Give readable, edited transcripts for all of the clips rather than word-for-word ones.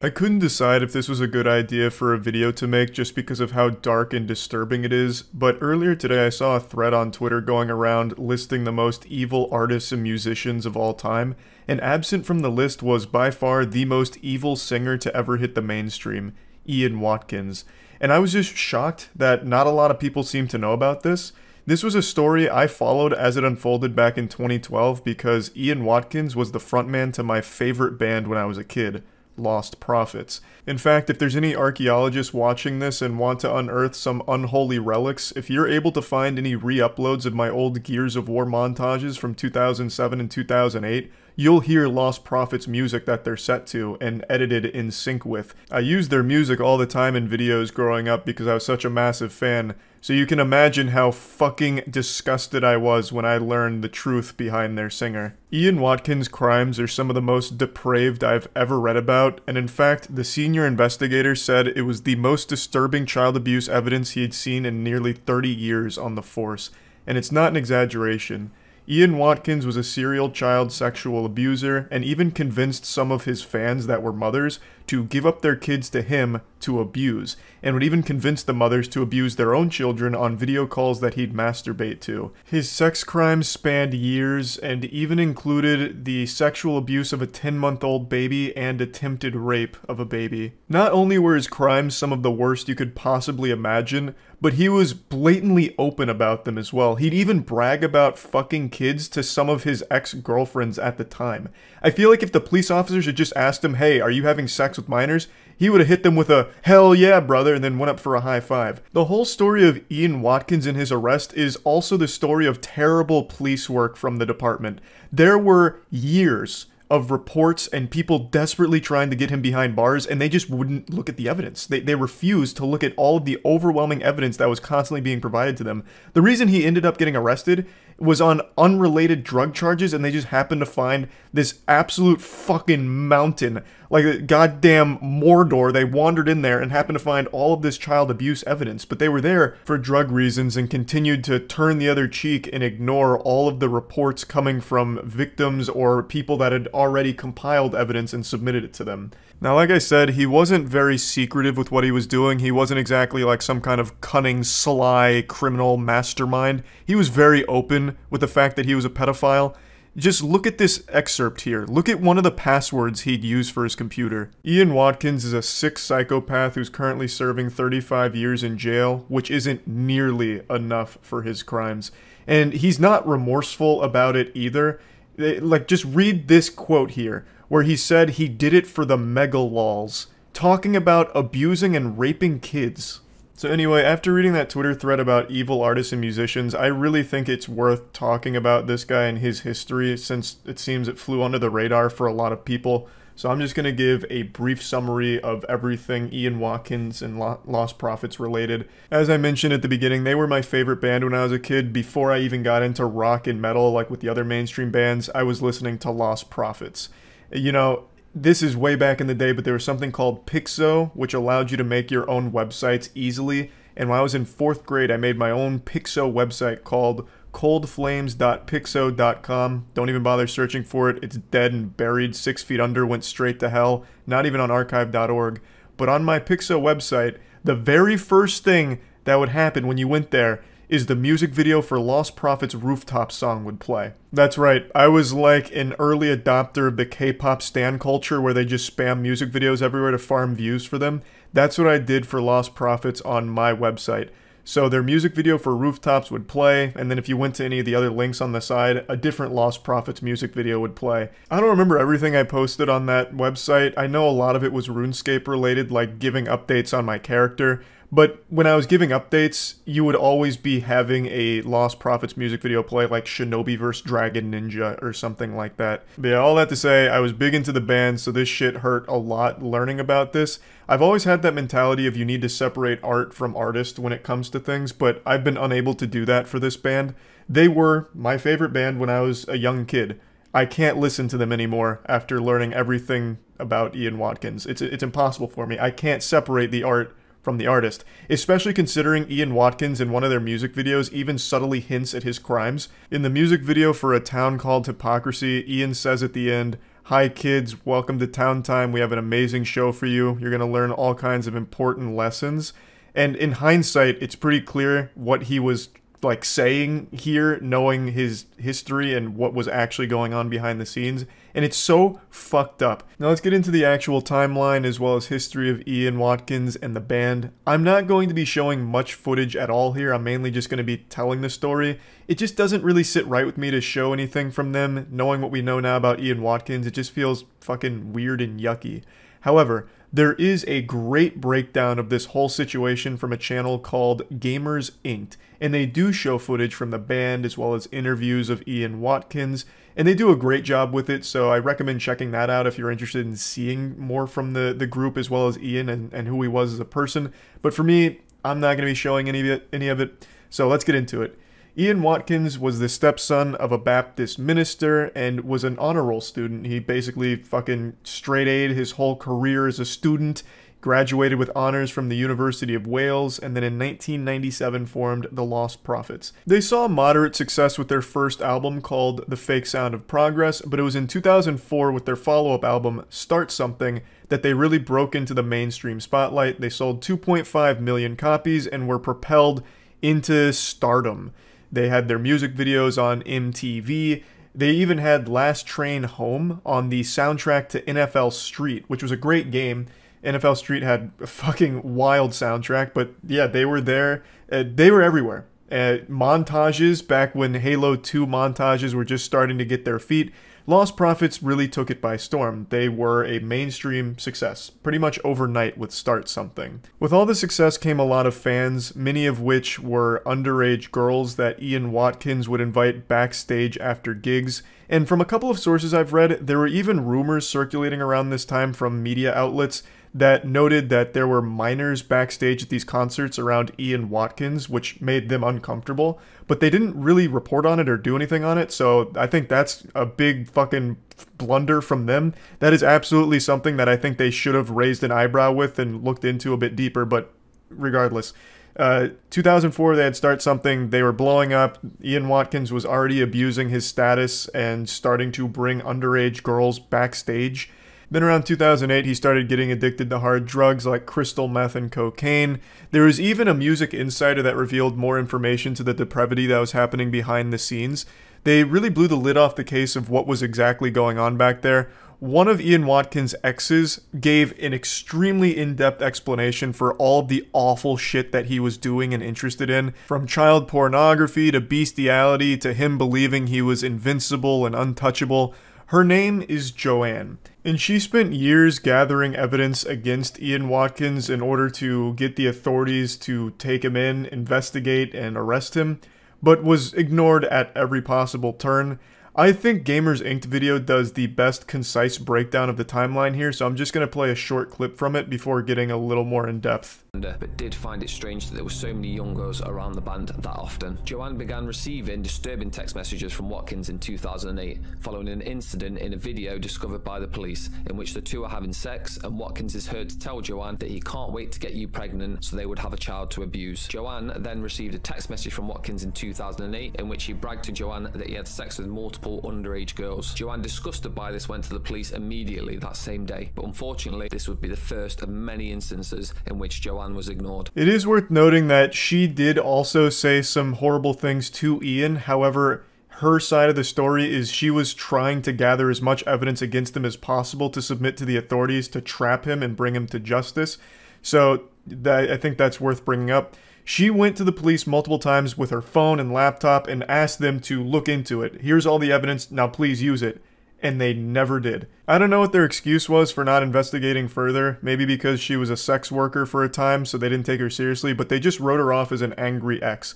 I couldn't decide if this was a good idea for a video to make just because of how dark and disturbing it is, but earlier today I saw a thread on Twitter going around listing the most evil artists and musicians of all time, and absent from the list was by far the most evil singer to ever hit the mainstream, Ian Watkins. And I was just shocked that not a lot of people seem to know about this. This was a story I followed as it unfolded back in 2012 because Ian Watkins was the frontman to my favorite band when I was a kid, Lost Prophets. In fact, if there's any archaeologists watching this and want to unearth some unholy relics, if you're able to find any re-uploads of my old Gears of War montages from 2007 and 2008, you'll hear Lost Prophets music that they're set to and edited in sync with. I used their music all the time in videos growing up because I was such a massive fan, so you can imagine how fucking disgusted I was when I learned the truth behind their singer. Ian Watkins' crimes are some of the most depraved I've ever read about, and in fact, the senior investigator said it was the most disturbing child abuse evidence he had seen in nearly 30 years on the force. And it's not an exaggeration. Ian Watkins was a serial child sexual abuser and even convinced some of his fans that were mothers to give up their kids to him to abuse, and would even convince the mothers to abuse their own children on video calls that he'd masturbate to. His sex crimes spanned years and even included the sexual abuse of a 10-month-old baby and attempted rape of a baby. Not only were his crimes some of the worst you could possibly imagine, but he was blatantly open about them as well. He'd even brag about fucking kids to some of his ex-girlfriends at the time. I feel like if the police officers had just asked him, "Hey, are you having sex with minors?" he would have hit them with a "hell yeah, brother," and then went up for a high five. The whole story of Ian Watkins and his arrest is also the story of terrible police work from the department. There were years of reports and people desperately trying to get him behind bars, and they just wouldn't look at the evidence. They refused to look at all of the overwhelming evidence that was constantly being provided to them. The reason he ended up getting arrested was on unrelated drug charges, and they just happened to find this absolute fucking mountain, like a goddamn Mordor. They wandered in there and happened to find all of this child abuse evidence, but they were there for drug reasons and continued to turn the other cheek and ignore all of the reports coming from victims or people that had already compiled evidence and submitted it to them. Now, like I said, he wasn't very secretive with what he was doing. He wasn't exactly like some kind of cunning, sly, criminal mastermind. He was very open with the fact that he was a pedophile. Just look at this excerpt here. Look at one of the passwords he'd use for his computer. Ian Watkins is a sick psychopath who's currently serving 35 years in jail, which isn't nearly enough for his crimes. And he's not remorseful about it either. Like, just read this quote here, where he said he did it for the mega lols, talking about abusing and raping kids. So anyway, after reading that Twitter thread about evil artists and musicians, I really think it's worth talking about this guy and his history, since it seems it flew under the radar for a lot of people. So I'm just going to give a brief summary of everything Ian Watkins and Lost Prophets related. As I mentioned at the beginning, they were my favorite band when I was a kid. Before I even got into rock and metal like with the other mainstream bands, I was listening to Lost Prophets. You know, this is way back in the day, but there was something called Pixo, which allowed you to make your own websites easily. And when I was in 4th grade, I made my own Pixo website called coldflames.pixo.com. Don't even bother searching for it. It's dead and buried 6 feet under, went straight to hell. Not even on archive.org. But on my Pixo website, the very first thing that would happen when you went there is the music video for Lost Prophets' Rooftop song would play. That's right, I was like an early adopter of the K-pop stan culture where they just spam music videos everywhere to farm views for them. That's what I did for Lost Prophets on my website. So their music video for Rooftops would play, and then if you went to any of the other links on the side, a different Lost Prophets music video would play. I don't remember everything I posted on that website. I know a lot of it was RuneScape related, like giving updates on my character. But when I was giving updates, you would always be having a Lost Prophets music video play, like Shinobi vs. Dragon Ninja or something like that. But yeah, all that to say, I was big into the band, so this shit hurt a lot learning about this. I've always had that mentality of you need to separate art from artist when it comes to things, but I've been unable to do that for this band. They were my favorite band when I was a young kid. I can't listen to them anymore after learning everything about Ian Watkins. It's impossible for me. I can't separate the art from the artist, especially considering Ian Watkins in one of their music videos even subtly hints at his crimes. In the music video for A Town Called Hypocrisy, Ian says at the end, Hi kids, welcome to Town Time. We have an amazing show for you. You're going to learn all kinds of important lessons. And in hindsight, it's pretty clear what he was like saying here, knowing his history and what was actually going on behind the scenes. And it's so fucked up. Now let's get into the actual timeline as well as history of Ian Watkins and the band. I'm not going to be showing much footage at all here. I'm mainly just going to be telling the story. It just doesn't really sit right with me to show anything from them. Knowing what we know now about Ian Watkins, it just feels fucking weird and yucky. However, there is a great breakdown of this whole situation from a channel called Penguinz0, and they do show footage from the band as well as interviews of Ian Watkins, and they do a great job with it, so I recommend checking that out if you're interested in seeing more from the group as well as Ian and who he was as a person. But for me, I'm not going to be showing any of it, so let's get into it. Ian Watkins was the stepson of a Baptist minister and was an honor roll student. He basically fucking straight A'd his whole career as a student, graduated with honors from the University of Wales, and then in 1997 formed the Lost Prophets. They saw moderate success with their first album called The Fake Sound of Progress, but it was in 2004 with their follow-up album Start Something that they really broke into the mainstream spotlight. They sold 2.5 million copies and were propelled into stardom. They had their music videos on MTV. They even had Last Train Home on the soundtrack to NFL Street, which was a great game. NFL Street had a fucking wild soundtrack, but yeah, they were there. They were everywhere. Montages, back when Halo 2 montages were just starting to get their feet, Lost Prophets really took it by storm. They were a mainstream success, pretty much overnight with Start Something. With all the success came a lot of fans, many of which were underage girls that Ian Watkins would invite backstage after gigs. And from a couple of sources I've read, there were even rumors circulating around this time from media outlets that noted that there were minors backstage at these concerts around Ian Watkins, which made them uncomfortable, but they didn't really report on it or do anything on it, so I think that's a big fucking blunder from them. That is absolutely something that I think they should have raised an eyebrow with and looked into a bit deeper, but regardless. 2004, they had Start Something, they were blowing up. Ian Watkins was already abusing his status and starting to bring underage girls backstage. Then around 2008, he started getting addicted to hard drugs like crystal meth and cocaine. There was even a Music Insider that revealed more information to the depravity that was happening behind the scenes. They really blew the lid off the case of what was exactly going on back there. One of Ian Watkins' exes gave an extremely in-depth explanation for all of the awful shit that he was doing and interested in, from child pornography to bestiality to him believing he was invincible and untouchable. Her name is Joanne, and she spent years gathering evidence against Ian Watkins in order to get the authorities to take him in, investigate, and arrest him, but was ignored at every possible turn. I think Penguinz0 video does the best concise breakdown of the timeline here, so I'm just going to play a short clip from it before getting a little more in depth. But did find it strange that there were so many young girls around the band that often. Joanne began receiving disturbing text messages from Watkins in 2008, following an incident in a video discovered by the police, in which the two are having sex, and Watkins is heard to tell Joanne that he can't wait to get you pregnant so they would have a child to abuse. Joanne then received a text message from Watkins in 2008, in which he bragged to Joanne that he had sex with multiple underage girls. Joanne, disgusted by this, went to the police immediately that same day, but unfortunately this would be the first of many instances in which Joanne was ignored. It is worth noting that she did also say some horrible things to Ian. However, her side of the story is she was trying to gather as much evidence against him as possible to submit to the authorities to trap him and bring him to justice. So I think that's worth bringing up. She went to the police multiple times with her phone and laptop and asked them to look into it. Here's all the evidence, now please use it. And they never did. I don't know what their excuse was for not investigating further. Maybe because she was a sex worker for a time, so they didn't take her seriously, but they just wrote her off as an angry ex.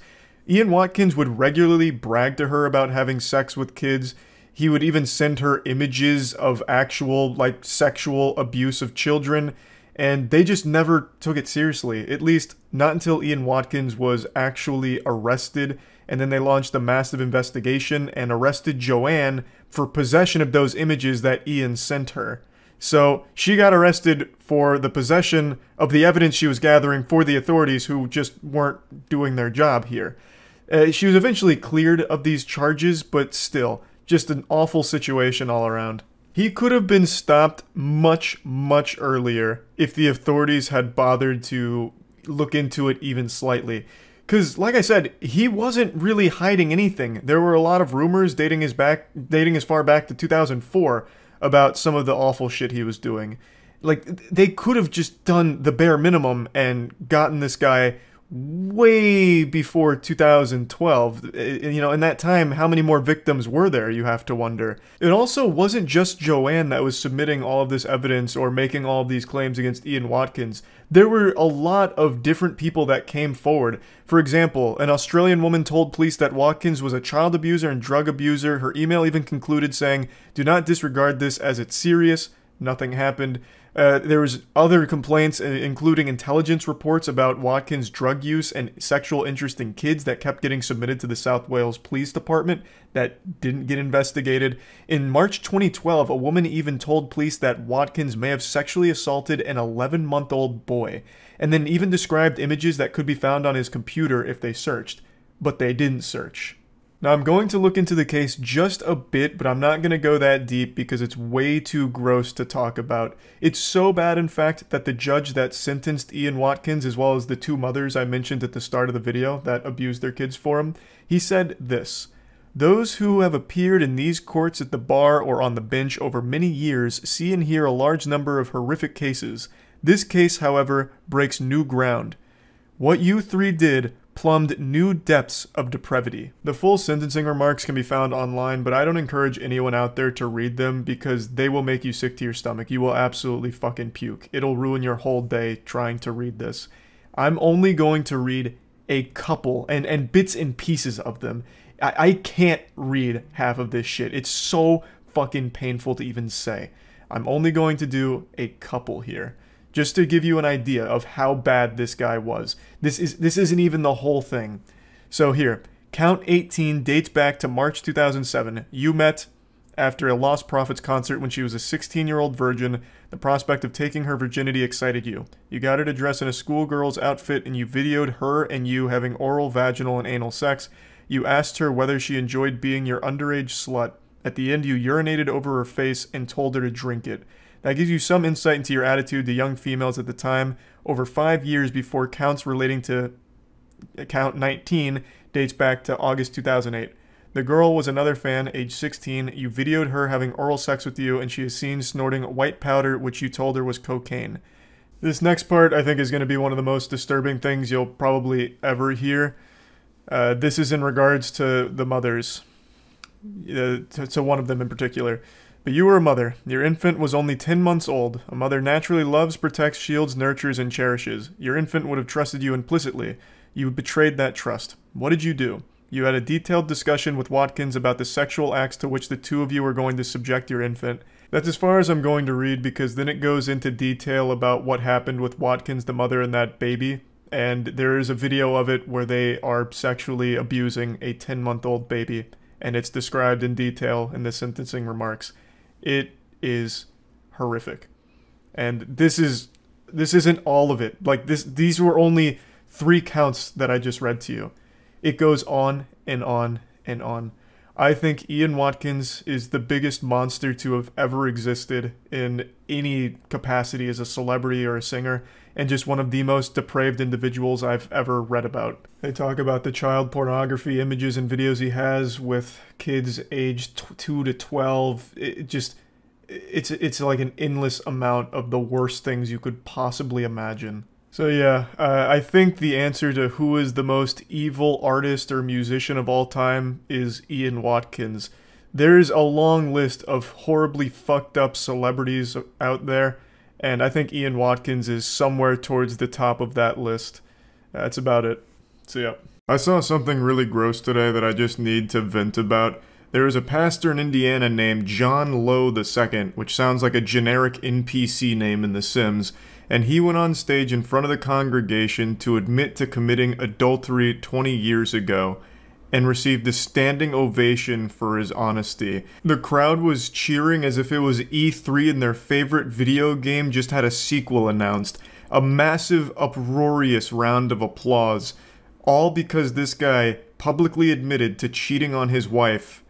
Ian Watkins would regularly brag to her about having sex with kids. He would even send her images of actual, like, sexual abuse of children, and they just never took it seriously. At least, not until Ian Watkins was actually arrested, and then they launched a massive investigation and arrested Joanne for possession of those images that Ian sent her. So she got arrested for the possession of the evidence she was gathering for the authorities, who just weren't doing their job here. She was eventually cleared of these charges, but still, just an awful situation all around. He could have been stopped much, much earlier if the authorities had bothered to look into it even slightly. Because, like I said, he wasn't really hiding anything. There were a lot of rumors dating as far back to 2004 about some of the awful shit he was doing. Like, they could have just done the bare minimum and gotten this guy way before 2012. You know, in that time, how many more victims were there, you have to wonder. It also wasn't just Joanne that was submitting all of this evidence or making all of these claims against Ian Watkins. There were a lot of different people that came forward. For example, an Australian woman told police that Watkins was a child abuser and drug abuser. Her email even concluded saying, "Do not disregard this as it's serious." Nothing happened. There was other complaints, including intelligence reports about Watkins' drug use and sexual interest in kids that kept getting submitted to the South Wales Police Department that didn't get investigated. In March 2012, a woman even told police that Watkins may have sexually assaulted an 11-month-old boy, and then even described images that could be found on his computer if they searched. But they didn't search. Now, I'm going to look into the case just a bit, but I'm not going to go that deep because it's way too gross to talk about. It's so bad, in fact, that the judge that sentenced Ian Watkins, as well as the two mothers I mentioned at the start of the video that abused their kids for him, he said this: "Those who have appeared in these courts at the bar or on the bench over many years see and hear a large number of horrific cases. This case, however, breaks new ground. What you three did plumbed new depths of depravity." The full sentencing remarks can be found online, but I don't encourage anyone out there to read them because they will make you sick to your stomach. You will absolutely fucking puke. It'll ruin your whole day trying to read this. I'm only going to read a couple and bits and pieces of them. I can't read half of this shit. It's so fucking painful to even say. I'm only going to do a couple here, just to give you an idea of how bad this guy was. This isn't even the whole thing. So here, count 18 dates back to March 2007. You met after a Lost Prophets concert when she was a 16-year-old virgin. The prospect of taking her virginity excited you. You got her to dress in a schoolgirl's outfit and you videoed her and you having oral, vaginal, and anal sex. You asked her whether she enjoyed being your underage slut. At the end, you urinated over her face and told her to drink it. That gives you some insight into your attitude to young females at the time. Over 5 years before counts relating to count 19 dates back to August 2008. The girl was another fan, age 16. You videoed her having oral sex with you, and she is seen snorting white powder, which you told her was cocaine. This next part, I think, is going to be one of the most disturbing things you'll probably ever hear. This is in regards to the mothers, to one of them in particular. But you were a mother. Your infant was only 10 months old. A mother naturally loves, protects, shields, nurtures, and cherishes. Your infant would have trusted you implicitly. You betrayed that trust. What did you do? You had a detailed discussion with Watkins about the sexual acts to which the two of you were going to subject your infant. That's as far as I'm going to read, because then it goes into detail about what happened with Watkins, the mother, and that baby. And there is a video of it where they are sexually abusing a 10-month-old baby. And it's described in detail in the sentencing remarks. It is horrific. And this isn't all of it. Like, these were only 3 counts that I just read to you. It goes on and on and on. I think Ian Watkins is the biggest monster to have ever existed in any capacity as a celebrity or a singer, and just one of the most depraved individuals I've ever read about. They talk about the child pornography images and videos he has with kids aged 2 to 12. It's like an endless amount of the worst things you could possibly imagine. So yeah, I think the answer to who is the most evil artist or musician of all time is Ian Watkins. There's a long list of horribly fucked up celebrities out there, and I think Ian Watkins is somewhere towards the top of that list. That's about it. So yeah. I saw something really gross today that I just need to vent about. There is a pastor in Indiana named John Lowe II, which sounds like a generic NPC name in The Sims, and he went on stage in front of the congregation to admit to committing adultery 20 years ago, and received a standing ovation for his honesty. The crowd was cheering as if it was E3 and their favorite video game just had a sequel announced. A massive, uproarious round of applause, all because this guy publicly admitted to cheating on his wife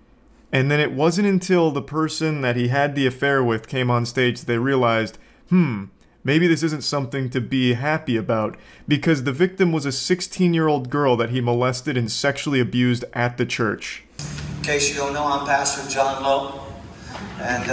And then it wasn't until the person that he had the affair with came on stage that they realized, maybe this isn't something to be happy about, because the victim was a 16-year-old girl that he molested and sexually abused at the church. In case you don't know, I'm Pastor John Lowe, and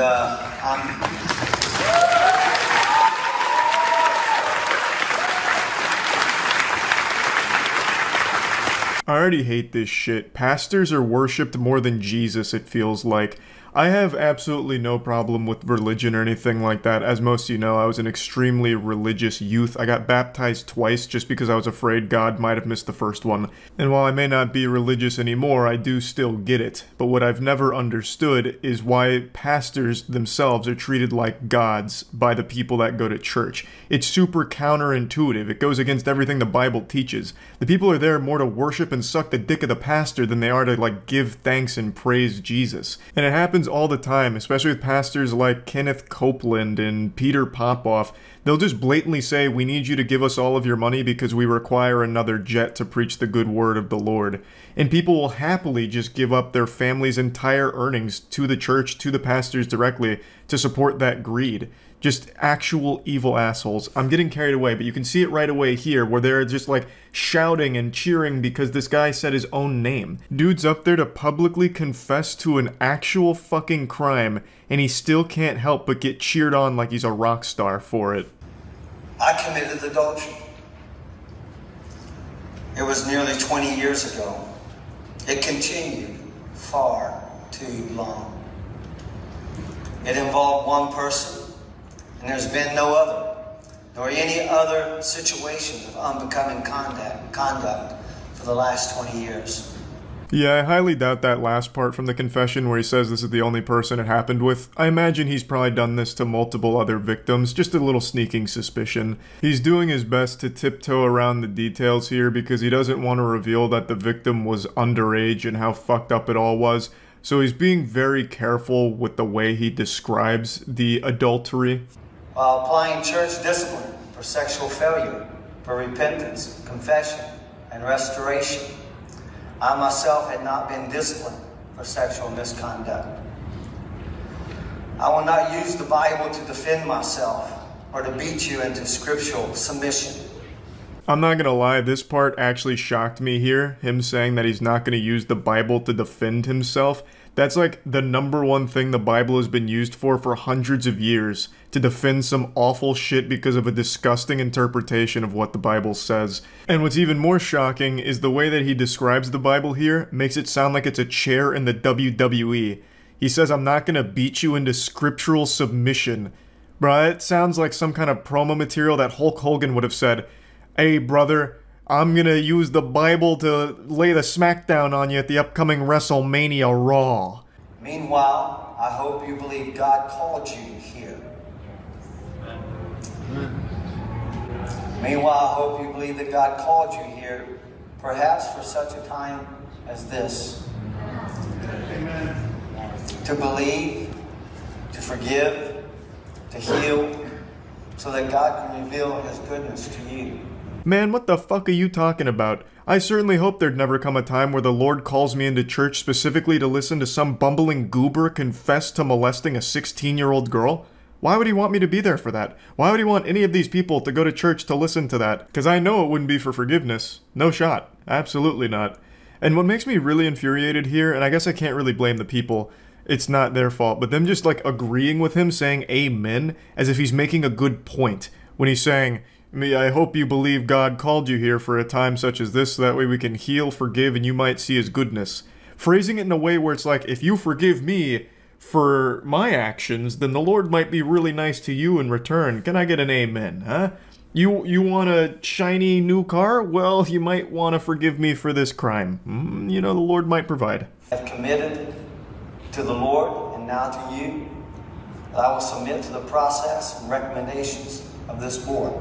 I already hate this shit. Pastors are worshipped more than Jesus, it feels like. I have absolutely no problem with religion or anything like that. As most of you know, I was an extremely religious youth. I got baptized twice just because I was afraid God might have missed the first one. And while I may not be religious anymore, I do still get it. But what I've never understood is why pastors themselves are treated like gods by the people that go to church. It's super counterintuitive. It goes against everything the Bible teaches. The people are there more to worship and suck the dick of the pastor than they are to, like, give thanks and praise Jesus. And it happens all the time, especially with pastors like Kenneth Copeland and Peter Popoff. They'll just blatantly say, we need you to give us all of your money because we require another jet to preach the good word of the Lord. And people will happily just give up their family's entire earnings to the church, to the pastors directly, to support that greed. Just actual evil assholes. I'm getting carried away, but you can see it right away here, where they're just like shouting and cheering because this guy said his own name. Dude's up there to publicly confess to an actual fucking crime, and he still can't help but get cheered on like he's a rock star for it. I committed adultery. It was nearly 20 years ago. It continued far too long. It involved one person. And there's been no other, nor any other situations of unbecoming conduct for the last 20 years. Yeah, I highly doubt that last part from the confession where he says this is the only person it happened with. I imagine he's probably done this to multiple other victims, just a little sneaking suspicion. He's doing his best to tiptoe around the details here because he doesn't want to reveal that the victim was underage and how fucked up it all was. So he's being very careful with the way he describes the adultery. While applying church discipline for sexual failure, for repentance, confession, and restoration, I myself had not been disciplined for sexual misconduct. I will not use the Bible to defend myself or to beat you into scriptural submission. I'm not gonna lie, this part actually shocked me here, him saying that he's not gonna use the Bible to defend himself. That's like the #1 thing the Bible has been used for hundreds of years, to defend some awful shit because of a disgusting interpretation of what the Bible says. And what's even more shocking is the way that he describes the Bible here makes it sound like it's a chair in the WWE. He says, I'm not gonna beat you into scriptural submission. Bruh, it sounds like some kind of promo material that Hulk Hogan would have said, hey brother, I'm gonna use the Bible to lay the smackdown on you at the upcoming WrestleMania Raw. Meanwhile, I hope you believe God called you here. Meanwhile, I hope you believe that God called you here, perhaps for such a time as this. Amen. To believe, to forgive, to heal, so that God can reveal His goodness to you. Man, what the fuck are you talking about? I certainly hope there'd never come a time where the Lord calls me into church specifically to listen to some bumbling goober confess to molesting a 16-year-old girl. Why would he want me to be there for that? Why would he want any of these people to go to church to listen to that? Because I know it wouldn't be for forgiveness. No shot. Absolutely not. And what makes me really infuriated here, and I guess I can't really blame the people, it's not their fault, but them just like agreeing with him saying amen as if he's making a good point. When he's saying, I hope you believe God called you here for a time such as this so that way we can heal, forgive, and you might see His goodness. Phrasing it in a way where it's like, if you forgive me for my actions, then the Lord might be really nice to you in return. Can I get an amen, huh? You want a shiny new car? Well, you might want to forgive me for this crime. You know, the Lord might provide. I've committed to the Lord and now to you that I will submit to the process and recommendations of this board.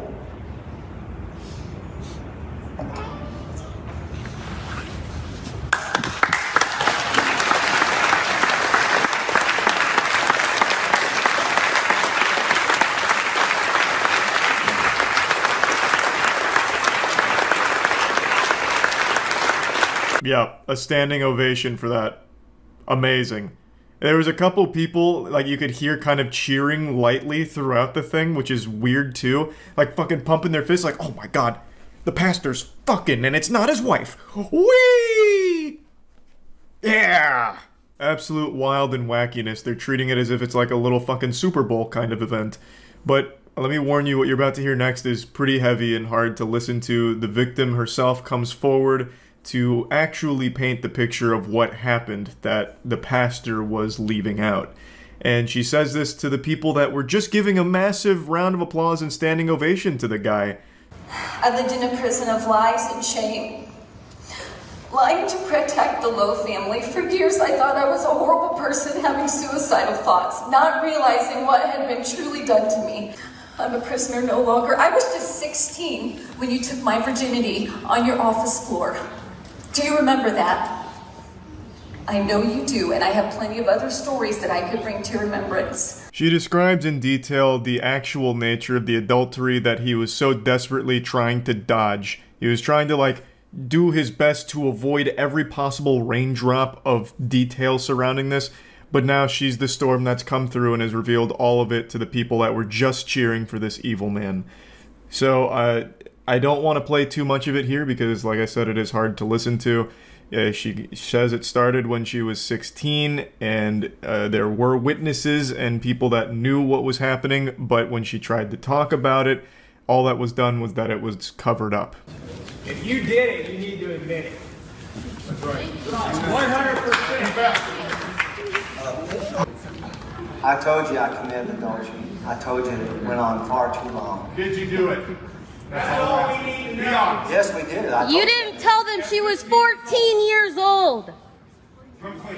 Yeah, a standing ovation for that. Amazing. There was a couple people, like, you could hear kind of cheering lightly throughout the thing, which is weird too. Like, fucking pumping their fists, like, oh my god, the pastor's fucking, and it's not his wife. Whee! Yeah! Absolute wild and wackiness. They're treating it as if it's like a little fucking Super Bowl kind of event. But let me warn you, what you're about to hear next is pretty heavy and hard to listen to. The victim herself comes forward to actually paint the picture of what happened that the pastor was leaving out. And she says this to the people that were just giving a massive round of applause and standing ovation to the guy. I lived in a prison of lies and shame. Lying to protect the Lowe family. For years I thought I was a horrible person having suicidal thoughts, not realizing what had been truly done to me. I'm a prisoner no longer. I was just 16 when you took my virginity on your office floor. Do you remember that? I know you do, and I have plenty of other stories that I could bring to remembrance. She describes in detail the actual nature of the adultery that he was so desperately trying to dodge. He was trying to, like, do his best to avoid every possible raindrop of detail surrounding this, but now she's the storm that's come through and has revealed all of it to the people that were just cheering for this evil man. So, I don't want to play too much of it here because, like I said, it is hard to listen to. She says it started when she was 16, and there were witnesses and people that knew what was happening, but when she tried to talk about it, all that was done was that it was covered up. If you did it, you need to admit it. That's right. 100%. I told you I committed adultery. I told you it went on far too long. Did you do it? That's all we need to know. Yes, we did. You didn't tell them she was 14 years old.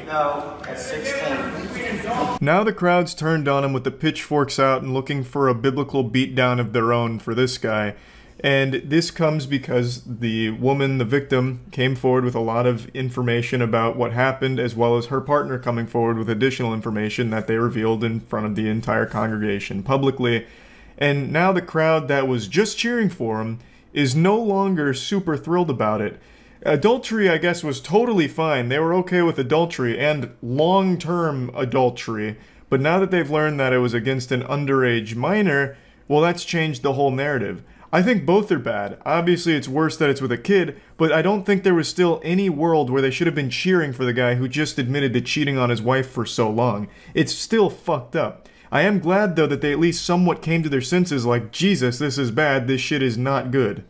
No, at 16. Now the crowd's turned on him with the pitchforks out and looking for a biblical beatdown of their own for this guy. And this comes because the woman, the victim, came forward with a lot of information about what happened, as well as her partner coming forward with additional information that they revealed in front of the entire congregation publicly. And now the crowd that was just cheering for him is no longer super thrilled about it. Adultery, I guess, was totally fine. They were okay with adultery and long-term adultery. But now that they've learned that it was against an underage minor, well, that's changed the whole narrative. I think both are bad. Obviously, it's worse that it's with a kid, but I don't think there was still any world where they should have been cheering for the guy who just admitted to cheating on his wife for so long. It's still fucked up. I am glad, though, that they at least somewhat came to their senses like, Jesus, this is bad, this shit is not good.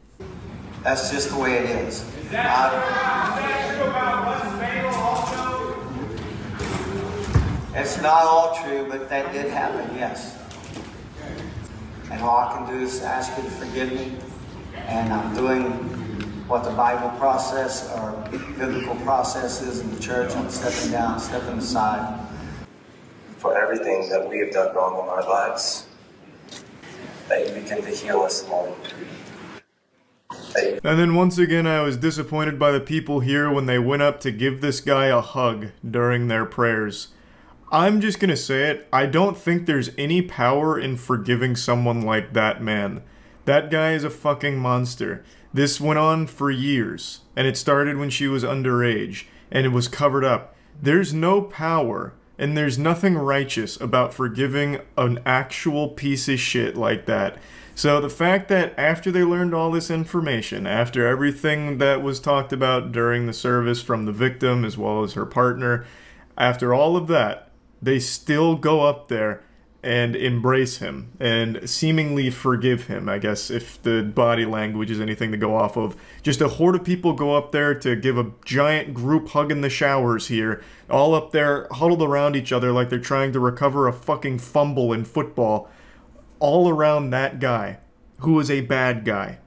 That's just the way it is. It's not all true, but that did happen, yes. And all I can do is ask you to forgive me. And I'm doing what the Bible process or biblical process is in the church. I'm stepping down, stepping aside. For everything that we have done wrong in our lives, that you begin to heal us, Lord. And then once again, I was disappointed by the people here when they went up to give this guy a hug during their prayers. I'm just gonna say it, I don't think there's any power in forgiving someone like that man. That guy is a fucking monster. This went on for years, and it started when she was underage, and it was covered up. There's no power, and there's nothing righteous about forgiving an actual piece of shit like that. So the fact that after they learned all this information, after everything that was talked about during the service from the victim as well as her partner, after all of that, they still go up there and embrace him and seemingly forgive him, I guess, if the body language is anything to go off of. Just a horde of people go up there to give a giant group hug in the showers here, all up there huddled around each other like they're trying to recover a fucking fumble in football, all around that guy, who is a bad guy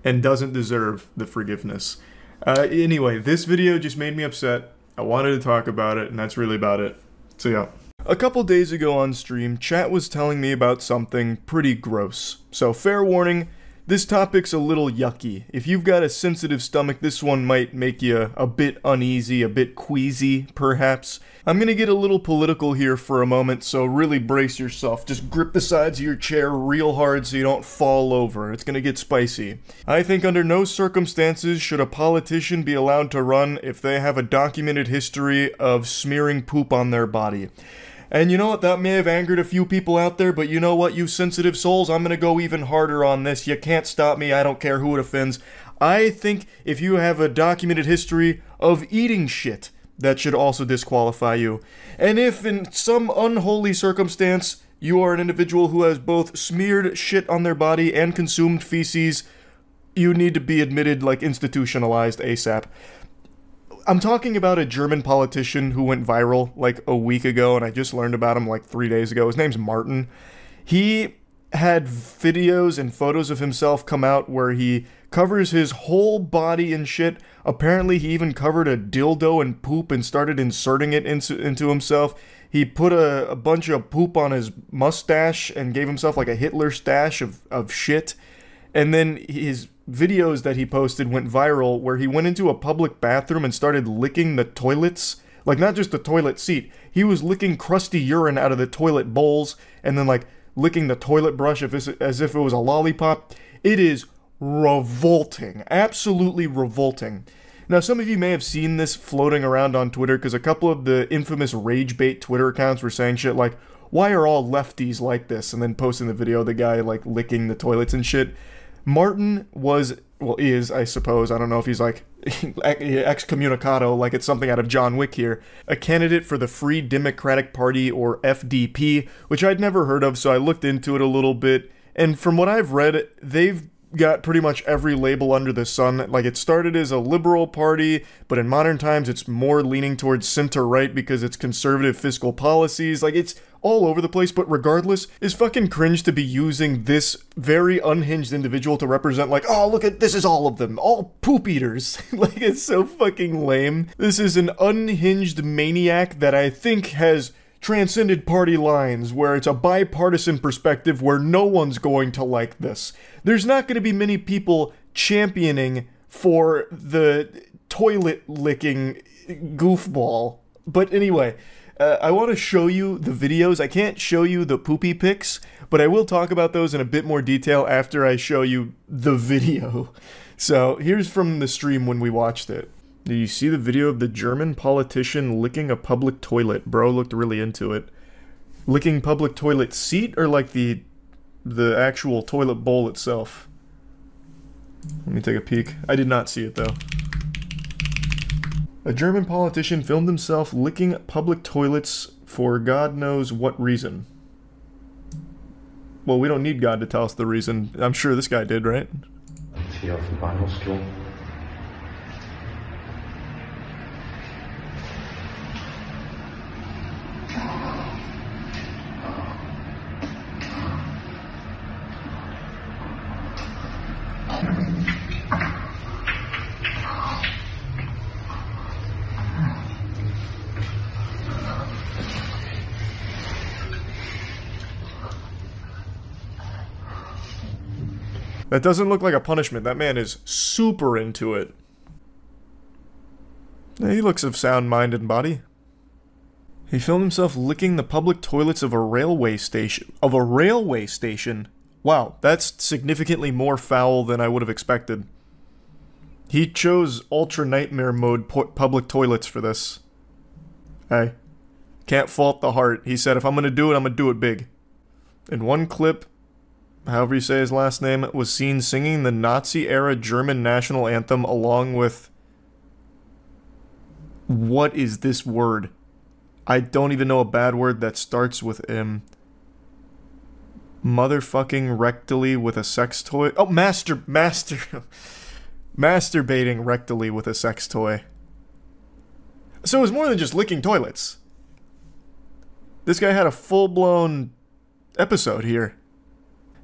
and doesn't deserve the forgiveness. Anyway, this video just made me upset. I wanted to talk about it, and that's really about it. So yeah. A couple days ago on stream, chat was telling me about something pretty gross. So fair warning, This topic's a little yucky. If you've got a sensitive stomach, this one might make you a bit uneasy, a bit queasy, perhaps. I'm gonna get a little political here for a moment, so really brace yourself. Just grip the sides of your chair real hard so you don't fall over. It's gonna get spicy. I think under no circumstances should a politician be allowed to run if they have a documented history of smearing poop on their body. And you know what, that may have angered a few people out there, but you know what, you sensitive souls, I'm gonna go even harder on this. You can't stop me, I don't care who it offends. I think if you have a documented history of eating shit, that should also disqualify you. And if in some unholy circumstance, you are an individual who has both smeared shit on their body and consumed feces, you need to be admitted, like, institutionalized ASAP. I'm talking about a German politician who went viral like a week ago, and I just learned about him like 3 days ago. His name's Martin. He had videos and photos of himself come out where he covers his whole body in shit. Apparently, he even covered a dildo in poop and started inserting it into himself. He put a bunch of poop on his mustache and gave himself like a Hitler stash of shit. And then his videos that he posted went viral where he went into a public bathroom and started licking the toilets. Like, not just the toilet seat. He was licking crusty urine out of the toilet bowls and then, like, licking the toilet brush as if it was a lollipop. It is revolting. Absolutely revolting. Now, some of you may have seen this floating around on Twitter because a couple of the infamous rage bait Twitter accounts were saying shit like, why are all lefties like this? And then posting the video of the guy, like, licking the toilets and shit. Martin is, I suppose, I don't know if he's like excommunicado, like it's something out of John Wick here, a candidate for the Free Democratic Party, or FDP, which I'd never heard of, so I looked into it a little bit, and from what I've read, they've got pretty much every label under the sun. Like, it started as a liberal party, but in modern times it's more leaning towards center-right because it's conservative fiscal policies. Like, it's all over the place, but regardless, it's fucking cringe to be using this very unhinged individual to represent, like, oh, look at, this is all of them, all poop eaters. Like, it's so fucking lame. This is an unhinged maniac that I think has transcended party lines, where it's a bipartisan perspective where no one's going to like this. There's not going to be many people championing for the toilet licking goofball. But anyway, I want to show you the videos. I can't show you the poopy pics, but I will talk about those in a bit more detail after I show you the video. So here's from the stream when we watched it. Do you see the video of the German politician licking a public toilet? Bro looked really into it. Licking public toilet seat or like the actual toilet bowl itself? Let me take a peek. I did not see it though. A German politician filmed himself licking public toilets for God knows what reason. Well, we don't need God to tell us the reason. I'm sure this guy did, right? Hier auf dem Bahnhofsklo. That doesn't look like a punishment. That man is super into it. He looks of sound mind and body. He filmed himself licking the public toilets of a railway station. Of a railway station? Wow, that's significantly more foul than I would have expected. He chose Ultra Nightmare Mode public toilets for this. Hey, can't fault the heart. He said, if I'm gonna do it, I'm gonna do it big. In one clip, however you say his last name, was seen singing the Nazi-era German national anthem along with... What is this word? I don't even know a bad word that starts with M. Motherfucking rectally with a sex toy? Oh, masturbating rectally with a sex toy. So it was more than just licking toilets. This guy had a full-blown episode here.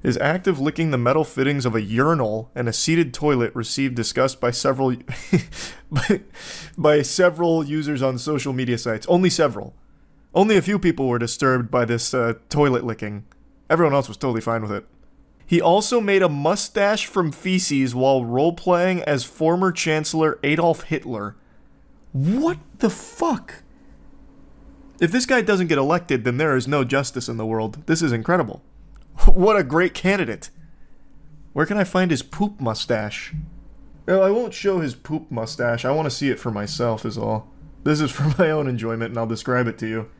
His act of licking the metal fittings of a urinal and a seated toilet received disgust by several by several users on social media sites. Only several. Only a few people were disturbed by this toilet licking. Everyone else was totally fine with it. He also made a mustache from feces while role-playing as former Chancellor Adolf Hitler. What the fuck? If this guy doesn't get elected, then there is no justice in the world. This is incredible. What a great candidate. Where can I find his poop mustache? Well, I won't show his poop mustache. I want to see it for myself is all. This is for my own enjoyment, and I'll describe it to you.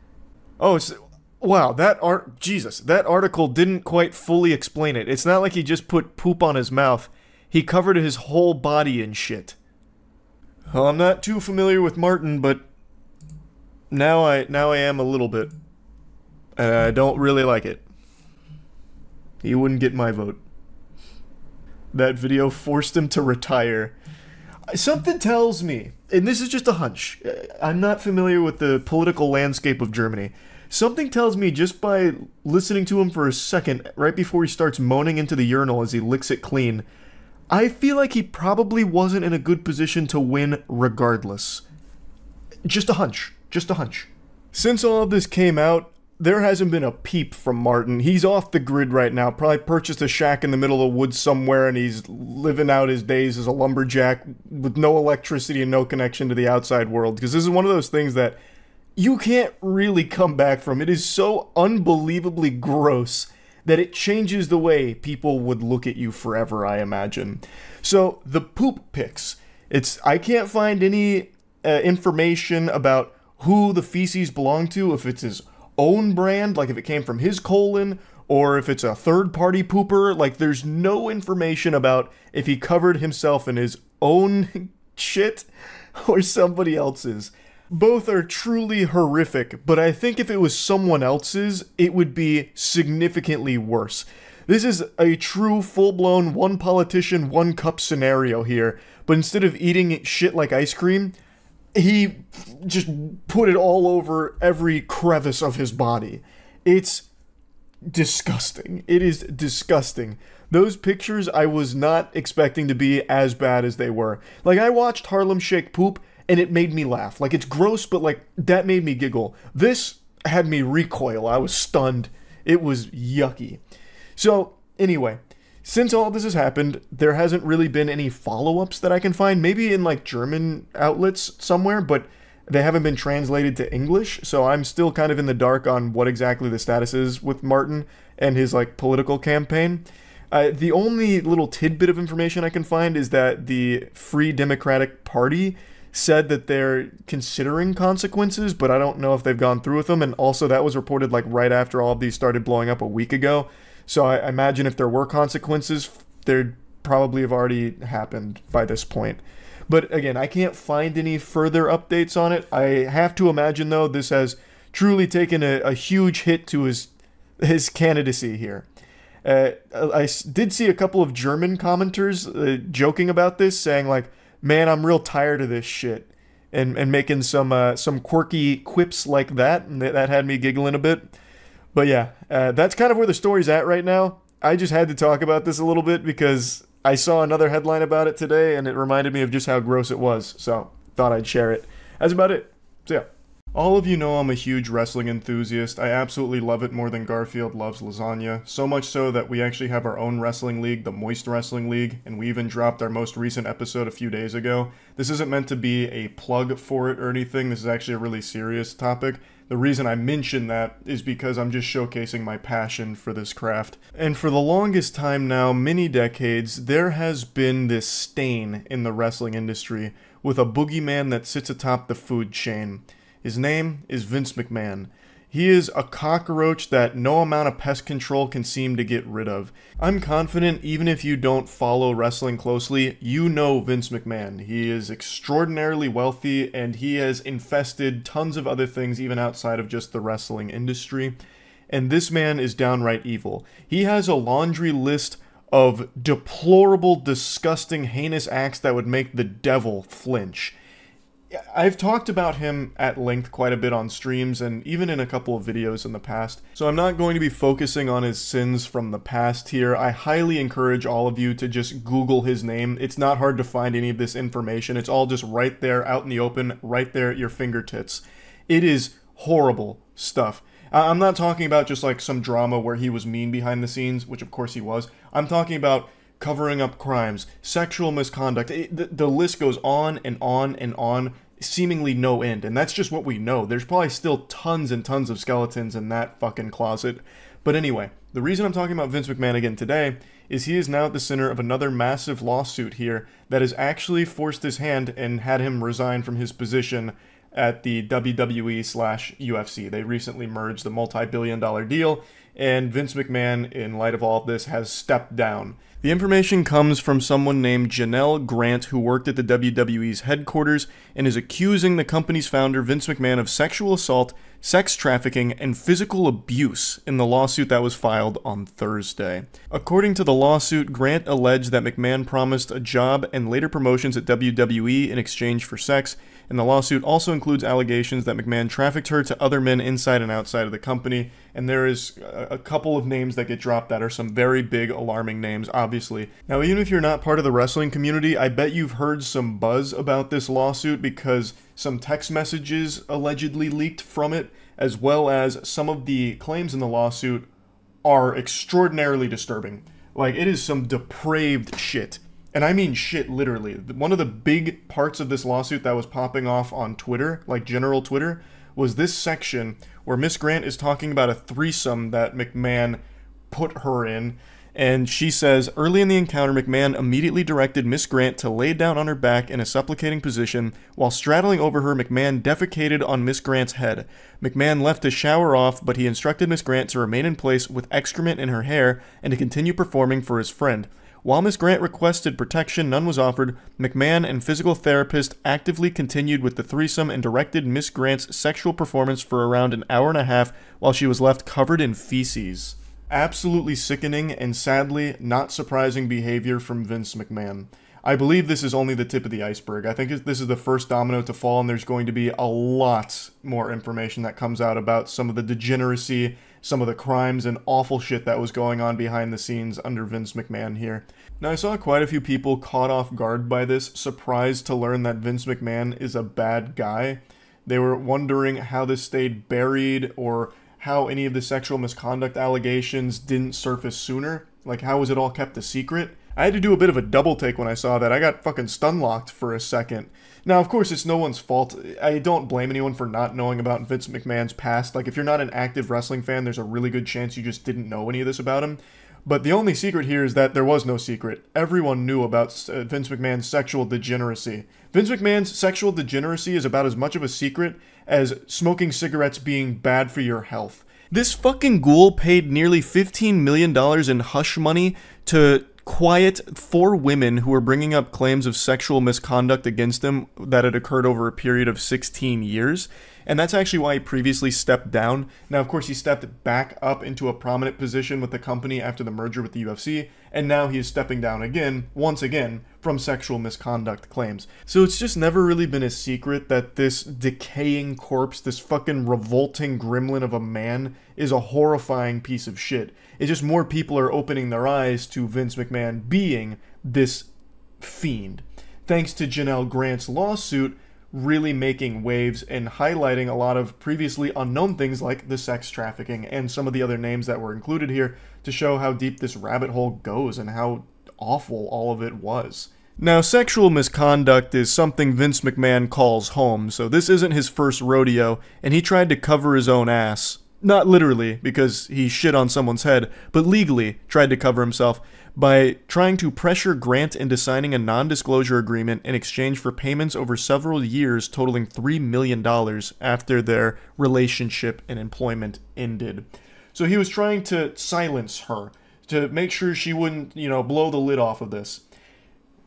Oh, it's... Wow, that article didn't quite fully explain it. It's not like he just put poop on his mouth. He covered his whole body in shit. Well, I'm not too familiar with Martin, but now I am a little bit. And I don't really like it. He wouldn't get my vote. That video forced him to retire. Something tells me, and this is just a hunch, I'm not familiar with the political landscape of Germany. Something tells me just by listening to him for a second, right before he starts moaning into the urinal as he licks it clean, I feel like he probably wasn't in a good position to win regardless. Just a hunch. Just a hunch. Since all of this came out, there hasn't been a peep from Martin. He's off the grid right now, probably purchased a shack in the middle of the woods somewhere, and he's living out his days as a lumberjack with no electricity and no connection to the outside world, because this is one of those things that you can't really come back from. It is so unbelievably gross that it changes the way people would look at you forever, I imagine. So, the poop pics. I can't find any information about who the feces belong to, if it's his own brand, like if it came from his colon, or if it's a third-party pooper. Like, there's no information about if he covered himself in his own shit or somebody else's. Both are truly horrific, but I think if it was someone else's, it would be significantly worse. This is a true full-blown one politician, one cup scenario here, but instead of eating shit like ice cream, he just put it all over every crevice of his body. It's disgusting. It is disgusting. Those pictures I was not expecting to be as bad as they were. Like, I watched Harlem Shake poop, and it made me laugh. Like, it's gross, but, like, that made me giggle. This had me recoil. I was stunned. It was yucky. So, anyway, since all this has happened, there hasn't really been any follow-ups that I can find. Maybe in, like, German outlets somewhere, but they haven't been translated to English, so I'm still kind of in the dark on what exactly the status is with Martin and his, like, political campaign. The only little tidbit of information I can find is that the Free Democratic Party said that they're considering consequences, but I don't know if they've gone through with them, and also that was reported like right after all of these started blowing up a week ago, so I imagine if there were consequences, they'd probably have already happened by this point. But again, I can't find any further updates on it. I have to imagine, though, this has truly taken a huge hit to his candidacy here. I did see a couple of German commenters joking about this, saying like, man, I'm real tired of this shit, and making some quirky quips like that, and that had me giggling a bit. But yeah, that's kind of where the story's at right now. I just had to talk about this a little bit because I saw another headline about it today, and it reminded me of just how gross it was, so thought I'd share it. That's about it. So yeah. All of you know I'm a huge wrestling enthusiast. I absolutely love it more than Garfield loves lasagna. So much so that we actually have our own wrestling league, the Moist Wrestling League, and we even dropped our most recent episode a few days ago. This isn't meant to be a plug for it or anything. This is actually a really serious topic. The reason I mention that is because I'm just showcasing my passion for this craft. And for the longest time now, many decades, there has been this stain in the wrestling industry with a boogeyman that sits atop the food chain. His name is Vince McMahon. He is a cockroach that no amount of pest control can seem to get rid of. I'm confident even if you don't follow wrestling closely, you know Vince McMahon. He is extraordinarily wealthy, and he has infested tons of other things even outside of just the wrestling industry. And this man is downright evil. He has a laundry list of deplorable, disgusting, heinous acts that would make the devil flinch. I've talked about him at length quite a bit on streams and even in a couple of videos in the past, so I'm not going to be focusing on his sins from the past here. I highly encourage all of you to just Google his name. It's not hard to find any of this information. It's all just right there out in the open, right there at your fingertips. It is horrible stuff. I'm not talking about just like some drama where he was mean behind the scenes, which of course he was. I'm talking about covering up crimes, sexual misconduct. The list goes on and on and on, seemingly no end. And that's just what we know. There's probably still tons and tons of skeletons in that fucking closet. But anyway, the reason I'm talking about Vince McMahon again today is he is now at the center of another massive lawsuit here that has actually forced his hand and had him resign from his position at the WWE/UFC. They recently merged the multi-billion-dollar deal, and Vince McMahon, in light of all of this, has stepped down. The information comes from someone named Janelle Grant, who worked at the WWE's headquarters and is accusing the company's founder, Vince McMahon, of sexual assault, sex trafficking, and physical abuse in the lawsuit that was filed on Thursday. According to the lawsuit, Grant alleged that McMahon promised a job and later promotions at WWE in exchange for sex, and the lawsuit also includes allegations that McMahon trafficked her to other men inside and outside of the company, and there is a couple of names that get dropped that are some very big, alarming names, obviously. Now, even if you're not part of the wrestling community, I bet you've heard some buzz about this lawsuit because some text messages allegedly leaked from it, as well as some of the claims in the lawsuit are extraordinarily disturbing. Like, it is some depraved shit. And I mean shit, literally. One of the big parts of this lawsuit that was popping off on Twitter, like general Twitter, was this section where Miss Grant is talking about a threesome that McMahon put her in. And she says, early in the encounter, McMahon immediately directed Miss Grant to lay down on her back in a supplicating position. While straddling over her, McMahon defecated on Miss Grant's head. McMahon left to shower off, but he instructed Miss Grant to remain in place with excrement in her hair and to continue performing for his friend. While Miss Grant requested protection, none was offered. McMahon and physical therapist actively continued with the threesome and directed Miss Grant's sexual performance for around an hour and a half while she was left covered in feces. Absolutely sickening and sadly not surprising behavior from Vince McMahon. I believe this is only the tip of the iceberg. I think this is the first domino to fall, and there's going to be a lot more information that comes out about some of the degeneracy, some of the crimes and awful shit that was going on behind the scenes under Vince McMahon here. Now, I saw quite a few people caught off guard by this, surprised to learn that Vince McMahon is a bad guy. They were wondering how this stayed buried or how any of the sexual misconduct allegations didn't surface sooner. Like, how was it all kept a secret? I had to do a bit of a double take when I saw that. I got fucking stun-locked for a second. Now, of course, it's no one's fault. I don't blame anyone for not knowing about Vince McMahon's past. Like, if you're not an active wrestling fan, there's a really good chance you just didn't know any of this about him. But the only secret here is that there was no secret. Everyone knew about Vince McMahon's sexual degeneracy. Vince McMahon's sexual degeneracy is about as much of a secret as smoking cigarettes being bad for your health. This fucking ghoul paid nearly $15 million in hush money to quiet 4 women who were bringing up claims of sexual misconduct against him that had occurred over a period of 16 years. And that's actually why he previously stepped down. Now, of course, he stepped back up into a prominent position with the company after the merger with the UFC, and now he is stepping down again, once again, from sexual misconduct claims. So it's just never really been a secret that this decaying corpse, this fucking revolting gremlin of a man, is a horrifying piece of shit. It's just more people are opening their eyes to Vince McMahon being this fiend. Thanks to Janelle Grant's lawsuit, really making waves and highlighting a lot of previously unknown things like the sex trafficking and some of the other names that were included here to show how deep this rabbit hole goes and how awful all of it was. Now, sexual misconduct is something Vince McMahon calls home, so this isn't his first rodeo, and he tried to cover his own ass. Not literally, because he shit on someone's head, but legally tried to cover himself by trying to pressure Grant into signing a non-disclosure agreement in exchange for payments over several years totaling $3 million after their relationship and employment ended. So he was trying to silence her, to make sure she wouldn't, blow the lid off of this.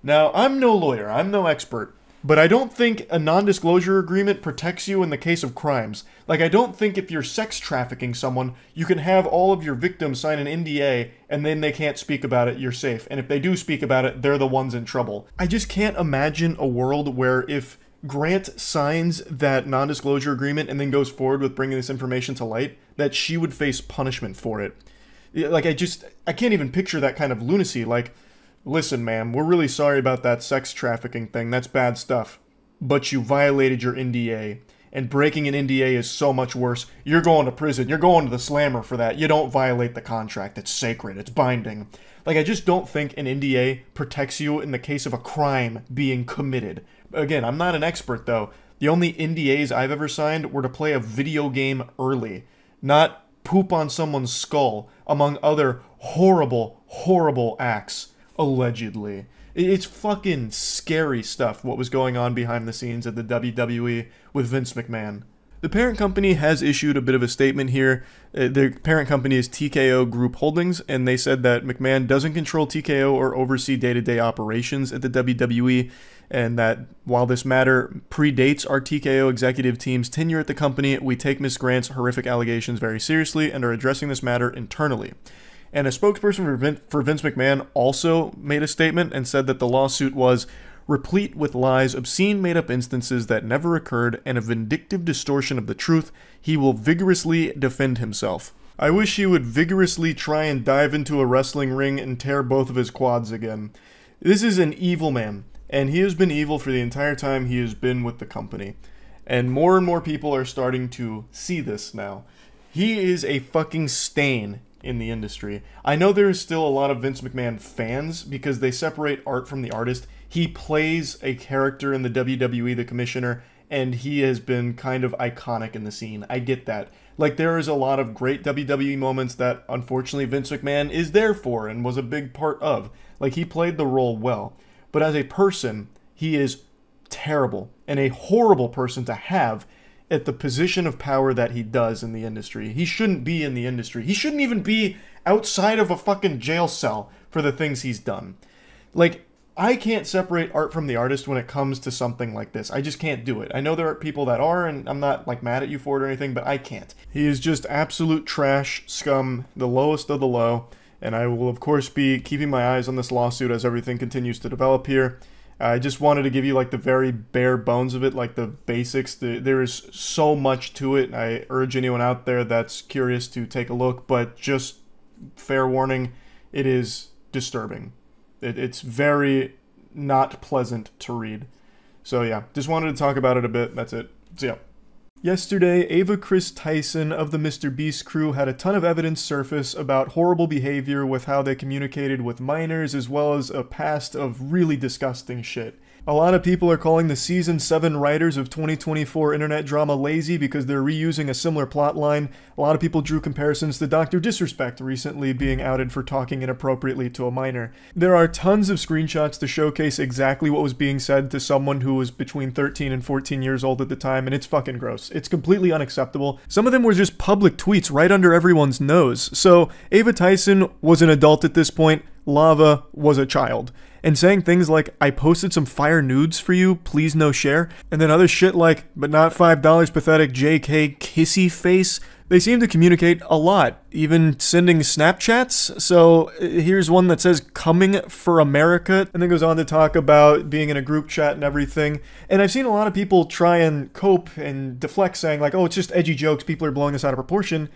Now, I'm no lawyer, I'm no expert, but I don't think a non-disclosure agreement protects you in the case of crimes. Like, I don't think if you're sex trafficking someone, you can have all of your victims sign an NDA and then they can't speak about it, you're safe. And if they do speak about it, they're the ones in trouble. I just can't imagine a world where if Grant signs that non-disclosure agreement and then goes forward with bringing this information to light, that she would face punishment for it. Like, I can't even picture that kind of lunacy. Like, listen, ma'am, we're really sorry about that sex trafficking thing. That's bad stuff. But you violated your NDA. and breaking an NDA is so much worse. You're going to prison. You're going to the slammer for that. You don't violate the contract. It's sacred. It's binding. Like, I just don't think an NDA protects you in the case of a crime being committed. Again, I'm not an expert, though. The only NDAs I've ever signed were to play a video game early, not poop on someone's skull, among other horrible, horrible acts, allegedly. It's fucking scary stuff, what was going on behind the scenes at the WWE with Vince McMahon. The parent company has issued a bit of a statement here. The parent company is TKO Group Holdings, and they said that McMahon doesn't control TKO or oversee day-to-day operations at the WWE, and that while this matter predates our TKO executive team's tenure at the company, we take Ms. Grant's horrific allegations very seriously and are addressing this matter internally. And a spokesperson for Vince McMahon also made a statement and said that the lawsuit was replete with lies, obscene made-up instances that never occurred, and a vindictive distortion of the truth. He will vigorously defend himself. I wish he would vigorously try and dive into a wrestling ring and tear both of his quads again. This is an evil man, and he has been evil for the entire time he has been with the company. And more people are starting to see this now. He is a fucking stain in the industry. I know there is still a lot of Vince McMahon fans because they separate art from the artist. He plays a character in the WWE, the commissioner, and he has been kind of iconic in the scene. I get that. Like, there is a lot of great WWE moments that, unfortunately, Vince McMahon is there for and was a big part of. Like, he played the role well. But as a person, he is terrible and a horrible person to have at the position of power that he does in the industry. He shouldn't be in the industry. He shouldn't even be outside of a fucking jail cell for the things he's done. Like, I can't separate art from the artist when it comes to something like this. I just can't do it. I know there are people that are, and I'm not, like, mad at you for it or anything, but I can't. He is just absolute trash, scum, the lowest of the low, and I will, of course, be keeping my eyes on this lawsuit as everything continues to develop here. I just wanted to give you, like, the very bare bones of it, like, the basics. There is so much to it. I urge anyone out there that's curious to take a look, but just fair warning, it is disturbing. It's very not pleasant to read. So yeah, just wanted to talk about it a bit. That's it. So yeah. Yesterday, Ava Kris Tyson of the Mr. Beast crew had a ton of evidence surface about horrible behavior with how they communicated with minors, as well as a past of really disgusting shit. A lot of people are calling the Season 7 writers of 2024 internet drama lazy because they're reusing a similar plotline. A lot of people drew comparisons to Dr. Disrespect recently being outed for talking inappropriately to a minor. There are tons of screenshots to showcase exactly what was being said to someone who was between 13 and 14 years old at the time, and it's fucking gross. It's completely unacceptable. Some of them were just public tweets right under everyone's nose. So Ava Tyson was an adult at this point. Lava was a child. And saying things like, I posted some fire nudes for you, please no share, and then other shit like, but not $5 pathetic JK kissy face, they seem to communicate a lot, even sending Snapchats. So here's one that says, coming for America, and then goes on to talk about being in a group chat and everything. And I've seen a lot of people try and cope and deflect saying like, oh, it's just edgy jokes, people are blowing this out of proportion.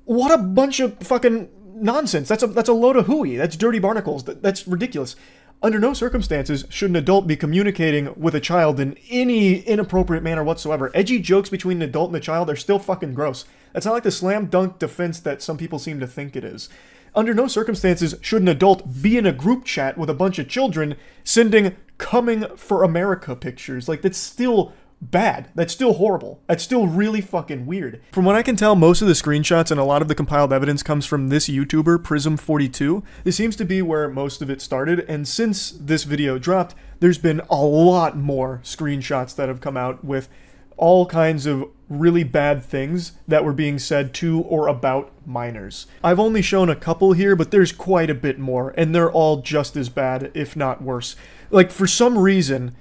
What a bunch of fucking nonsense. That's a load of hooey. That's dirty barnacles. That's ridiculous. Under no circumstances should an adult be communicating with a child in any inappropriate manner whatsoever. Edgy jokes between an adult and a child are still fucking gross. That's not like the slam dunk defense that some people seem to think it is. Under no circumstances should an adult be in a group chat with a bunch of children sending coming for America pictures. Like, that's still bad. That's still horrible. That's still really fucking weird. From what I can tell, most of the screenshots and a lot of the compiled evidence comes from this YouTuber, Prism42. This seems to be where most of it started, and since this video dropped, there's been a lot more screenshots that have come out with all kinds of really bad things that were being said to or about minors. I've only shown a couple here, but there's quite a bit more, and they're all just as bad, if not worse. Like, for some reason,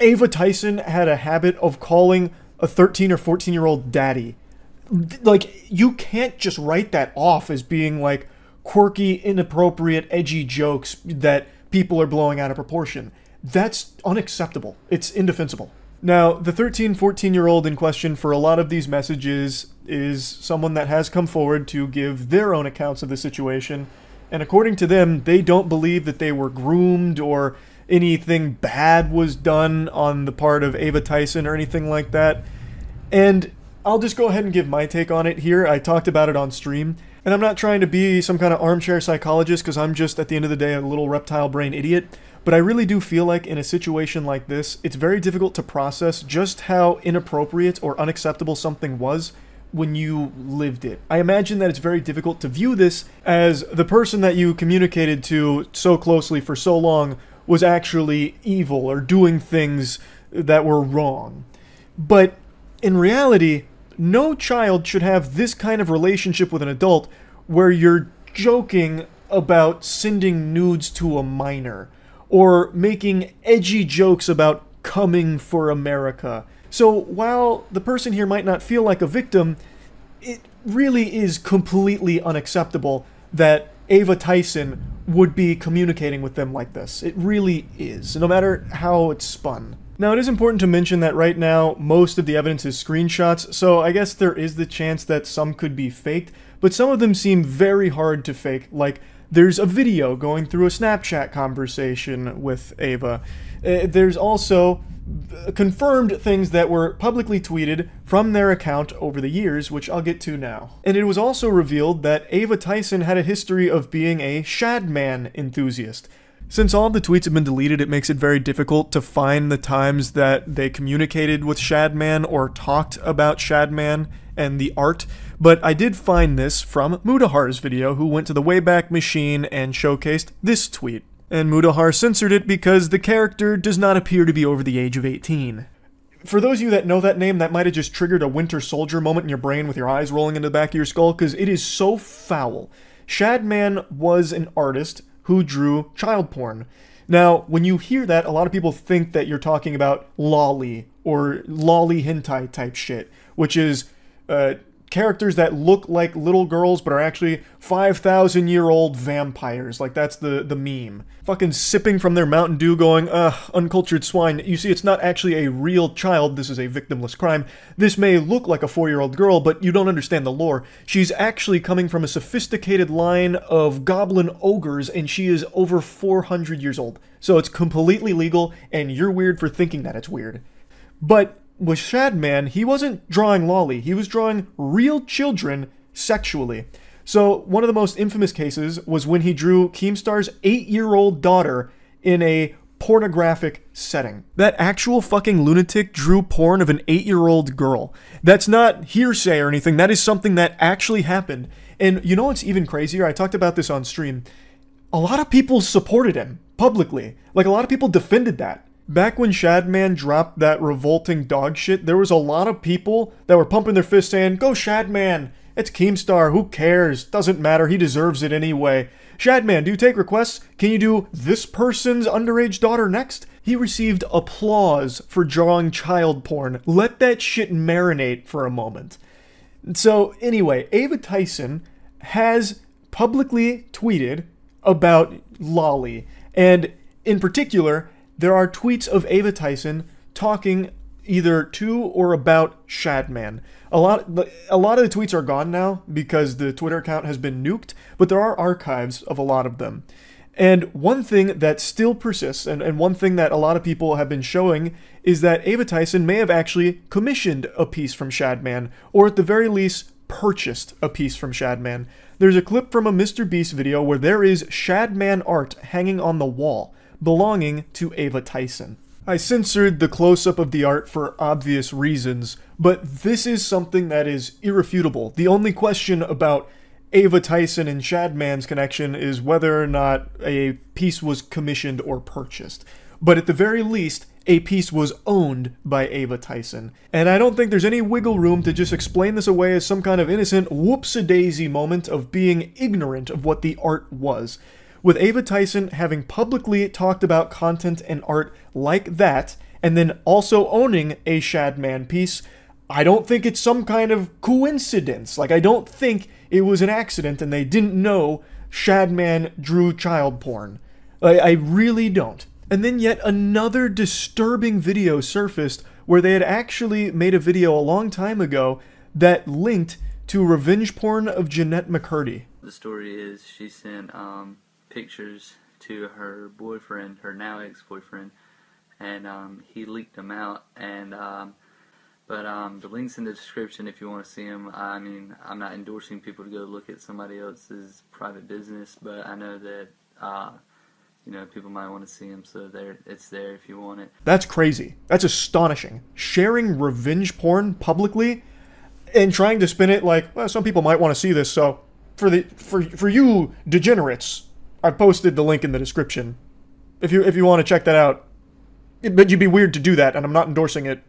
Ava Tyson had a habit of calling a 13 or 14-year-old daddy. Like, you can't just write that off as being, like, quirky, inappropriate, edgy jokes that people are blowing out of proportion. That's unacceptable. It's indefensible. Now, the 13, 14-year-old in question for a lot of these messages is someone that has come forward to give their own accounts of the situation, and according to them, they don't believe that they were groomed or anything bad was done on the part of Ava Tyson or anything like that. And I'll just go ahead and give my take on it here. I talked about it on stream, and I'm not trying to be some kind of armchair psychologist because I'm just, at the end of the day, a little reptile brain idiot. But I really do feel like in a situation like this, it's very difficult to process just how inappropriate or unacceptable something was when you lived it. I imagine that it's very difficult to view this as the person that you communicated to so closely for so long was actually evil or doing things that were wrong. But in reality, no child should have this kind of relationship with an adult where you're joking about sending nudes to a minor or making edgy jokes about coming for America. So while the person here might not feel like a victim, it really is completely unacceptable that Ava Tyson would be communicating with them like this. It really is, no matter how it's spun. Now, it is important to mention that right now, most of the evidence is screenshots, so I guess there is the chance that some could be faked, but some of them seem very hard to fake, like there's a video going through a Snapchat conversation with Ava. There's also confirmed things that were publicly tweeted from their account over the years, which I'll get to now. And it was also revealed that Ava Tyson had a history of being a Shadman enthusiast. Since all of the tweets have been deleted, it makes it very difficult to find the times that they communicated with Shadman or talked about Shadman and the art, but I did find this from Mudahar's video, who went to the Wayback Machine and showcased this tweet. And Mudahar censored it because the character does not appear to be over the age of 18. For those of you that know that name, that might have just triggered a Winter Soldier moment in your brain with your eyes rolling into the back of your skull, because it is so foul. Shadman was an artist who drew child porn. Now, when you hear that, a lot of people think that you're talking about lolly or lolly hentai type shit, which is characters that look like little girls but are actually 5,000-year-old vampires. Like, that's the meme. Fucking sipping from their Mountain Dew going, uncultured swine. You see, it's not actually a real child. This is a victimless crime. This may look like a 4-year-old girl, but you don't understand the lore. She's actually coming from a sophisticated line of goblin ogres, and she is over 400 years old. So it's completely legal, and you're weird for thinking that it's weird. But with Shadman, he wasn't drawing lolly. He was drawing real children sexually. So one of the most infamous cases was when he drew Keemstar's 8-year-old daughter in a pornographic setting. That actual fucking lunatic drew porn of an 8-year-old girl. That's not hearsay or anything. That is something that actually happened. And you know what's even crazier? I talked about this on stream. A lot of people supported him publicly. Like, a lot of people defended that. Back when Shadman dropped that revolting dog shit, there was a lot of people that were pumping their fists saying, "Go Shadman! It's Keemstar, who cares? Doesn't matter, he deserves it anyway. Shadman, do you take requests? Can you do this person's underage daughter next?" He received applause for drawing child porn. Let that shit marinate for a moment. So anyway, Ava Tyson has publicly tweeted about lolly, and in particular, there are tweets of Ava Tyson talking either to or about Shadman. A lot of the tweets are gone now because the Twitter account has been nuked, but there are archives of a lot of them. And one thing that still persists, and one thing that a lot of people have been showing, is that Ava Tyson may have actually commissioned a piece from Shadman, or at the very least, purchased a piece from Shadman. There's a clip from a Mr. Beast video where there is Shadman art hanging on the wall, belonging to Ava Tyson. I censored the close-up of the art for obvious reasons, but this is something that is irrefutable. The only question about Ava Tyson and Shadman's connection is whether or not a piece was commissioned or purchased. But at the very least, a piece was owned by Ava Tyson. And I don't think there's any wiggle room to just explain this away as some kind of innocent whoops-a-daisy moment of being ignorant of what the art was. With Ava Tyson having publicly talked about content and art like that, and then also owning a Shadman piece, I don't think it's some kind of coincidence. Like, I don't think it was an accident and they didn't know Shadman drew child porn. I really don't. And then yet another disturbing video surfaced where they had actually made a video a long time ago that linked to revenge porn of Jeanette McCurdy. The story is she sent pictures to her boyfriend, her now ex-boyfriend, and he leaked them out, and But the link's in the description if you want to see them. I mean, I'm not endorsing people to go look at somebody else's private business, but I know that, you know, people might want to see them, so it's there if you want it. That's crazy. That's astonishing. Sharing revenge porn publicly and trying to spin it like, well, some people might want to see this, so for you degenerates, I've posted the link in the description. If you want to check that out. But you'd be weird to do that, and I'm not endorsing it.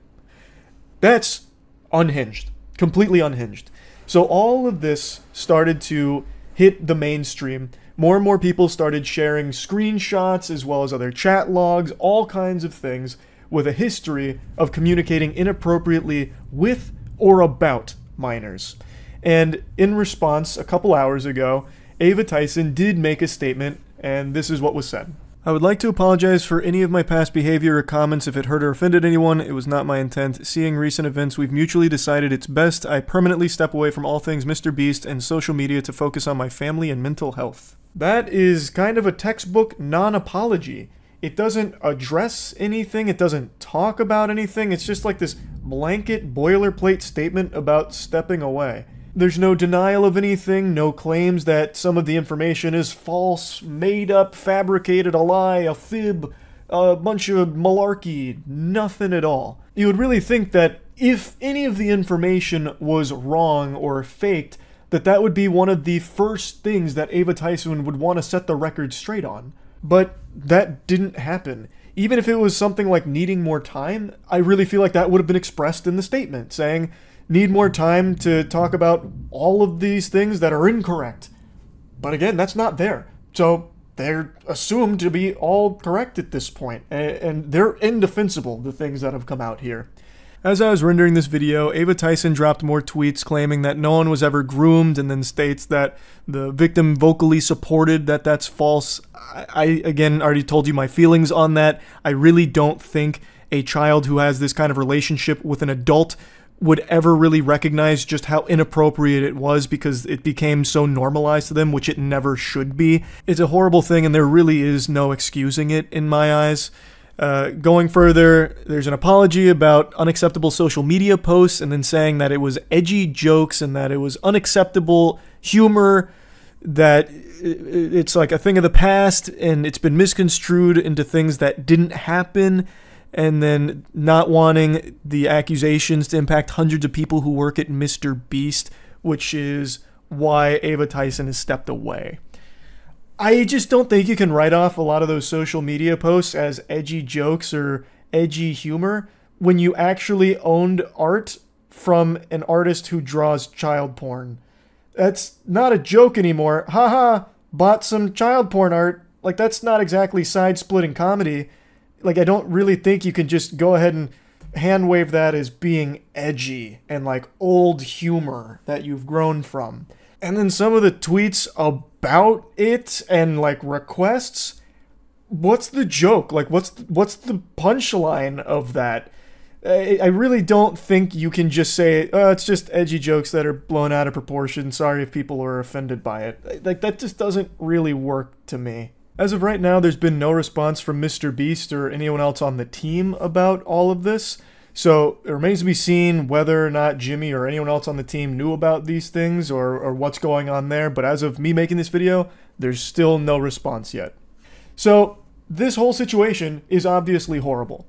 That's unhinged. Completely unhinged. So all of this started to hit the mainstream. More and more people started sharing screenshots as well as other chat logs, all kinds of things with a history of communicating inappropriately with or about minors. And in response, a couple hours ago, Ava Tyson did make a statement, and this is what was said. I would like to apologize for any of my past behavior or comments if it hurt or offended anyone. It was not my intent. Seeing recent events, we've mutually decided it's best I permanently step away from all things Mr. Beast and social media to focus on my family and mental health. That is kind of a textbook non-apology. It doesn't address anything. It doesn't talk about anything. It's just like this blanket boilerplate statement about stepping away. There's no denial of anything, no claims that some of the information is false, made up, fabricated, a lie, a fib, a bunch of malarkey, nothing at all. You would really think that if any of the information was wrong or faked, that would be one of the first things that Ava Tyson would want to set the record straight on. But that didn't happen. Even if it was something like needing more time, I really feel like that would have been expressed in the statement, saying, need more time to talk about all of these things that are incorrect. But again, that's not there. So they're assumed to be all correct at this point, and they're indefensible, the things that have come out here. As I was rendering this video, Ava Tyson dropped more tweets claiming that no one was ever groomed, and then states that the victim vocally supported that that's false. I again, already told you my feelings on that. I really don't think a child who has this kind of relationship with an adult would ever really recognize just how inappropriate it was because it became so normalized to them, which it never should be. It's a horrible thing, and there really is no excusing it in my eyes. Going further, there's an apology about unacceptable social media posts and then saying that it was edgy jokes and that it was unacceptable humor, that it's like a thing of the past and it's been misconstrued into things that didn't happen, and then not wanting the accusations to impact hundreds of people who work at Mr. Beast, which is why Ava Tyson has stepped away. I just don't think you can write off a lot of those social media posts as edgy jokes or edgy humor when you actually owned art from an artist who draws child porn. That's not a joke anymore. Haha, bought some child porn art. Like, that's not exactly side-splitting comedy. Like, I don't really think you can just go ahead and hand-wave that as being edgy and, like, old humor that you've grown from. And then some of the tweets about it and, like, requests, what's the joke? Like, what's the punchline of that? I really don't think you can just say, oh, it's just edgy jokes that are blown out of proportion. Sorry if people are offended by it. Like, that just doesn't really work to me. As of right now, there's been no response from Mr. Beast or anyone else on the team about all of this. So it remains to be seen whether or not Jimmy or anyone else on the team knew about these things or what's going on there. But as of me making this video, there's still no response yet. So this whole situation is obviously horrible.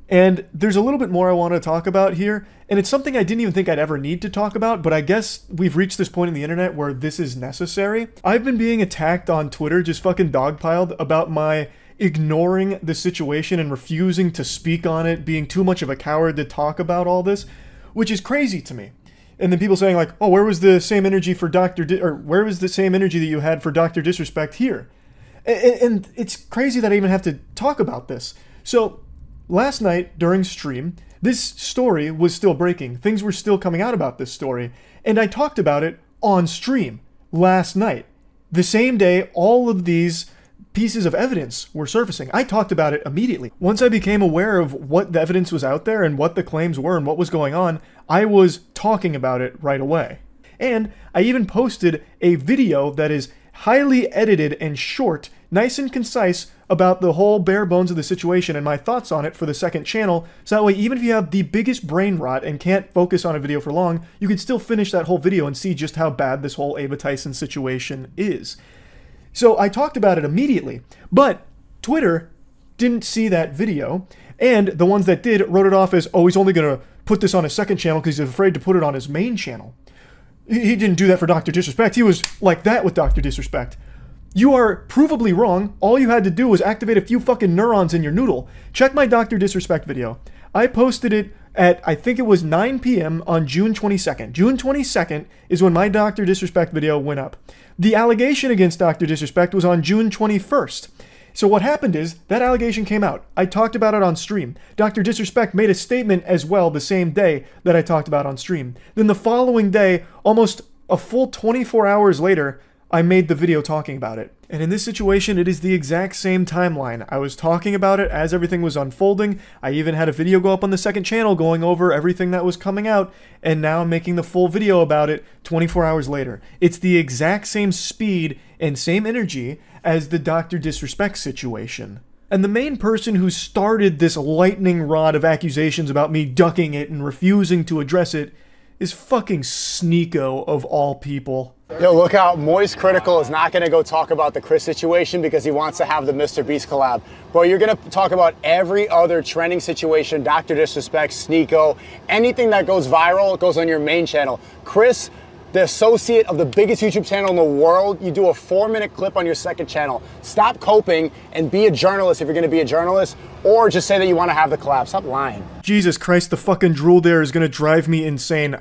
And there's a little bit more I want to talk about here, and it's something I didn't even think I'd ever need to talk about, but I guess we've reached this point in the internet where this is necessary. I've been being attacked on Twitter, just fucking dogpiled, about my ignoring the situation and refusing to speak on it, being too much of a coward to talk about all this, which is crazy to me. And then people saying like, oh, where was the same energy for where was the same energy that you had for Dr. Disrespect here? And it's crazy that I even have to talk about this. So last night during stream, this story was still breaking. Things were still coming out about this story. And I talked about it on stream last night. The same day all of these pieces of evidence were surfacing. I talked about it immediately. Once I became aware of what the evidence was out there and what the claims were and what was going on, I was talking about it right away. And I even posted a video that is highly edited and short, nice and concise, about the whole bare bones of the situation and my thoughts on it for the second channel, so that way even if you have the biggest brain rot and can't focus on a video for long, you can still finish that whole video and see just how bad this whole Ava Tyson situation is. So I talked about it immediately, but Twitter didn't see that video, and the ones that did wrote it off as, oh, he's only going to put this on his second channel because he's afraid to put it on his main channel. He didn't do that for Dr. Disrespect. He was like that with Dr. Disrespect. You are provably wrong. All you had to do was activate a few fucking neurons in your noodle. Check my Dr. Disrespect video. I posted it at, I think it was 9 p.m. on June 22nd. June 22nd is when my Dr. Disrespect video went up. The allegation against Dr. Disrespect was on June 21st. So what happened is, that allegation came out. I talked about it on stream. Dr. Disrespect made a statement as well the same day that I talked about on stream. Then the following day, almost a full 24 hours later, I made the video talking about it. And in this situation, it is the exact same timeline. I was talking about it as everything was unfolding. I even had a video go up on the second channel going over everything that was coming out, and now I'm making the full video about it 24 hours later. It's the exact same speed and same energy as the Dr. Disrespect situation. And the main person who started this lightning rod of accusations about me ducking it and refusing to address it is fucking Sneeko of all people. Yo, look out, Moist Critical is not going to go talk about the Kris situation because he wants to have the Mr. Beast collab. Bro, you're going to talk about every other trending situation, Dr. Disrespect, Sneeko, anything that goes viral goes on your main channel. Kris, the associate of the biggest YouTube channel in the world, you do a 4-minute clip on your second channel. Stop coping and be a journalist if you're going to be a journalist, or just say that you want to have the collab. Stop lying. Jesus Christ, the fucking drool there is gonna drive me insane.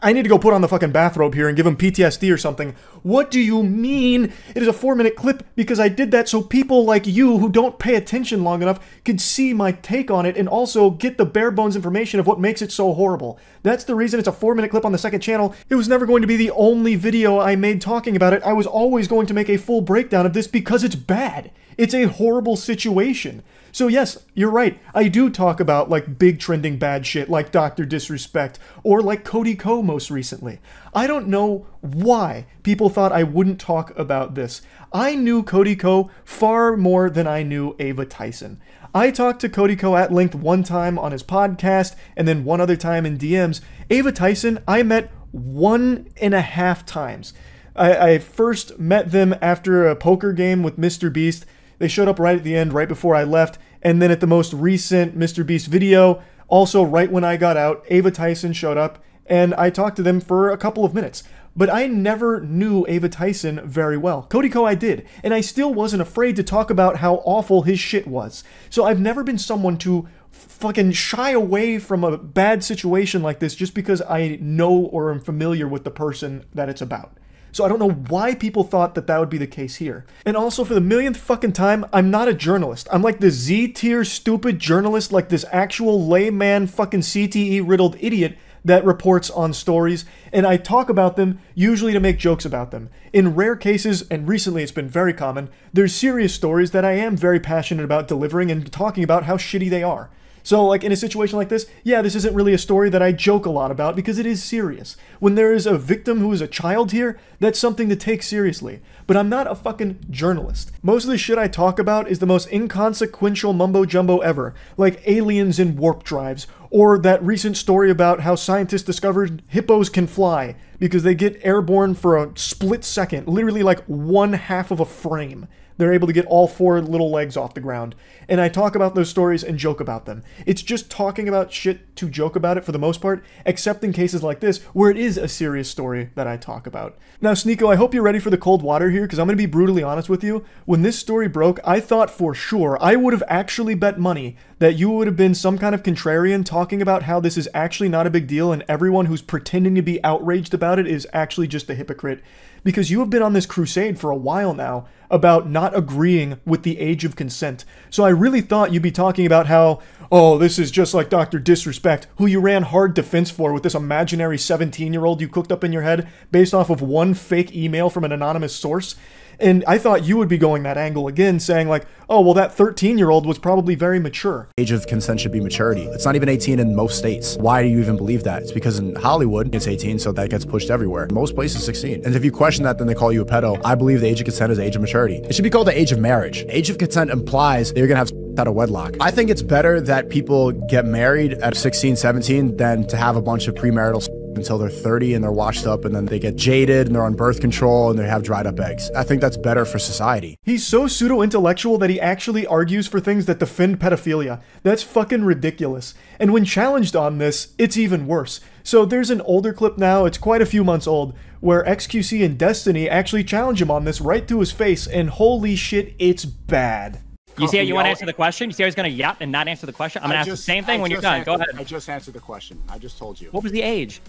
I need to go put on the fucking bathrobe here and give him PTSD or something. What do you mean it is a 4-minute clip? Because I did that so people like you who don't pay attention long enough could see my take on it and also get the bare bones information of what makes it so horrible. That's the reason it's a 4-minute clip on the second channel. It was never going to be the only video I made talking about it. I was always going to make a full breakdown of this because it's bad. It's a horrible situation. So yes, you're right. I do talk about like big trending bad shit like Dr. Disrespect or like Cody Ko most recently. I don't know why people thought I wouldn't talk about this. I knew Cody Ko far more than I knew Ava Tyson. I talked to Cody Ko at length one time on his podcast and then one other time in DMs. Ava Tyson, I met 1.5 times. I first met them after a poker game with Mr. Beast. They showed up right at the end, right before I left, and then at the most recent Mr. Beast video, also right when I got out, Ava Tyson showed up, and I talked to them for a couple of minutes. But I never knew Ava Tyson very well. Cody Ko I did, and I still wasn't afraid to talk about how awful his shit was. So I've never been someone to fucking shy away from a bad situation like this just because I know or am familiar with the person that it's about. So I don't know why people thought that that would be the case here. And also, for the millionth fucking time, I'm not a journalist. I'm like the Z-tier stupid journalist, like this actual layman fucking CTE-riddled idiot that reports on stories, and I talk about them usually to make jokes about them. In rare cases, and recently it's been very common, there's serious stories that I am very passionate about delivering and talking about how shitty they are. So, like, in a situation like this, yeah, this isn't really a story that I joke a lot about because it is serious. When there is a victim who is a child here, that's something to take seriously. But I'm not a fucking journalist. Most of the shit I talk about is the most inconsequential mumbo-jumbo ever, like aliens in warp drives, or that recent story about how scientists discovered hippos can fly because they get airborne for a split second, literally like 1/2 of a frame. They're able to get all 4 little legs off the ground. And I talk about those stories and joke about them. It's just talking about shit to joke about it for the most part, except in cases like this, where it is a serious story that I talk about. Now, Sneeko, I hope you're ready for the cold water here, because I'm going to be brutally honest with you. When this story broke, I thought for sure, I would have actually bet money that you would have been some kind of contrarian talking about how this is actually not a big deal and everyone who's pretending to be outraged about it is actually just a hypocrite. Because you have been on this crusade for a while now about not agreeing with the age of consent. So I really thought you'd be talking about how, oh, this is just like Dr. Disrespect, who you ran hard defense for with this imaginary 17-year-old you cooked up in your head based off of one fake email from an anonymous source. And I thought you would be going that angle again, saying like, oh, well, that 13-year-old was probably very mature. Age of consent should be maturity. It's not even 18 in most states. Why do you even believe that? It's because in Hollywood, it's 18, so that gets pushed everywhere. Most places, 16. And if you question that, then they call you a pedo. I believe the age of consent is the age of maturity. It should be called the age of marriage. Age of consent implies that you're gonna have out of wedlock. I think it's better that people get married at 16, 17 than to have a bunch of premarital until they're 30 and they're washed up and then they get jaded and they're on birth control and they have dried up eggs. I think that's better for society. He's so pseudo-intellectual that he actually argues for things that defend pedophilia. That's fucking ridiculous. And when challenged on this, it's even worse. So there's an older clip now, it's quite a few months old, where XQC and Destiny actually challenge him on this right to his face, and holy shit, it's bad. You see how you want to answer the question? You see how he's going to yap and not answer the question? I'm going to ask the same thing when you're done. Go ahead. I just answered the question. I just told you. What was the age?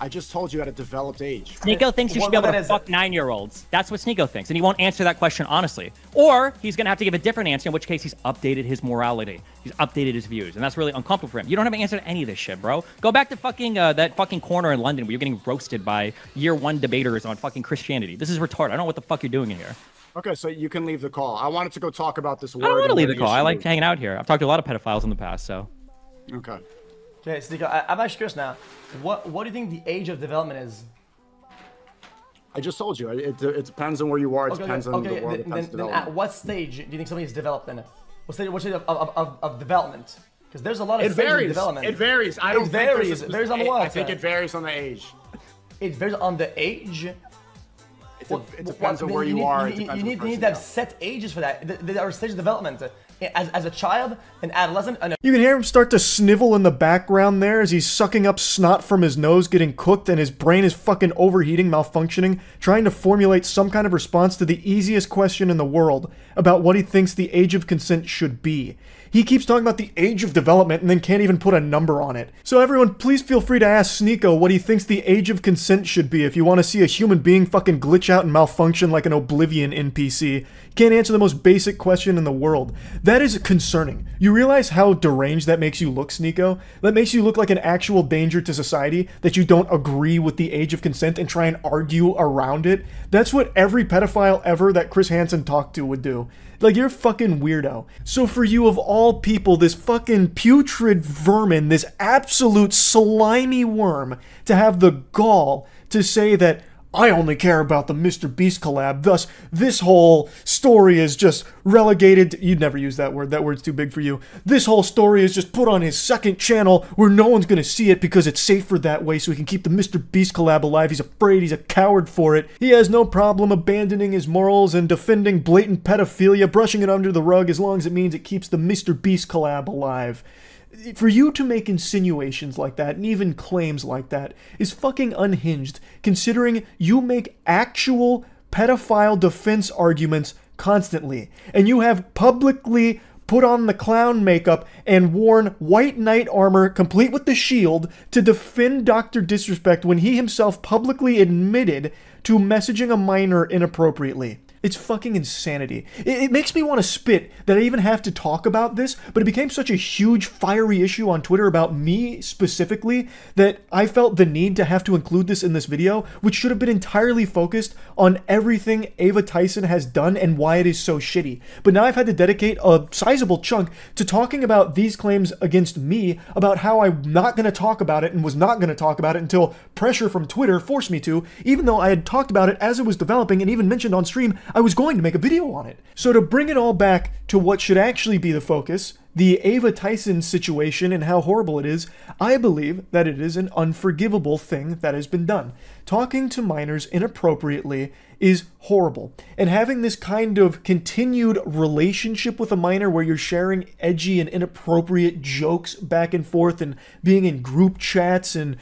I just told you at a developed age. Sneeko thinks you should be able to fuck 9-year-olds. That's what Sneeko thinks, and he won't answer that question honestly. Or he's going to have to give a different answer, in which case he's updated his morality. He's updated his views, and that's really uncomfortable for him. You don't have an answer to any of this shit, bro. Go back to fucking that fucking corner in London where you're getting roasted by year 1 debaters on fucking Christianity. This is retarded. I don't know what the fuck you're doing in here. Okay, so you can leave the call. I wanted to go talk about this word. I don't want to leave the call. I like hanging out here. I've talked to a lot of pedophiles in the past, so. Okay. Okay, Sneeko, I'm actually curious now. What do you think the age of development is? I just told you. It depends on where you are. It depends on the world. Then at what stage do you think something is developed in it? What stage of development? Because there's a lot of stages of development. It varies. I don't think it varies on what? I think it varies on the age. It varies on the age? It depends on where you are. You need to have set ages for that. There are stages of development. As a child, an adolescent, you can hear him start to snivel in the background there as he's sucking up snot from his nose, getting cooked, and his brain is fucking overheating, malfunctioning, trying to formulate some kind of response to the easiest question in the world about what he thinks the age of consent should be. He keeps talking about the age of development and then can't even put a number on it. So everyone, please feel free to ask Sneeko what he thinks the age of consent should be if you want to see a human being fucking glitch out and malfunction like an Oblivion NPC. Can't answer the most basic question in the world. That is concerning. You realize how deranged that makes you look, Sneeko? That makes you look like an actual danger to society, that you don't agree with the age of consent and try and argue around it. That's what every pedophile ever that Chris Hansen talked to would do. Like, you're a fucking weirdo. So for you of all people, this fucking putrid vermin, this absolute slimy worm, to have the gall to say that I only care about the Mr. Beast collab, thus this whole story is just relegated to, you'd never use that word's too big for you. This whole story is just put on his second channel where no one's gonna see it because it's safer that way so he can keep the Mr. Beast collab alive. He's afraid, he's a coward for it. He has no problem abandoning his morals and defending blatant pedophilia, brushing it under the rug as long as it means it keeps the Mr. Beast collab alive. For you to make insinuations like that, and even claims like that, is fucking unhinged, considering you make actual pedophile defense arguments constantly, and you have publicly put on the clown makeup and worn white knight armor complete with the shield to defend Dr. Disrespect when he himself publicly admitted to messaging a minor inappropriately. It's fucking insanity. It makes me want to spit that I even have to talk about this, but it became such a huge, fiery issue on Twitter about me specifically that I felt the need to have to include this in this video, which should have been entirely focused on everything Ava Tyson has done and why it is so shitty. But now I've had to dedicate a sizable chunk to talking about these claims against me, about how I'm not going to talk about it and was not going to talk about it until pressure from Twitter forced me to, even though I had talked about it as it was developing and even mentioned on stream I was going to make a video on it. So to bring it all back to what should actually be the focus, the Ava Tyson situation and how horrible it is, I believe that it is an unforgivable thing that has been done. Talking to minors inappropriately is horrible. And having this kind of continued relationship with a minor where you're sharing edgy and inappropriate jokes back and forth and being in group chats and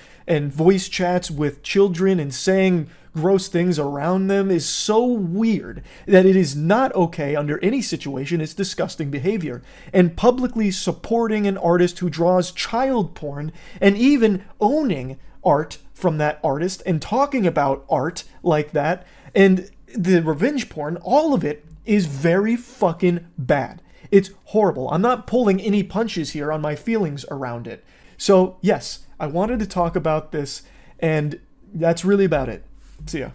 voice chats with children and saying gross things around them is so weird that it is not okay under any situation. It's disgusting behavior. And publicly supporting an artist who draws child porn and even owning art from that artist and talking about art like that and the revenge porn, all of it is very fucking bad. It's horrible. I'm not pulling any punches here on my feelings around it. So yes, I wanted to talk about this, and that's really about it. See ya.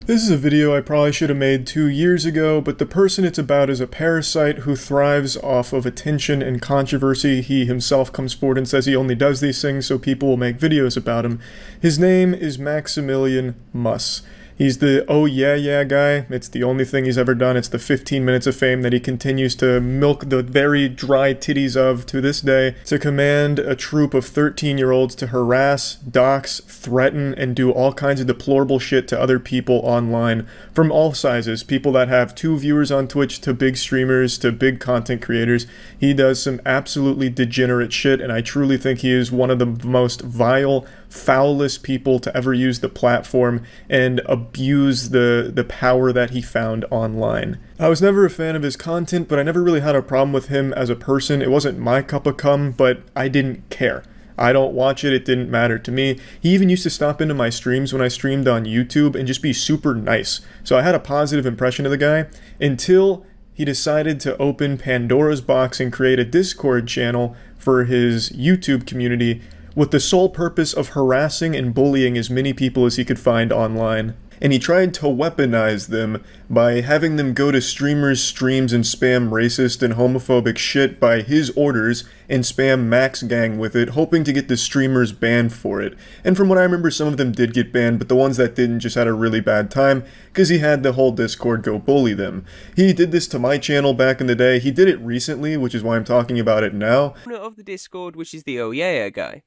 This is a video I probably should have made 2 years ago, but the person it's about is a parasite who thrives off of attention and controversy. He himself comes forward and says he only does these things so people will make videos about him. His name is Penguinz0. He's the oh yeah yeah guy. It's the only thing he's ever done. It's the 15 minutes of fame that he continues to milk the very dry titties of to this day, to command a troop of 13-year-olds to harass, dox, threaten, and do all kinds of deplorable shit to other people online from all sizes. People that have 2 viewers on Twitch to big streamers to big content creators. He does some absolutely degenerate shit, and I truly think he is one of the most vile, foulest people to ever use the platform and abuse the power that he found online. I was never a fan of his content, but I never really had a problem with him as a person. It wasn't my cup of cum, but I didn't care. I don't watch it, it didn't matter to me. He even used to stop into my streams when I streamed on YouTube and just be super nice. So I had a positive impression of the guy until he decided to open Pandora's box and create a Discord channel for his YouTube community with the sole purpose of harassing and bullying as many people as he could find online. And he tried to weaponize them by having them go to streamers' streams and spam racist and homophobic shit by his orders and spam Max Gang with it, hoping to get the streamers banned for it. And from what I remember, some of them did get banned, but the ones that didn't just had a really bad time because he had the whole Discord go bully them. He did this to my channel back in the day. He did it recently, which is why I'm talking about it now. Of the Discord, which is the oh yeah guy.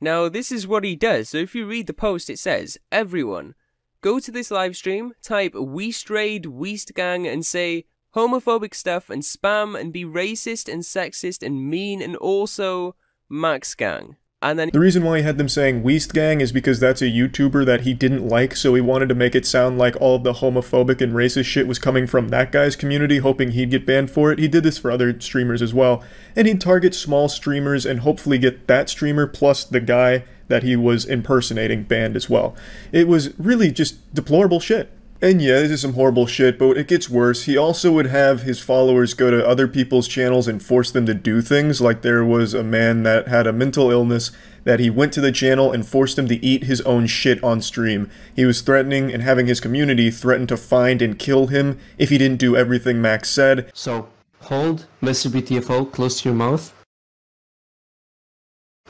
Now, this is what he does. So if you read the post, it says, everyone, go to this live stream, type Weast Raid, Weast Gang, and say homophobic stuff, and spam, and be racist, and sexist, and mean, and also Max Gang. And then the reason why he had them saying Weast Gang is because that's a YouTuber that he didn't like, so he wanted to make it sound like all of the homophobic and racist shit was coming from that guy's community, hoping he'd get banned for it. He did this for other streamers as well, and he'd target small streamers and hopefully get that streamer plus the guy that he was impersonating banned as well. It was really just deplorable shit. And yeah, this is some horrible shit, but it gets worse. He also would have his followers go to other people's channels and force them to do things. Like there was a man that had a mental illness that he went to the channel and forced him to eat his own shit on stream. He was threatening and having his community threaten to find and kill him if he didn't do everything Max said. So, hold Mr. BTFO close to your mouth.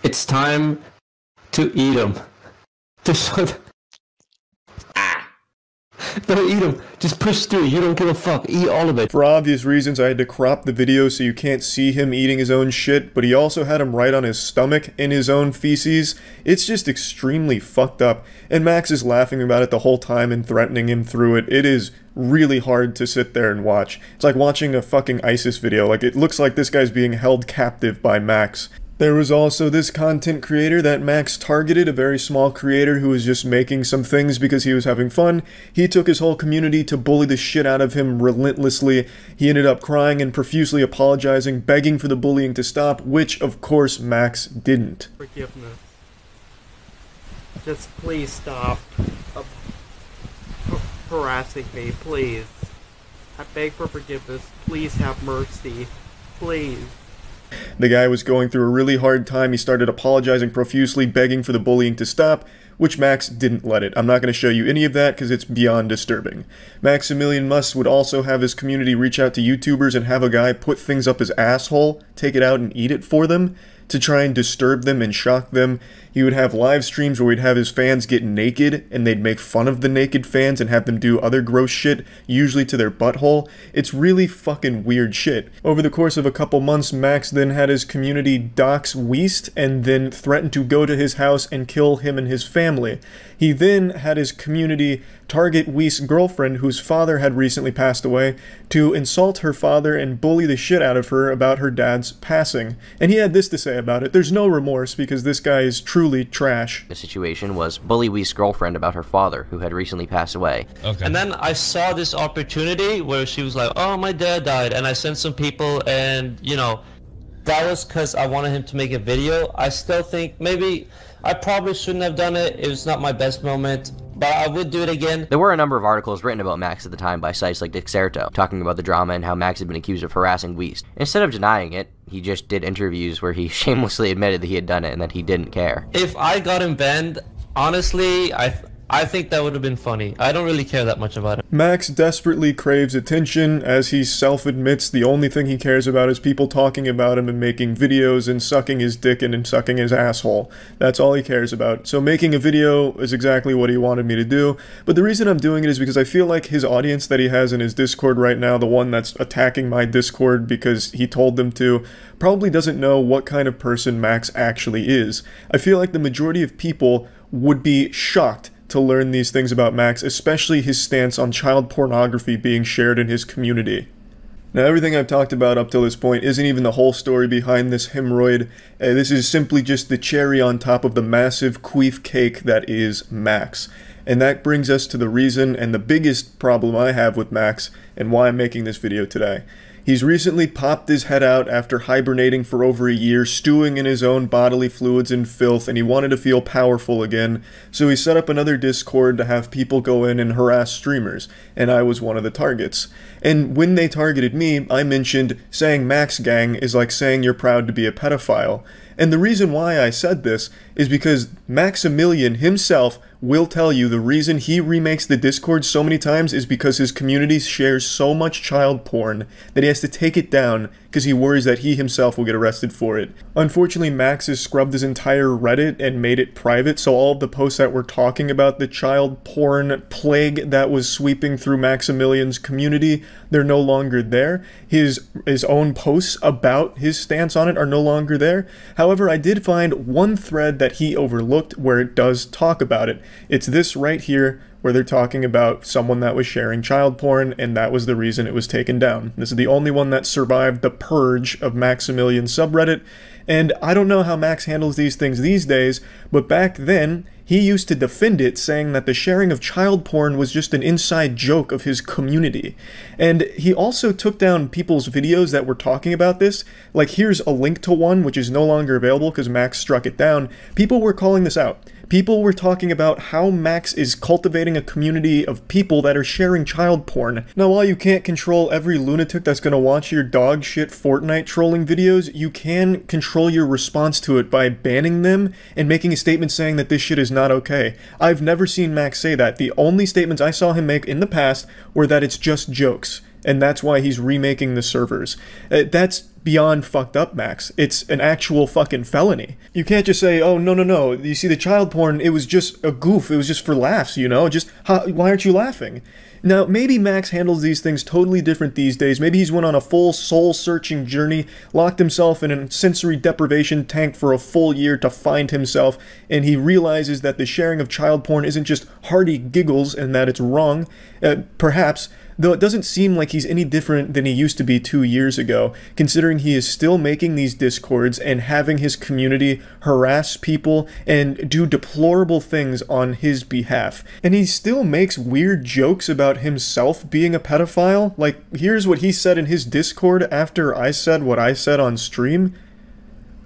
It's time to eat him. To show Don't eat them. Just push through. You don't give a fuck. Eat all of it. For obvious reasons, I had to crop the video so you can't see him eating his own shit, but he also had him right on his stomach in his own feces. It's just extremely fucked up, and Max is laughing about it the whole time and threatening him through it. It is really hard to sit there and watch. It's like watching a fucking ISIS video. Like, it looks like this guy's being held captive by Max. There was also this content creator that Max targeted, a very small creator who was just making some things because he was having fun. He took his whole community to bully the shit out of him relentlessly. He ended up crying and profusely apologizing, begging for the bullying to stop, which, of course, Max didn't. Forgiveness. Just please stop harassing me, please. I beg for forgiveness. Please have mercy. Please. The guy was going through a really hard time. He started apologizing profusely, begging for the bullying to stop, which Max didn't let it. I'm not going to show you any of that because it's beyond disturbing. Penguinz0 would also have his community reach out to YouTubers and have a guy put things up his asshole, take it out and eat it for them, to try and disturb them and shock them. He would have live streams where he'd have his fans get naked and they'd make fun of the naked fans and have them do other gross shit, usually to their butthole. It's really fucking weird shit. Over the course of a couple months, Max then had his community dox Weast and then threatened to go to his house and kill him and his family. He then had his community target Weast's girlfriend, whose father had recently passed away, to insult her father and bully the shit out of her about her dad's passing. And he had this to say about it: there's no remorse because this guy is truly trash. The situation was bully Weast's girlfriend about her father, who had recently passed away. Okay. And then I saw this opportunity where she was like, oh, my dad died, and I sent some people, and, you know, that was because I wanted him to make a video. I still think maybe I probably shouldn't have done it. It was not my best moment, but I would do it again. There were a number of articles written about Max at the time by sites like Dixerto, talking about the drama and how Max had been accused of harassing Weast. Instead of denying it, he just did interviews where he shamelessly admitted that he had done it and that he didn't care. If I got him banned, honestly, I think that would have been funny. I don't really care that much about it. Max desperately craves attention. As he self-admits, the only thing he cares about is people talking about him and making videos and sucking his dick and sucking his asshole. That's all he cares about. So making a video is exactly what he wanted me to do. But the reason I'm doing it is because I feel like his audience that he has in his Discord right now, the one that's attacking my Discord because he told them to, probably doesn't know what kind of person Max actually is. I feel like the majority of people would be shocked to learn these things about Max, especially his stance on child pornography being shared in his community. Now, everything I've talked about up till this point isn't even the whole story behind this hemorrhoid. This is simply just the cherry on top of the massive queef cake that is Max. And that brings us to the reason and the biggest problem I have with Max and why I'm making this video today. He's recently popped his head out after hibernating for over a year, stewing in his own bodily fluids and filth, and he wanted to feel powerful again, so he set up another Discord to have people go in and harass streamers, and I was one of the targets. And when they targeted me, I mentioned saying Max Gang is like saying you're proud to be a pedophile. And the reason why I said this is because Maximilian himself will tell you the reason he remakes the Discord so many times is because his community shares so much child porn that he has to take it down because he worries that he himself will get arrested for it. Unfortunately, Max has scrubbed his entire Reddit and made it private, so all of the posts that were talking about the child porn plague that was sweeping through Maximilian's community, they're no longer there. His own posts about his stance on it are no longer there. However, I did find one thread that he overlooked where it does talk about it. It's this right here, where they're talking about someone that was sharing child porn, and that was the reason it was taken down. This is the only one that survived the purge of Maximilian's subreddit, and I don't know how Max handles these things these days, but back then, he used to defend it, saying that the sharing of child porn was just an inside joke of his community. And he also took down people's videos that were talking about this. Like, here's a link to one, which is no longer available because Max struck it down. People were calling this out. People were talking about how Max is cultivating a community of people that are sharing child porn. Now, while you can't control every lunatic that's gonna watch your dog shit Fortnite trolling videos, you can control your response to it by banning them and making a statement saying that this shit is not okay. I've never seen Max say that. The only statements I saw him make in the past were that it's just jokes, and that's why he's remaking the servers. That's beyond fucked up, Max. It's an actual fucking felony. You can't just say, oh, no. You see, the child porn, it was just a goof. It was just for laughs, you know? Just, why aren't you laughing? Now, maybe Max handles these things totally different these days. Maybe he's went on a full soul-searching journey, locked himself in a sensory deprivation tank for a full year to find himself, and he realizes that the sharing of child porn isn't just hearty giggles and that it's wrong. Perhaps, though it doesn't seem like he's any different than he used to be 2 years ago, considering he is still making these Discords and having his community harass people and do deplorable things on his behalf. And he still makes weird jokes about himself being a pedophile. Like, here's what he said in his Discord after I said what I said on stream.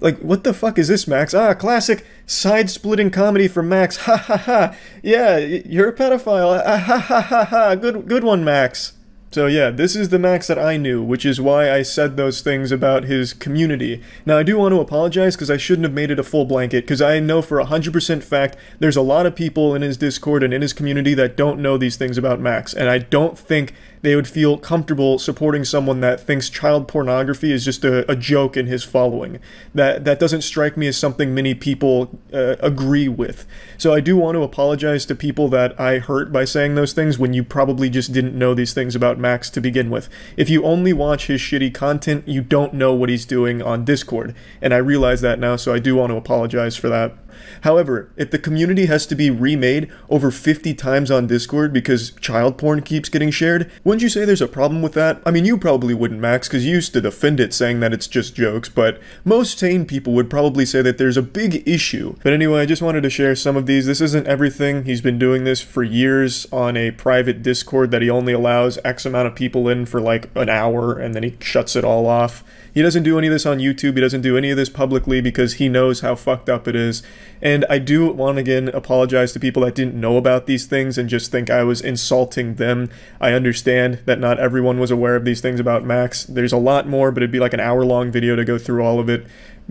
Like, what the fuck is this, Max? Classic side-splitting comedy from Max. Ha ha ha. Yeah, you're a pedophile. Ha ha ha ha. Good one, Max. So yeah, this is the Max that I knew, which is why I said those things about his community. Now, I do want to apologize because I shouldn't have made it a full blanket, because I know for 100% fact there's a lot of people in his Discord and in his community that don't know these things about Max, and I don't think they would feel comfortable supporting someone that thinks child pornography is just a joke in his following. That doesn't strike me as something many people agree with. So I do want to apologize to people that I hurt by saying those things when you probably just didn't know these things about Max to begin with. If you only watch his shitty content, you don't know what he's doing on Discord, and I realize that now, so I do want to apologize for that. However, if the community has to be remade over 50 times on Discord because child porn keeps getting shared, wouldn't you say there's a problem with that? I mean, you probably wouldn't, Max, because you used to defend it saying that it's just jokes, but most sane people would probably say that there's a big issue. But anyway, I just wanted to share some of these. This isn't everything. He's been doing this for years on a private Discord that he only allows X amount of people in for like an hour, and then he shuts it all off. He doesn't do any of this on YouTube. He doesn't do any of this publicly because he knows how fucked up it is. And I do want to again apologize to people that didn't know about these things and just think I was insulting them. I understand understand that not everyone was aware of these things about Max. There's a lot more, but it'd be like an hour-long video to go through all of it.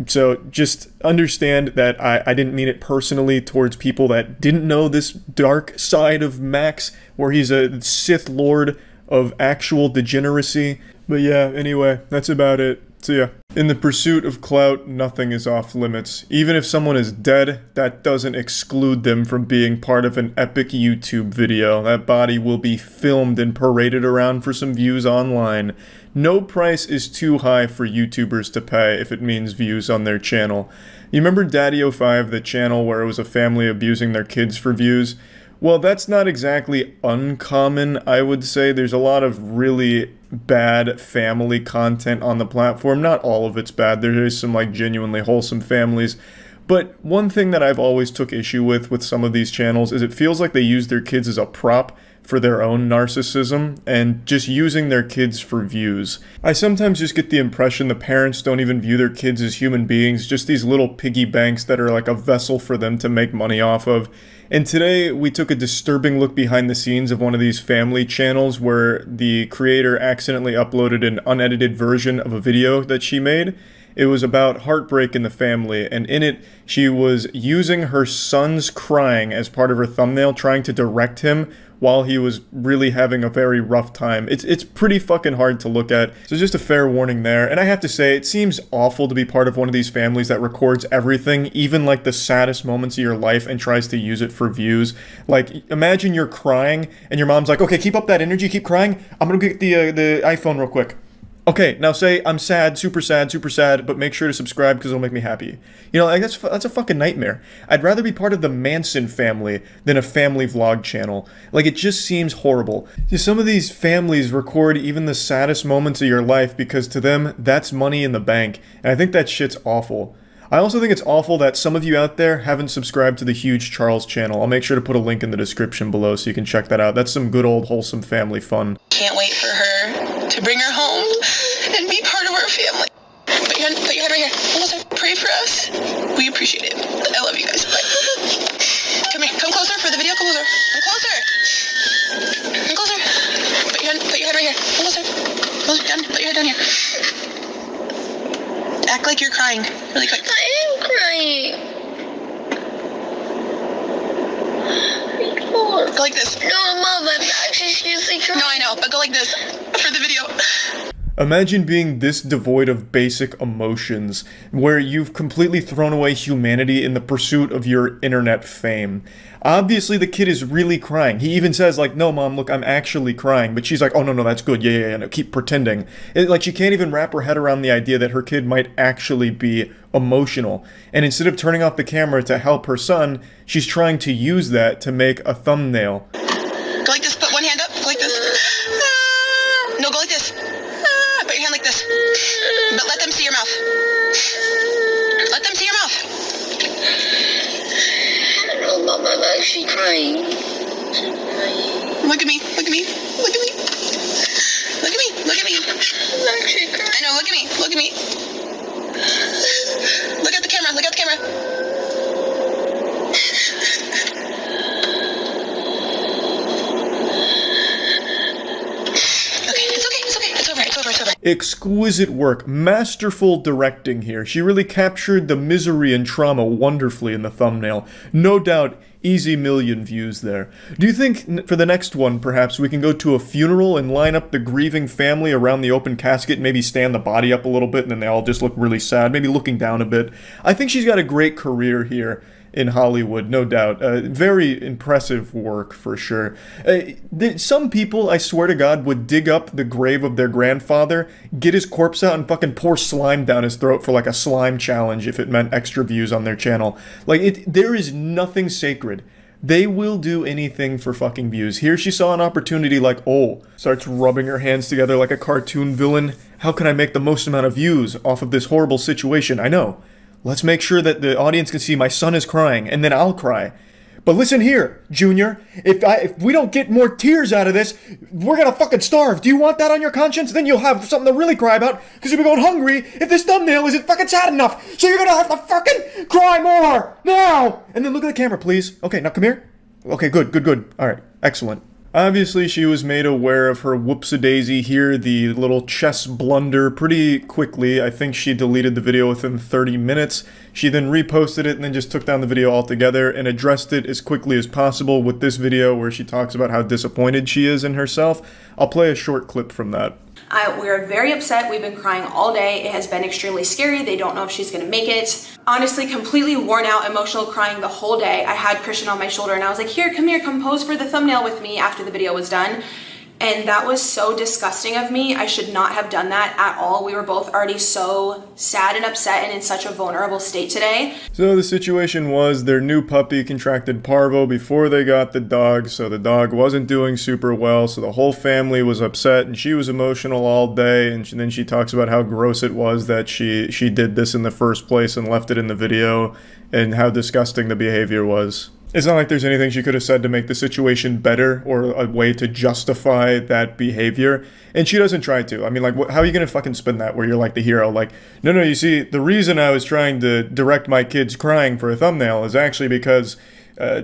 So just understand that I didn't mean it personally towards people that didn't know this dark side of Max, where he's a Sith Lord of actual degeneracy. But yeah, anyway, that's about it. So yeah, in the pursuit of clout, nothing is off limits. Even if someone is dead, that doesn't exclude them from being part of an epic YouTube video. That body will be filmed and paraded around for some views online. No price is too high for YouTubers to pay if it means views on their channel. You remember Daddy05, the channel where it was a family abusing their kids for views? Well, that's not exactly uncommon, I would say. There's a lot of really bad family content on the platform. Not all of it's bad. There is some, like, genuinely wholesome families. But one thing that I've always took issue with some of these channels is it feels like they use their kids as a prop for their own narcissism and just using their kids for views. I sometimes just get the impression the parents don't even view their kids as human beings, just these little piggy banks that are like a vessel for them to make money off of. And today we took a disturbing look behind the scenes of one of these family channels where the creator accidentally uploaded an unedited version of a video that she made. It was about heartbreak in the family, and in it, she was using her son's crying as part of her thumbnail, trying to direct him while he was really having a very rough time. It's pretty fucking hard to look at, so just a fair warning there. And I have to say, it seems awful to be part of one of these families that records everything, even like the saddest moments of your life, and tries to use it for views. Like, imagine you're crying, and your mom's like, okay, keep up that energy, keep crying, I'm gonna get the iPhone real quick. Okay, now say, I'm sad, super sad, but make sure to subscribe because it'll make me happy. You know, like, that's a fucking nightmare. I'd rather be part of the Manson family than a family vlog channel. Like, it just seems horrible. Some of these families record even the saddest moments of your life because to them, that's money in the bank. And I think that shit's awful. I also think it's awful that some of you out there haven't subscribed to the Huge Charles channel. I'll make sure to put a link in the description below so you can check that out. That's some good old wholesome family fun. Can't wait for her to bring her home and be part of our family. Put your head right here. Almost pray for us. We appreciate it. I love you guys. Bye. Come here. Come closer for the video. Come closer. Come closer. Come closer. Put your head right here. Come closer. Closer down. Put your head down here. Act like you're crying. Really quick. I am crying. Go like this. No, Mom, I'm actually seriously crying. No, I know, but go like this for the video. Imagine being this devoid of basic emotions, where you've completely thrown away humanity in the pursuit of your internet fame. Obviously, the kid is really crying. He even says, like, no, Mom, look, I'm actually crying. But she's like, oh, no, that's good. Yeah, no, keep pretending. Like, she can't even wrap her head around the idea that her kid might actually be emotional. And instead of turning off the camera to help her son, she's trying to use that to make a thumbnail. Go like this. Put one hand up. Go like this. No, go like this. Put your hand like this. But let them see your mouth. Let them see your mouth. Oh, Mom, I'm actually crying. Look at me. Look at me. Look at me. Look at me. Look at me. I'm actually crying. I know. Look at me. Look at me. Look at the camera. Look at the camera. Exquisite work, masterful directing here. She really captured the misery and trauma wonderfully in the thumbnail. No doubt, easy million views there. Do you think for the next one, perhaps, we can go to a funeral and line up the grieving family around the open casket, maybe stand the body up a little bit, and then they all just look really sad, maybe looking down a bit? I think she's got a great career here in Hollywood, no doubt. Very impressive work, for sure. Some people, I swear to God, would dig up the grave of their grandfather, get his corpse out, and fucking pour slime down his throat for like a slime challenge if it meant extra views on their channel. Like, there is nothing sacred. They will do anything for fucking views. Here she saw an opportunity like, oh, starts rubbing her hands together like a cartoon villain. How can I make the most amount of views off of this horrible situation? I know. Let's make sure that the audience can see my son is crying, and then I'll cry. But listen here, Junior, if we don't get more tears out of this, we're gonna fucking starve. Do you want that on your conscience? Then you'll have something to really cry about, because you'll be going hungry if this thumbnail isn't fucking sad enough. So you're gonna have to fucking cry more, now! And then look at the camera, please. Okay, now come here. Okay, good. Alright, excellent. Obviously, she was made aware of her whoops-a-daisy here, the little chess blunder, pretty quickly. I think she deleted the video within 30 minutes. She then reposted it and then just took down the video altogether and addressed it as quickly as possible with this video where she talks about how disappointed she is in herself. I'll play a short clip from that. We're very upset. We've been crying all day. It has been extremely scary. They don't know if she's gonna make it. Honestly, completely worn out, emotional, crying the whole day. I had Christian on my shoulder and I was like, here, come here, come pose for the thumbnail with me after the video was done. And that was so disgusting of me. I should not have done that at all. We were both already so sad and upset and in such a vulnerable state today. So the situation was their new puppy contracted parvo before they got the dog, so the dog wasn't doing super well, so the whole family was upset and she was emotional all day, and then she talks about how gross it was that she did this in the first place and left it in the video and how disgusting the behavior was. It's not like there's anything she could have said to make the situation better or a way to justify that behavior. And she doesn't try to. I mean, like, how are you going to fucking spin that where you're like the hero? Like, no, you see, the reason I was trying to direct my kids crying for a thumbnail is actually because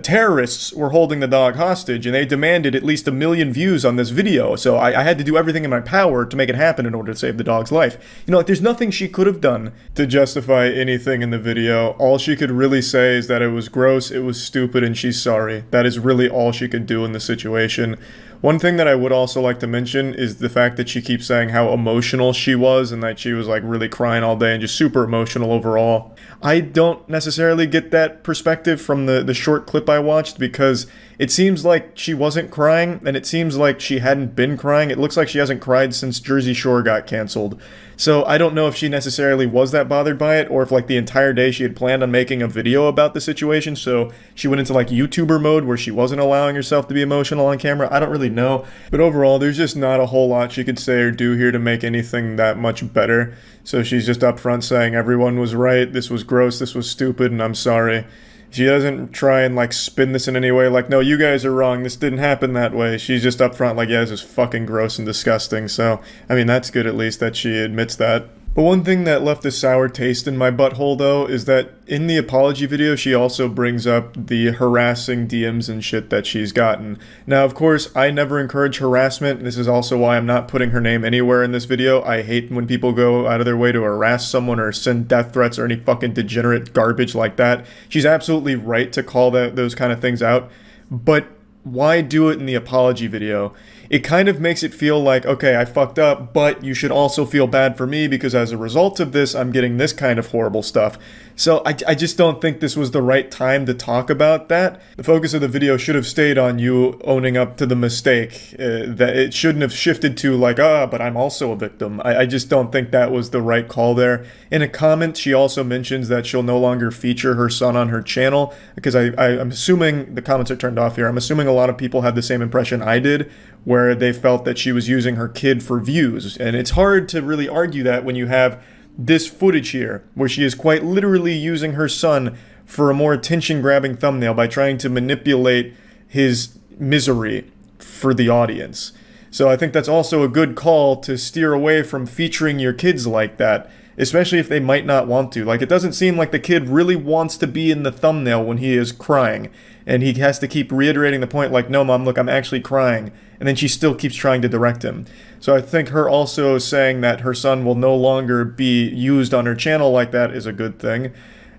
terrorists were holding the dog hostage and they demanded at least 1 million views on this video. So I had to do everything in my power to make it happen in order to save the dog's life. You know, like, there's nothing she could have done to justify anything in the video. All she could really say is that it was gross, it was stupid, and she's sorry. That is really all she could do in the situation. One thing that I would also like to mention is the fact that she keeps saying how emotional she was and that she was like really crying all day and just super emotional overall. I don't necessarily get that perspective from the short clip I watched because it seems like she wasn't crying and it seems like she hadn't been crying. It looks like she hasn't cried since Jersey Shore got canceled. So I don't know if she necessarily was that bothered by it or if like the entire day she had planned on making a video about the situation, so she went into like YouTuber mode where she wasn't allowing herself to be emotional on camera. I don't really know. But overall, there's just not a whole lot she could say or do here to make anything that much better. So she's just upfront saying everyone was right, this was gross, this was stupid, and I'm sorry. She doesn't try and like spin this in any way like, no, you guys are wrong, this didn't happen that way. She's just upfront like, yeah, this is fucking gross and disgusting. So, I mean, that's good at least that she admits that. But one thing that left a sour taste in my butthole, though, is that in the apology video, she also brings up the harassing DMs and shit that she's gotten. Now, of course, I never encourage harassment. This is also why I'm not putting her name anywhere in this video. I hate when people go out of their way to harass someone or send death threats or any fucking degenerate garbage like that. She's absolutely right to call those kind of things out. But why do it in the apology video? It kind of makes it feel like, okay, I fucked up, but you should also feel bad for me because as a result of this, I'm getting this kind of horrible stuff. So I just don't think this was the right time to talk about that. The focus of the video should have stayed on you owning up to the mistake. That it shouldn't have shifted to like, but I'm also a victim. I just don't think that was the right call there. In a comment, she also mentions that she'll no longer feature her son on her channel because I'm assuming, the comments are turned off here, I'm assuming a lot of people had the same impression I did, where they felt that she was using her kid for views. And it's hard to really argue that when you have this footage here, where she is quite literally using her son for a more attention-grabbing thumbnail by trying to manipulate his misery for the audience. So I think that's also a good call to steer away from featuring your kids like that, especially if they might not want to. Like, it doesn't seem like the kid really wants to be in the thumbnail when he is crying. And he has to keep reiterating the point like, no, Mom, look, I'm actually crying. And then she still keeps trying to direct him. So I think her also saying that her son will no longer be used on her channel like that is a good thing.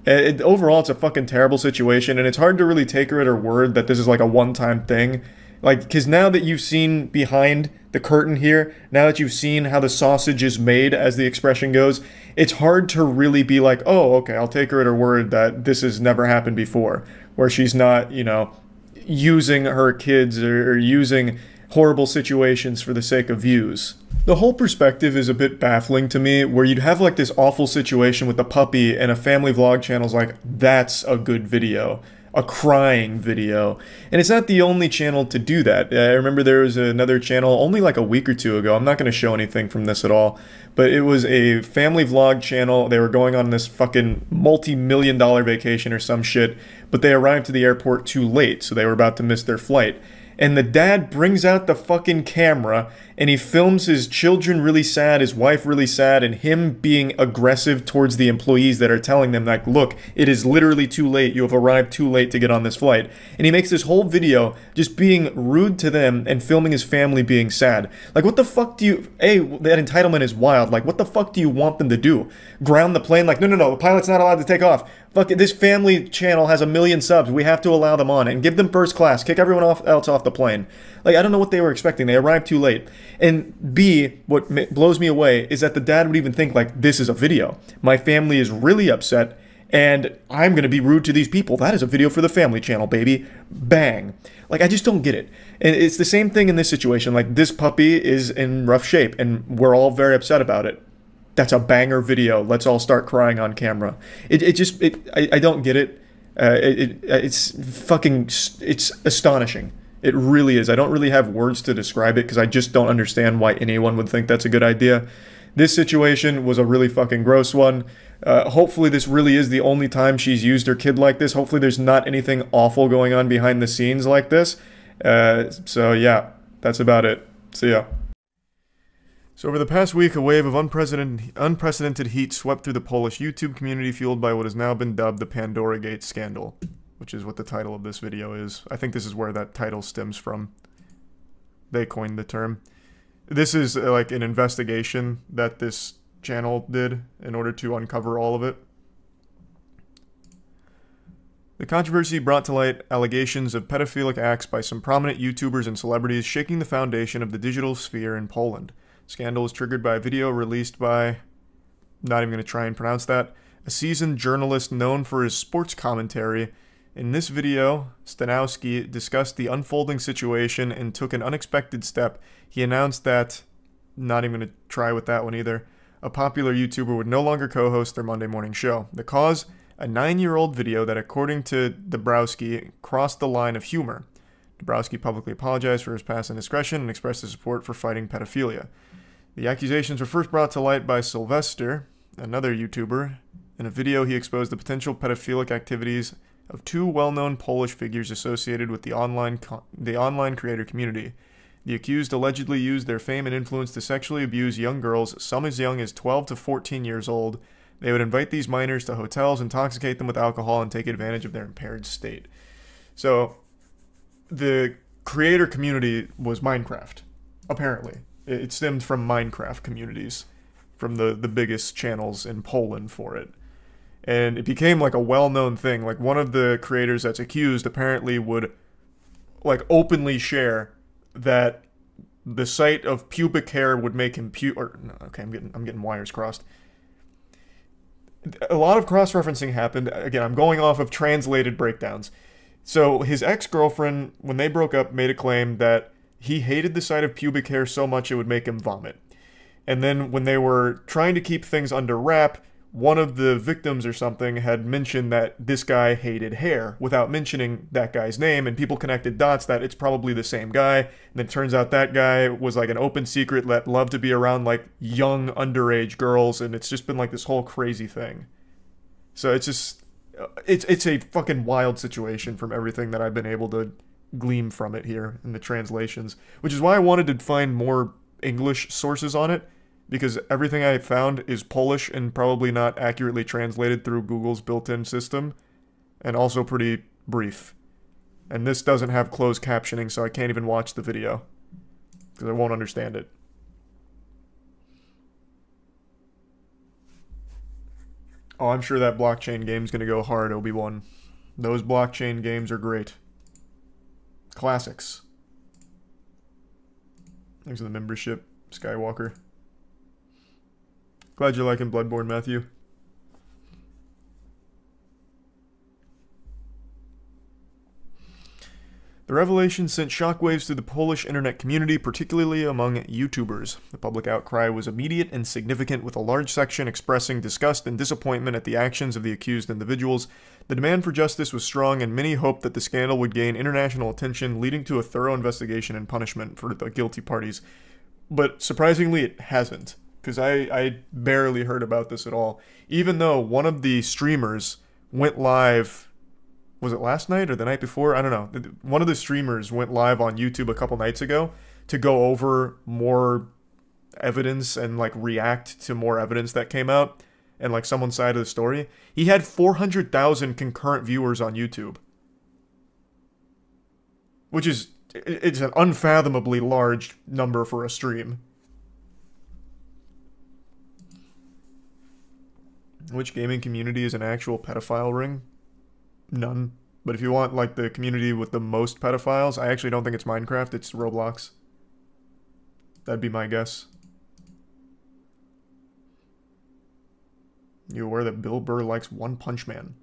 Overall, it's a fucking terrible situation. And it's hard to really take her at her word that this is like a one-time thing. Like, because now that you've seen behind the curtain here, now that you've seen how the sausage is made, as the expression goes, it's hard to really be like, oh, okay, I'll take her at her word that this has never happened before. Where she's not, you know, using her kids or using horrible situations for the sake of views. The whole perspective is a bit baffling to me, where you'd have like this awful situation with the puppy and a family vlog channel's like, that's a good video. A crying video. And it's not the only channel to do that. I remember there was another channel only like a week or two ago. I'm not going to show anything from this at all. But it was a family vlog channel. They were going on this fucking multi-million-dollar vacation or some shit. But they arrived to the airport too late, so they were about to miss their flight. and the dad brings out the fucking camera and he films his children really sad, his wife really sad, and him being aggressive towards the employees that are telling them, like, look, it is literally too late, you have arrived too late to get on this flight. And he makes this whole video just being rude to them and filming his family being sad. Like, what the fuck do you, that entitlement is wild. Like, what the fuck do you want them to do? Ground the plane? Like, no, the pilot's not allowed to take off. Fuck it, this family channel has 1 million subs. We have to allow them on and give them first class. Kick everyone else off the plane. Like, I don't know what they were expecting. They arrived too late. And B, what blows me away is that the dad would even think, like, this is a video. My family is really upset, and I'm going to be rude to these people. That is a video for the family channel, baby. Bang. Like, I just don't get it. And it's the same thing in this situation. Like, this puppy is in rough shape, and we're all very upset about it. That's a banger video. Let's all start crying on camera. I don't get it. It's astonishing. It really is. I don't really have words to describe it because I just don't understand why anyone would think that's a good idea. This situation was a really fucking gross one. Hopefully this really is the only time she's used her kid like this. Hopefully there's not anything awful going on behind the scenes like this. So yeah, that's about it. See ya. So over the past week, a wave of unprecedented heat swept through the Polish YouTube community, fueled by what has now been dubbed the Pandora Gate scandal, which is what the title of this video is. I think this is where that title stems from. They coined the term. This is like an investigation that this channel did in order to uncover all of it. The controversy brought to light allegations of pedophilic acts by some prominent YouTubers and celebrities, shaking the foundation of the digital sphere in Poland. Scandal was triggered by a video released by, not even going to try and pronounce that, a seasoned journalist known for his sports commentary. In this video, Stanowski discussed the unfolding situation and took an unexpected step. He announced that, not even going to try with that one either, a popular YouTuber would no longer co-host their Monday morning show. The cause? A 9-year-old video that, according to Dabrowski, crossed the line of humor. Dabrowski publicly apologized for his past indiscretion and expressed his support for fighting pedophilia. The accusations were first brought to light by Sylvester, another YouTuber. In a video, he exposed the potential pedophilic activities of 2 well-known Polish figures associated with the online creator community. The accused allegedly used their fame and influence to sexually abuse young girls, some as young as 12 to 14 years old. They would invite these minors to hotels, intoxicate them with alcohol, and take advantage of their impaired state. So, the creator community was Minecraft, apparently. It stemmed from Minecraft communities, from the biggest channels in Poland for it. And it became like a well-known thing. Like, one of the creators that's accused apparently would, like, openly share that the sight of pubic hair would make him okay, I'm getting wires crossed. A lot of cross-referencing happened. Again, I'm going off of translated breakdowns. So his ex-girlfriend, when they broke up, made a claim that he hated the sight of pubic hair so much it would make him vomit. And then when they were trying to keep things under wrap, one of the victims or something had mentioned that this guy hated hair without mentioning that guy's name, and people connected dots that it's probably the same guy. And then it turns out that guy was like an open secret that loved to be around like young underage girls, and it's just been like this whole crazy thing. So it's just, it's a fucking wild situation from everything that I've been able to glean from it here in the translations, which is why I wanted to find more English sources on it, because everything I found is Polish and probably not accurately translated through Google's built-in system, and also pretty brief. And this doesn't have closed captioning, so I can't even watch the video, because I won't understand it. Oh, I'm sure that blockchain game's gonna go hard, Obi-Wan. Those blockchain games are great. Classics. Thanks for the membership, Skywalker. Glad you're liking Bloodborne, Matthew. The revelation sent shockwaves through the Polish internet community, particularly among YouTubers. The public outcry was immediate and significant, with a large section expressing disgust and disappointment at the actions of the accused individuals. The demand for justice was strong, and many hoped that the scandal would gain international attention, leading to a thorough investigation and punishment for the guilty parties. But surprisingly, it hasn't, because I barely heard about this at all. Even though one of the streamers went live was it last night or the night before? I don't know. One of the streamers went live on YouTube a couple nights ago to go over more evidence and like react to more evidence that came out and like someone's side of the story. He had 400,000 concurrent viewers on YouTube, which is, it's an unfathomably large number for a stream. Which gaming community is an actual pedophile ring? None. But if you want like the community with the most pedophiles, I actually don't think it's Minecraft, it's Roblox. That'd be my guess. You aware that Bill Burr likes One Punch Man?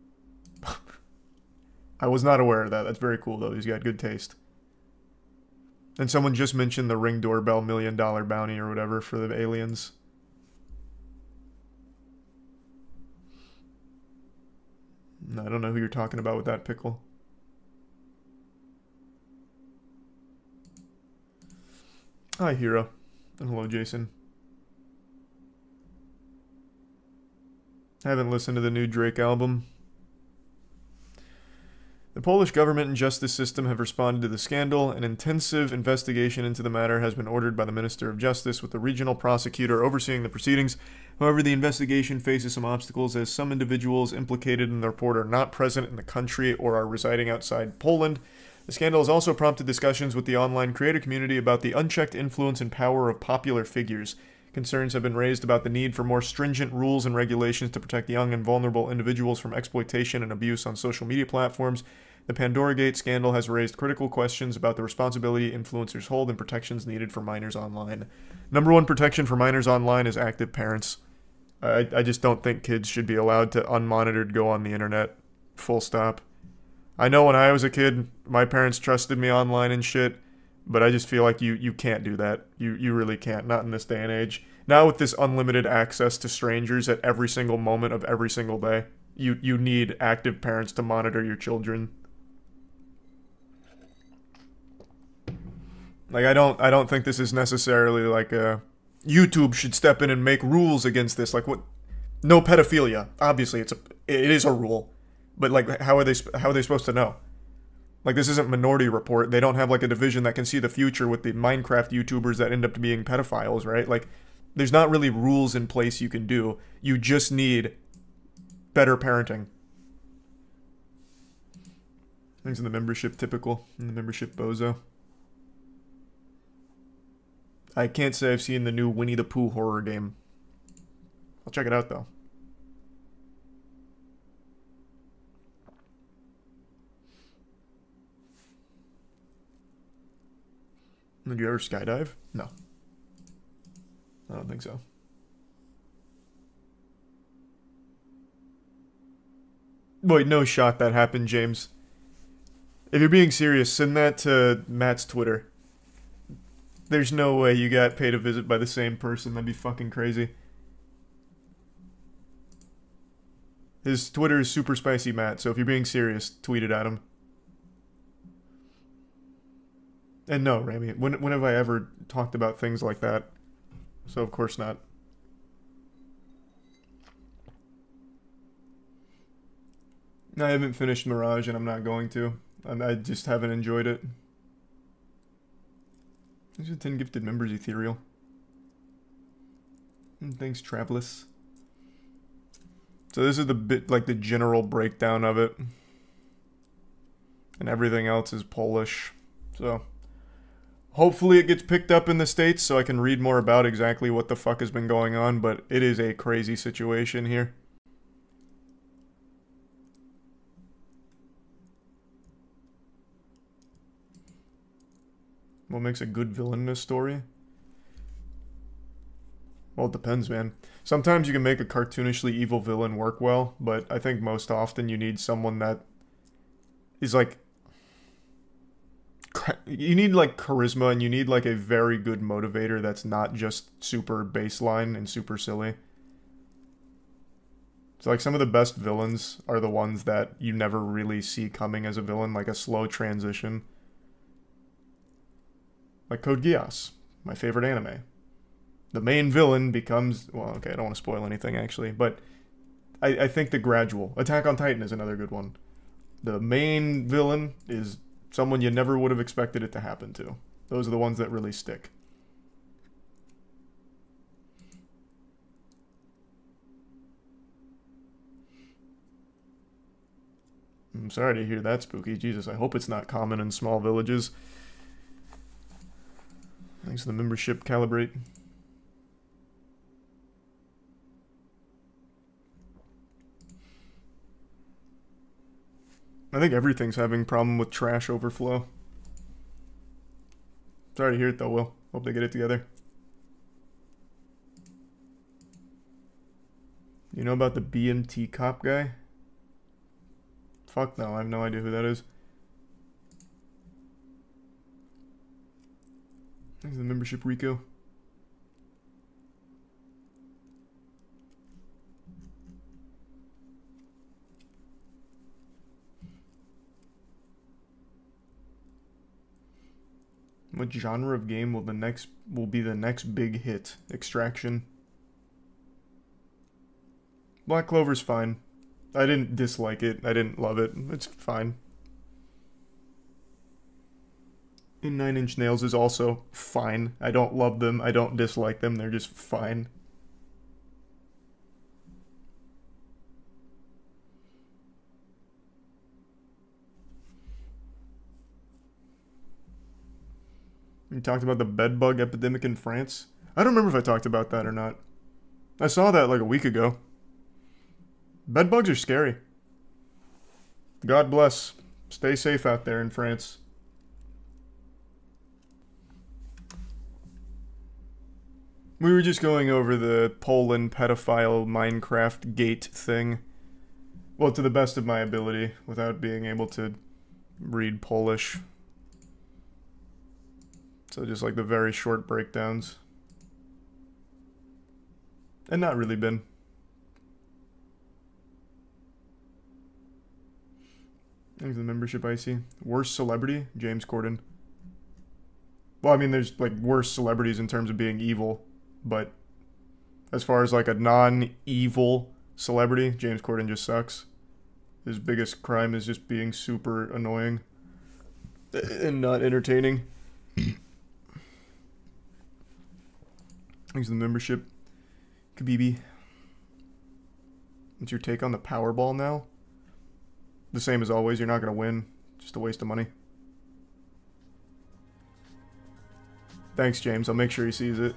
I was not aware of that. That's very cool though. He's got good taste. And someone just mentioned the Ring Doorbell $1 million bounty or whatever for the aliens. I don't know who you're talking about with that pickle. Hi, Hero. And hello, Jason. I haven't listened to the new Drake album. The Polish government and justice system have responded to the scandal. An intensive investigation into the matter has been ordered by the Minister of Justice, with the regional prosecutor overseeing the proceedings. However, the investigation faces some obstacles, as some individuals implicated in the report are not present in the country or are residing outside Poland. The scandal has also prompted discussions with the online creator community about the unchecked influence and power of popular figures. Concerns have been raised about the need for more stringent rules and regulations to protect young and vulnerable individuals from exploitation and abuse on social media platforms. The Pandora Gate scandal has raised critical questions about the responsibility influencers hold and protections needed for minors online. Number one protection for minors online is active parents. I just don't think kids should be allowed to unmonitored go on the internet. Full stop. I know when I was a kid, my parents trusted me online and shit, but I just feel like you can't do that. You really can't. Not in this day and age. Now with this unlimited access to strangers at every single moment of every single day, you need active parents to monitor your children. Like I don't think this is necessarily like YouTube should step in and make rules against this. Like what? No pedophilia. Obviously, it is a rule, but like how are they supposed to know? Like this isn't Minority Report. They don't have like a division that can see the future with the Minecraft YouTubers that end up being pedophiles, right? Like there's not really rules in place you can do. You just need better parenting. Things in the membership typical. In the membership bozo. I can't say I've seen the new Winnie the Pooh horror game. I'll check it out though. Did you ever skydive? No. I don't think so. Wait, no shot that happened, James. If you're being serious, send that to Matt's Twitter. There's no way you got paid a visit by the same person. That'd be fucking crazy. His Twitter is Super Spicy Matt, so if you're being serious, tweet it at him. And no, Rami, when have I ever talked about things like that? So of course not. I haven't finished Mirage and I'm not going to. I just haven't enjoyed it. These are 10 gifted members, Ethereal. And thanks, Travelus. So this is the bit, like the general breakdown of it. And everything else is Polish. So hopefully it gets picked up in the States so I can read more about exactly what the fuck has been going on, but it is a crazy situation here. What makes a good villain in this story? Well, it depends, man. Sometimes you can make a cartoonishly evil villain work well, but I think most often you need someone that is like... You need like charisma and you need like a very good motivator that's not just super baseline and super silly. So like some of the best villains are the ones that you never really see coming as a villain, like a slow transition. Like Code Geass, my favorite anime. The main villain becomes... Well, okay, I don't want to spoil anything, actually. But I think the gradual... Attack on Titan is another good one. The main villain is someone you never would have expected it to happen to. Those are the ones that really stick. I'm sorry to hear that, Spooky. Jesus, I hope it's not common in small villages. Thanks for the membership, Calibrate. I think everything's having problem with trash overflow. Sorry to hear it though, Will. Hope they get it together. You know about the BMT cop guy? Fuck no, I have no idea who that is. Thanks for the membership, Rico. What genre of game will be the next big hit? Extraction. Black Clover's fine. I didn't dislike it. I didn't love it. It's fine. And 9 Inch Nails is also fine. I don't love them. I don't dislike them. They're just fine. You talked about the bedbug epidemic in France? I don't remember if I talked about that or not. I saw that like a week ago. Bedbugs are scary. God bless. Stay safe out there in France. We were just going over the Poland pedophile Minecraft gate thing. Well, to the best of my ability, without being able to read Polish. So just like the very short breakdowns. And not really been. Thanks for the membership, Icy. Worst celebrity? James Corden. Well, I mean, there's like worse celebrities in terms of being evil. But as far as like a non-evil celebrity, James Corden just sucks. His biggest crime is just being super annoying. And not entertaining. Thanks for the membership, Kabibi. What's your take on the Powerball now? The same as always, you're not going to win. Just a waste of money. Thanks, James. I'll make sure he sees it.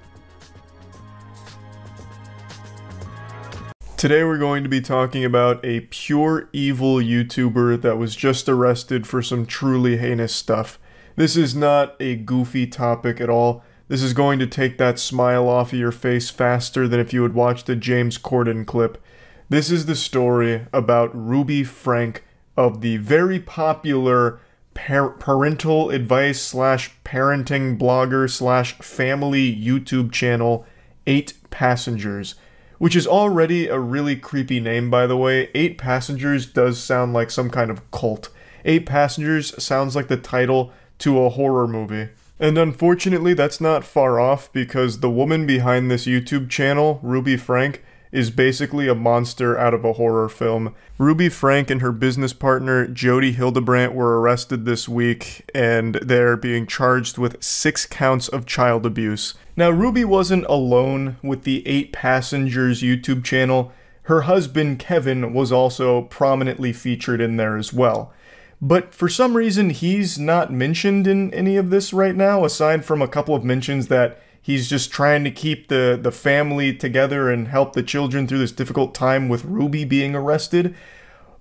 Today we're going to be talking about a pure evil YouTuber that was just arrested for some truly heinous stuff. This is not a goofy topic at all. This is going to take that smile off of your face faster than if you had watched a James Corden clip. This is the story about Ruby Frank of the very popular parental advice / parenting blogger / family YouTube channel 8 Passengers, which is already a really creepy name, by the way. 8 Passengers does sound like some kind of cult. 8 Passengers sounds like the title to a horror movie. And unfortunately, that's not far off, because the woman behind this YouTube channel, Ruby Frank, is basically a monster out of a horror film. Ruby Frank and her business partner, Jody Hildebrandt, were arrested this week, and they're being charged with 6 counts of child abuse. Now, Ruby wasn't alone with the 8 Passengers YouTube channel. Her husband, Kevin, was also prominently featured in there as well. But for some reason, he's not mentioned in any of this right now, aside from a couple of mentions that he's just trying to keep the family together and help the children through this difficult time with Ruby being arrested.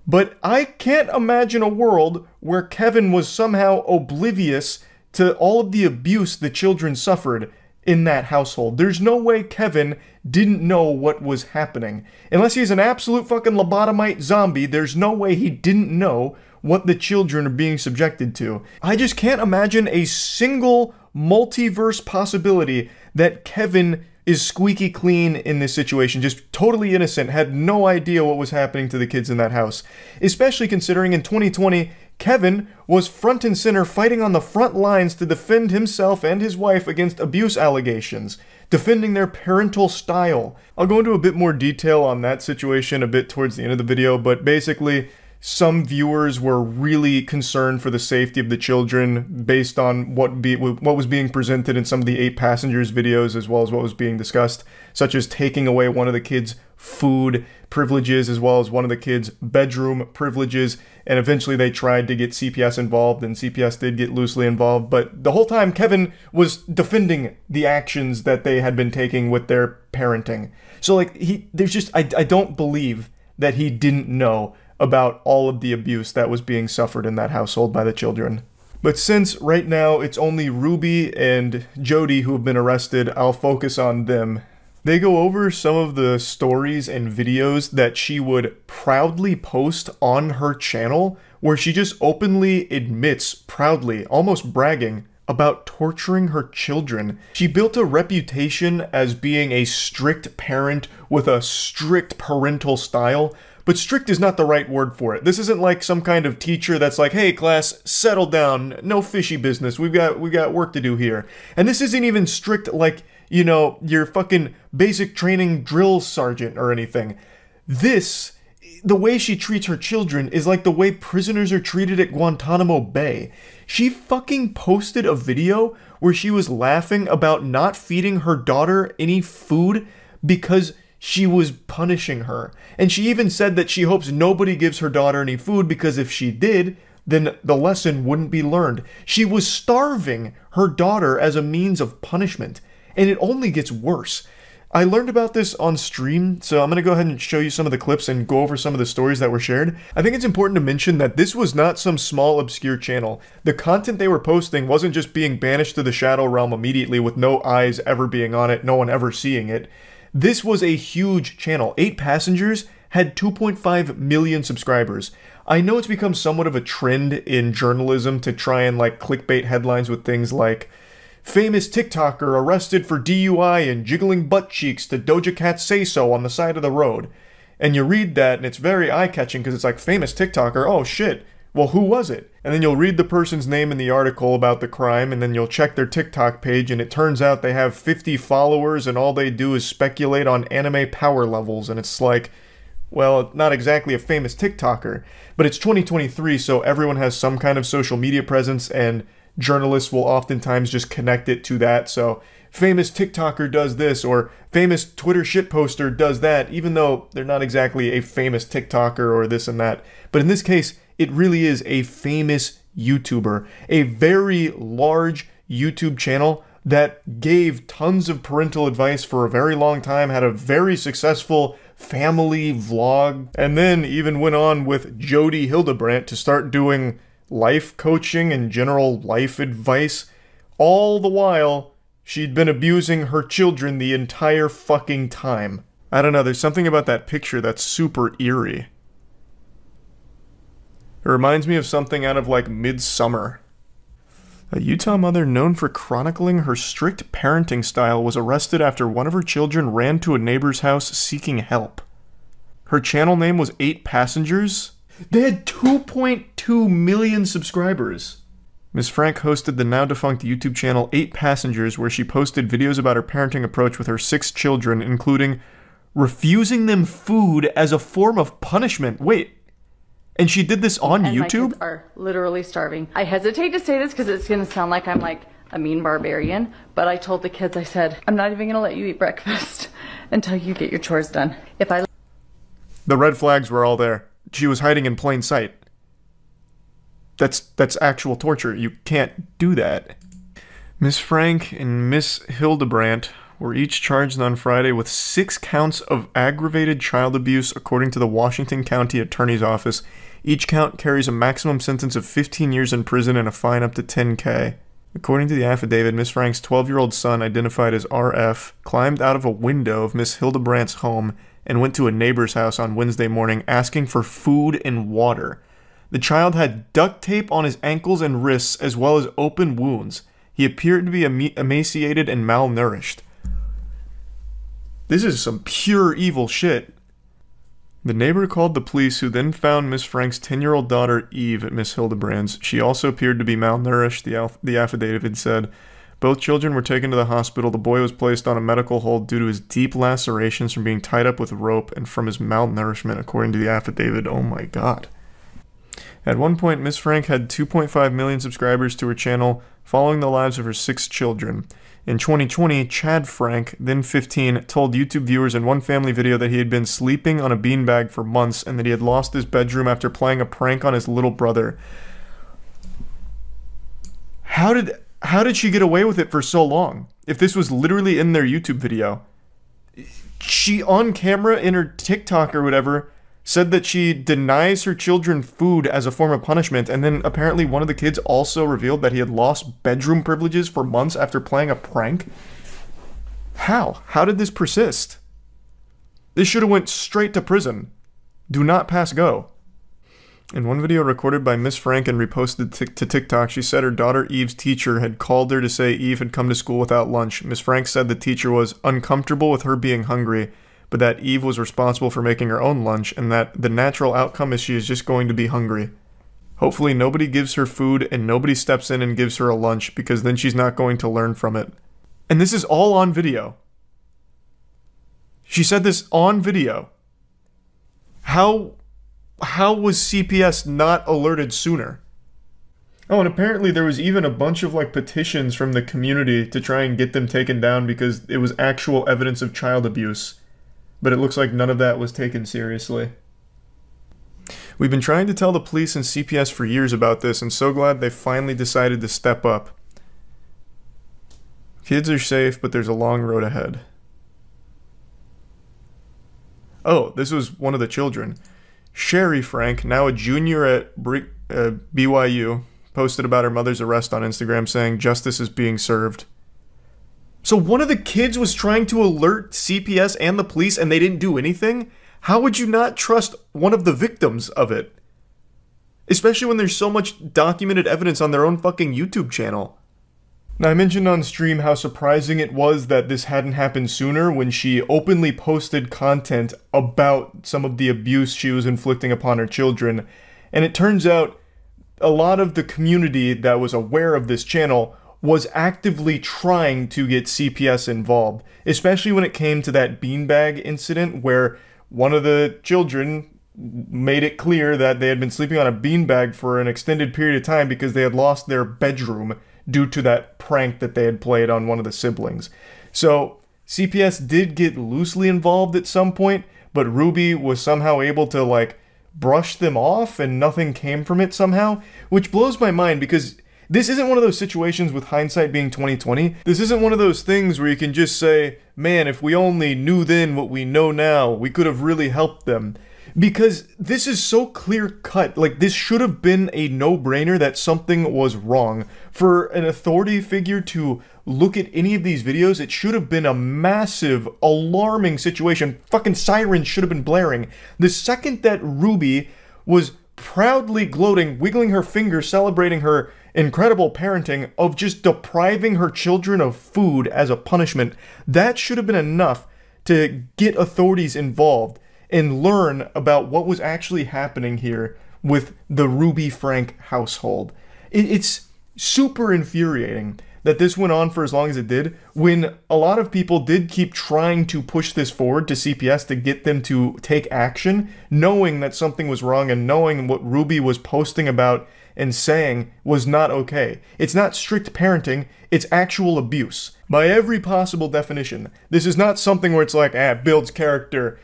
But I can't imagine a world where Kevin was somehow oblivious to all of the abuse the children suffered in that household. There's no way Kevin didn't know what was happening. Unless he's an absolute fucking lobotomite zombie, there's no way he didn't know what the children are being subjected to. I just can't imagine a single multiverse possibility that Kevin is squeaky clean in this situation, just totally innocent, had no idea what was happening to the kids in that house. Especially considering in 2020, Kevin was front and center fighting on the front lines to defend himself and his wife against abuse allegations, defending their parental style. I'll go into a bit more detail on that situation a bit towards the end of the video, but basically, some viewers were really concerned for the safety of the children based on what was being presented in some of the 8 Passengers videos, as well as what was being discussed, such as taking away one of the kids' food privileges, as well as one of the kids' bedroom privileges, and eventually they tried to get CPS involved, and CPS did get loosely involved, but the whole time Kevin was defending the actions that they had been taking with their parenting. So, like, I don't believe that he didn't know about all of the abuse that was being suffered in that household by the children. But since right now it's only Ruby and Jody who have been arrested, I'll focus on them. They go over some of the stories and videos that she would proudly post on her channel, where she just openly admits, proudly, almost bragging, about torturing her children. She built a reputation as being a strict parent with a strict parental style, but strict is not the right word for it. This isn't like some kind of teacher that's like, hey class, settle down, no fishy business, we got work to do here. And this isn't even strict like, you know, your fucking basic training drill sergeant or anything. The way she treats her children is like the way prisoners are treated at Guantanamo Bay. She fucking posted a video where she was laughing about not feeding her daughter any food because she was punishing her. And she even said that she hopes nobody gives her daughter any food because if she did, then the lesson wouldn't be learned. She was starving her daughter as a means of punishment. And it only gets worse. I learned about this on stream, so I'm going to go ahead and show you some of the clips and go over some of the stories that were shared. I think it's important to mention that this was not some small obscure channel. The content they were posting wasn't just being banished to the Shadow Realm immediately with no eyes ever being on it, no one ever seeing it. This was a huge channel. 8 Passengers had 2.5 million subscribers. I know it's become somewhat of a trend in journalism to try and like clickbait headlines with things like famous TikToker arrested for DUI and jiggling butt cheeks to Doja Cat Say So on the side of the road. And you read that and it's very eye-catching because it's like, famous TikToker, oh shit, well who was it? And then you'll read the person's name in the article about the crime and then you'll check their TikTok page and it turns out they have 50 followers and all they do is speculate on anime power levels, and it's like, well, not exactly a famous TikToker, but it's 2023, so everyone has some kind of social media presence and journalists will oftentimes just connect it to that. So famous TikToker does this or famous Twitter shitposter does that, even though they're not exactly a famous TikToker or this and that. But in this case, it really is a famous YouTuber, a very large YouTube channel that gave tons of parental advice for a very long time, had a very successful family vlog, and then even went on with Jody Hildebrandt to start doing life coaching and general life advice. All the while, she'd been abusing her children the entire fucking time. I don't know, there's something about that picture that's super eerie. It reminds me of something out of like Midsummer. A Utah mother known for chronicling her strict parenting style was arrested after one of her children ran to a neighbor's house seeking help. Her channel name was 8 Passengers. They had 2.2 million subscribers. Ms. Frank hosted the now-defunct YouTube channel 8 Passengers, where she posted videos about her parenting approach with her 6 children, including refusing them food as a form of punishment. Wait, and she did this on YouTube? My kids are literally starving. I hesitate to say this because it's going to sound like I'm like a mean barbarian, but I told the kids, I said, I'm not even going to let you eat breakfast until you get your chores done. The red flags were all there. She was hiding in plain sight. That's actual torture. You can't do that. Miss Frank and Miss Hildebrandt were each charged on Friday with 6 counts of aggravated child abuse, according to the Washington County Attorney's Office. Each count carries a maximum sentence of 15 years in prison and a fine up to $10,000. According to the affidavit, Miss Frank's 12-year-old son, identified as RF, climbed out of a window of Miss Hildebrandt's home and went to a neighbor's house on Wednesday morning asking for food and water. The child had duct tape on his ankles and wrists as well as open wounds. He appeared to be emaciated and malnourished. This is some pure evil shit. The neighbor called the police, who then found Miss Frank's 10-year-old daughter Eve at Miss Hildebrandt's. She also appeared to be malnourished, the affidavit said. Both children were taken to the hospital. The boy was placed on a medical hold due to his deep lacerations from being tied up with rope and from his malnourishment, according to the affidavit. Oh my god. At one point, Ms. Frank had 2.5 million subscribers to her channel, following the lives of her 6 children. In 2020, Chad Frank, then 15, told YouTube viewers in one family video that he had been sleeping on a beanbag for months and that he had lost his bedroom after playing a prank on his little brother. How did she get away with it for so long? If this was literally in their YouTube video. She, on camera in her TikTok or whatever, said that she denies her children food as a form of punishment, and then apparently one of the kids also revealed that he had lost bedroom privileges for months after playing a prank. How? How did this persist? This should have went straight to prison. Do not pass go. In one video recorded by Miss Frank and reposted to TikTok, she said her daughter Eve's teacher had called her to say Eve had come to school without lunch. Miss Frank said the teacher was uncomfortable with her being hungry, but that Eve was responsible for making her own lunch, and that the natural outcome is she is just going to be hungry. Hopefully nobody gives her food and nobody steps in and gives her a lunch, because then she's not going to learn from it. And this is all on video. She said this on video. How was CPS not alerted sooner? Oh, and apparently there was even a bunch of like petitions from the community to try and get them taken down because it was actual evidence of child abuse. But it looks like none of that was taken seriously. We've been trying to tell the police and CPS for years about this, and so glad they finally decided to step up. Kids are safe, but there's a long road ahead. Oh, this was one of the children. Sherry Frank, now a junior at BYU, posted about her mother's arrest on Instagram saying justice is being served. So one of the kids was trying to alert CPS and the police and they didn't do anything? How would you not trust one of the victims of it? Especially when there's so much documented evidence on their own fucking YouTube channel. Now, I mentioned on stream how surprising it was that this hadn't happened sooner when she openly posted content about some of the abuse she was inflicting upon her children. And it turns out a lot of the community that was aware of this channel was actively trying to get CPS involved, especially when it came to that beanbag incident where one of the children made it clear that they had been sleeping on a beanbag for an extended period of time because they had lost their bedroom due to that prank that they had played on one of the siblings. So CPS did get loosely involved at some point, but Ruby was somehow able to like brush them off and nothing came from it somehow, which blows my mind because this isn't one of those situations with hindsight being 2020. This isn't one of those things where you can just say, man, if we only knew then what we know now, we could have really helped them. Because this is so clear-cut, like this should have been a no-brainer that something was wrong. For an authority figure to look at any of these videos, it should have been a massive, alarming situation. Fucking sirens should have been blaring. The second that Ruby was proudly gloating, wiggling her finger, celebrating her incredible parenting of just depriving her children of food as a punishment, that should have been enough to get authorities involved and learn about what was actually happening here with the Ruby Frank household. It's super infuriating that this went on for as long as it did, when a lot of people did keep trying to push this forward to CPS to get them to take action, knowing that something was wrong and knowing what Ruby was posting about and saying was not okay. It's not strict parenting, it's actual abuse. By every possible definition. This is not something where it's like, builds character,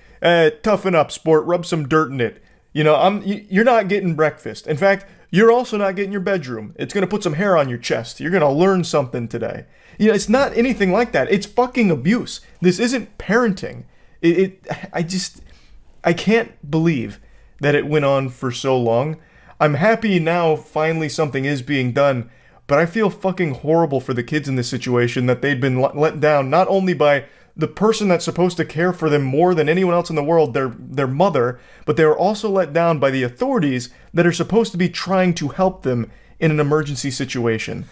toughen up, sport, rub some dirt in it. You know, you're not getting breakfast. In fact, you're also not getting your bedroom. It's gonna put some hair on your chest. You're gonna learn something today. You know, it's not anything like that. It's fucking abuse. This isn't parenting. I can't believe that it went on for so long. I'm happy now finally something is being done, but I feel fucking horrible for the kids in this situation that they'd been let down not only by the person that's supposed to care for them more than anyone else in the world, their mother, but they were also let down by the authorities that are supposed to be trying to help them in an emergency situation.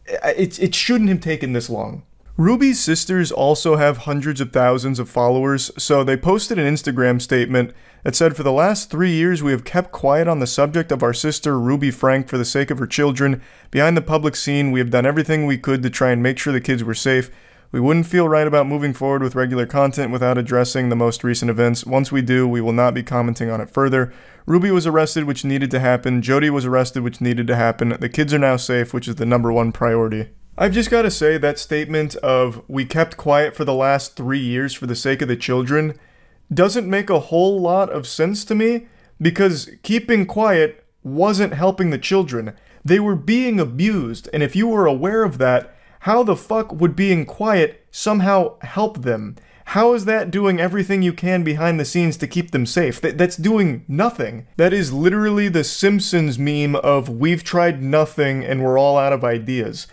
It shouldn't have taken this long. Ruby's sisters also have hundreds of thousands of followers, so they posted an Instagram statement that said, "For the last 3 years, we have kept quiet on the subject of our sister Ruby Frank for the sake of her children. Behind the public scene, we have done everything we could to try and make sure the kids were safe. We wouldn't feel right about moving forward with regular content without addressing the most recent events. Once we do, we will not be commenting on it further. Ruby was arrested, which needed to happen. Jody was arrested, which needed to happen. The kids are now safe, which is the #1 priority. I've just got to say, that statement of we kept quiet for the last 3 years for the sake of the children doesn't make a whole lot of sense to me, because keeping quiet wasn't helping the children. They were being abused, and if you were aware of that, how the fuck would being quiet somehow help them? How is that doing everything you can behind the scenes to keep them safe? That's doing nothing. That is literally the Simpsons meme of we've tried nothing and we're all out of ideas.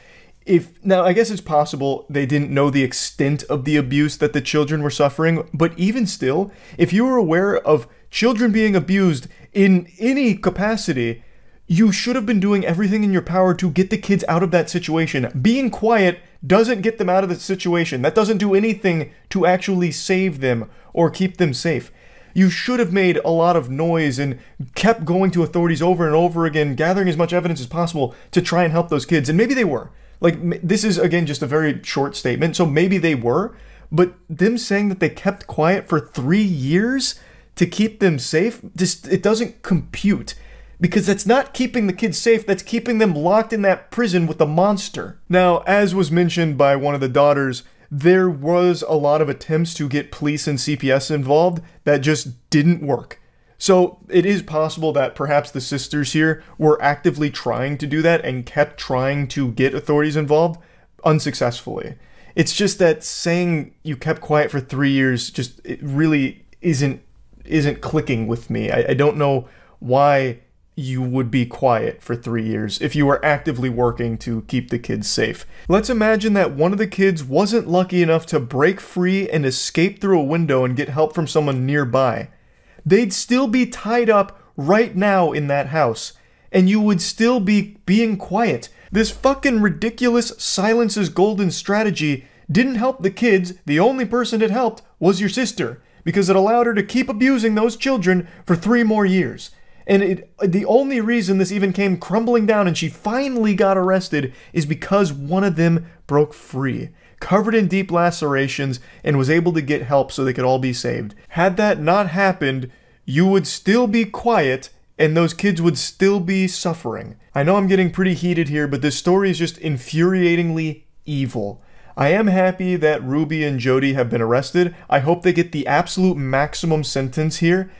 Now, I guess it's possible they didn't know the extent of the abuse that the children were suffering, but even still, if you were aware of children being abused in any capacity, you should have been doing everything in your power to get the kids out of that situation. Being quiet doesn't get them out of the situation. That doesn't do anything to actually save them or keep them safe. You should have made a lot of noise and kept going to authorities over and over again, gathering as much evidence as possible to try and help those kids. And maybe they were. Like, this is, again, just a very short statement, so maybe they were. But them saying that they kept quiet for 3 years to keep them safe, it doesn't compute. Because that's not keeping the kids safe, that's keeping them locked in that prison with the monster. Now, as was mentioned by one of the daughters, there was a lot of attempts to get police and CPS involved that just didn't work. So it is possible that perhaps the sisters here were actively trying to do that and kept trying to get authorities involved unsuccessfully. It's just that saying you kept quiet for 3 years just, it really isn't clicking with me. I don't know why you would be quiet for 3 years if you were actively working to keep the kids safe. Let's imagine that one of the kids wasn't lucky enough to break free and escape through a window and get help from someone nearby. They'd still be tied up right now in that house, and you would still be being quiet. This fucking ridiculous silence is golden strategy didn't help the kids. The only person it helped was your sister, because it allowed her to keep abusing those children for 3 more years. And the only reason this even came crumbling down and she finally got arrested is because one of them broke free, covered in deep lacerations, and was able to get help so they could all be saved. Had that not happened, you would still be quiet and those kids would still be suffering. I know I'm getting pretty heated here, but this story is just infuriatingly evil. I am happy that Ruby and Jody have been arrested. I hope they get the absolute maximum sentence here.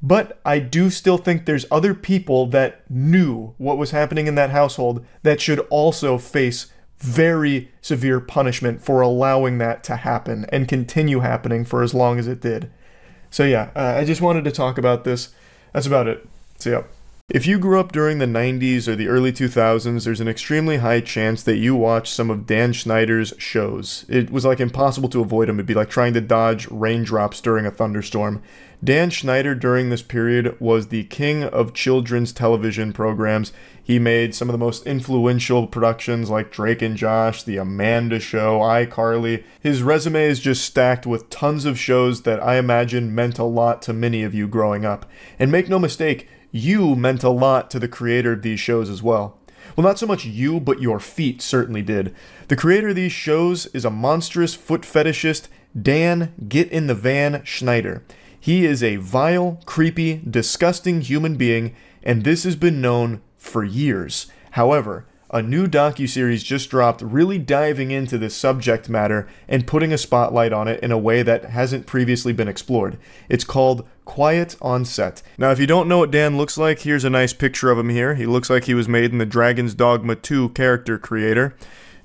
But I do still think there's other people that knew what was happening in that household that should also face very severe punishment for allowing that to happen and continue happening for as long as it did. So yeah, I just wanted to talk about this. That's about it. See ya. If you grew up during the 90s or the early 2000s, there's an extremely high chance that you watched some of Dan Schneider's shows. It was like impossible to avoid him. It'd be like trying to dodge raindrops during a thunderstorm. Dan Schneider during this period was the king of children's television programs. He made some of the most influential productions like Drake and Josh, The Amanda Show, iCarly. His resume is just stacked with tons of shows that I imagine meant a lot to many of you growing up. And make no mistake, you meant a lot to the creator of these shows as well. Well, not so much you, but your feet certainly did. The creator of these shows is a monstrous foot fetishist, Dan Get in the Van Schneider. He is a vile, creepy, disgusting human being, and this has been known for years. However, a new docuseries just dropped really diving into this subject matter and putting a spotlight on it in a way that hasn't previously been explored. It's called Quiet on Set. Now, if you don't know what Dan looks like, here's a nice picture of him here. He looks like he was made in the Dragon's Dogma 2 character creator.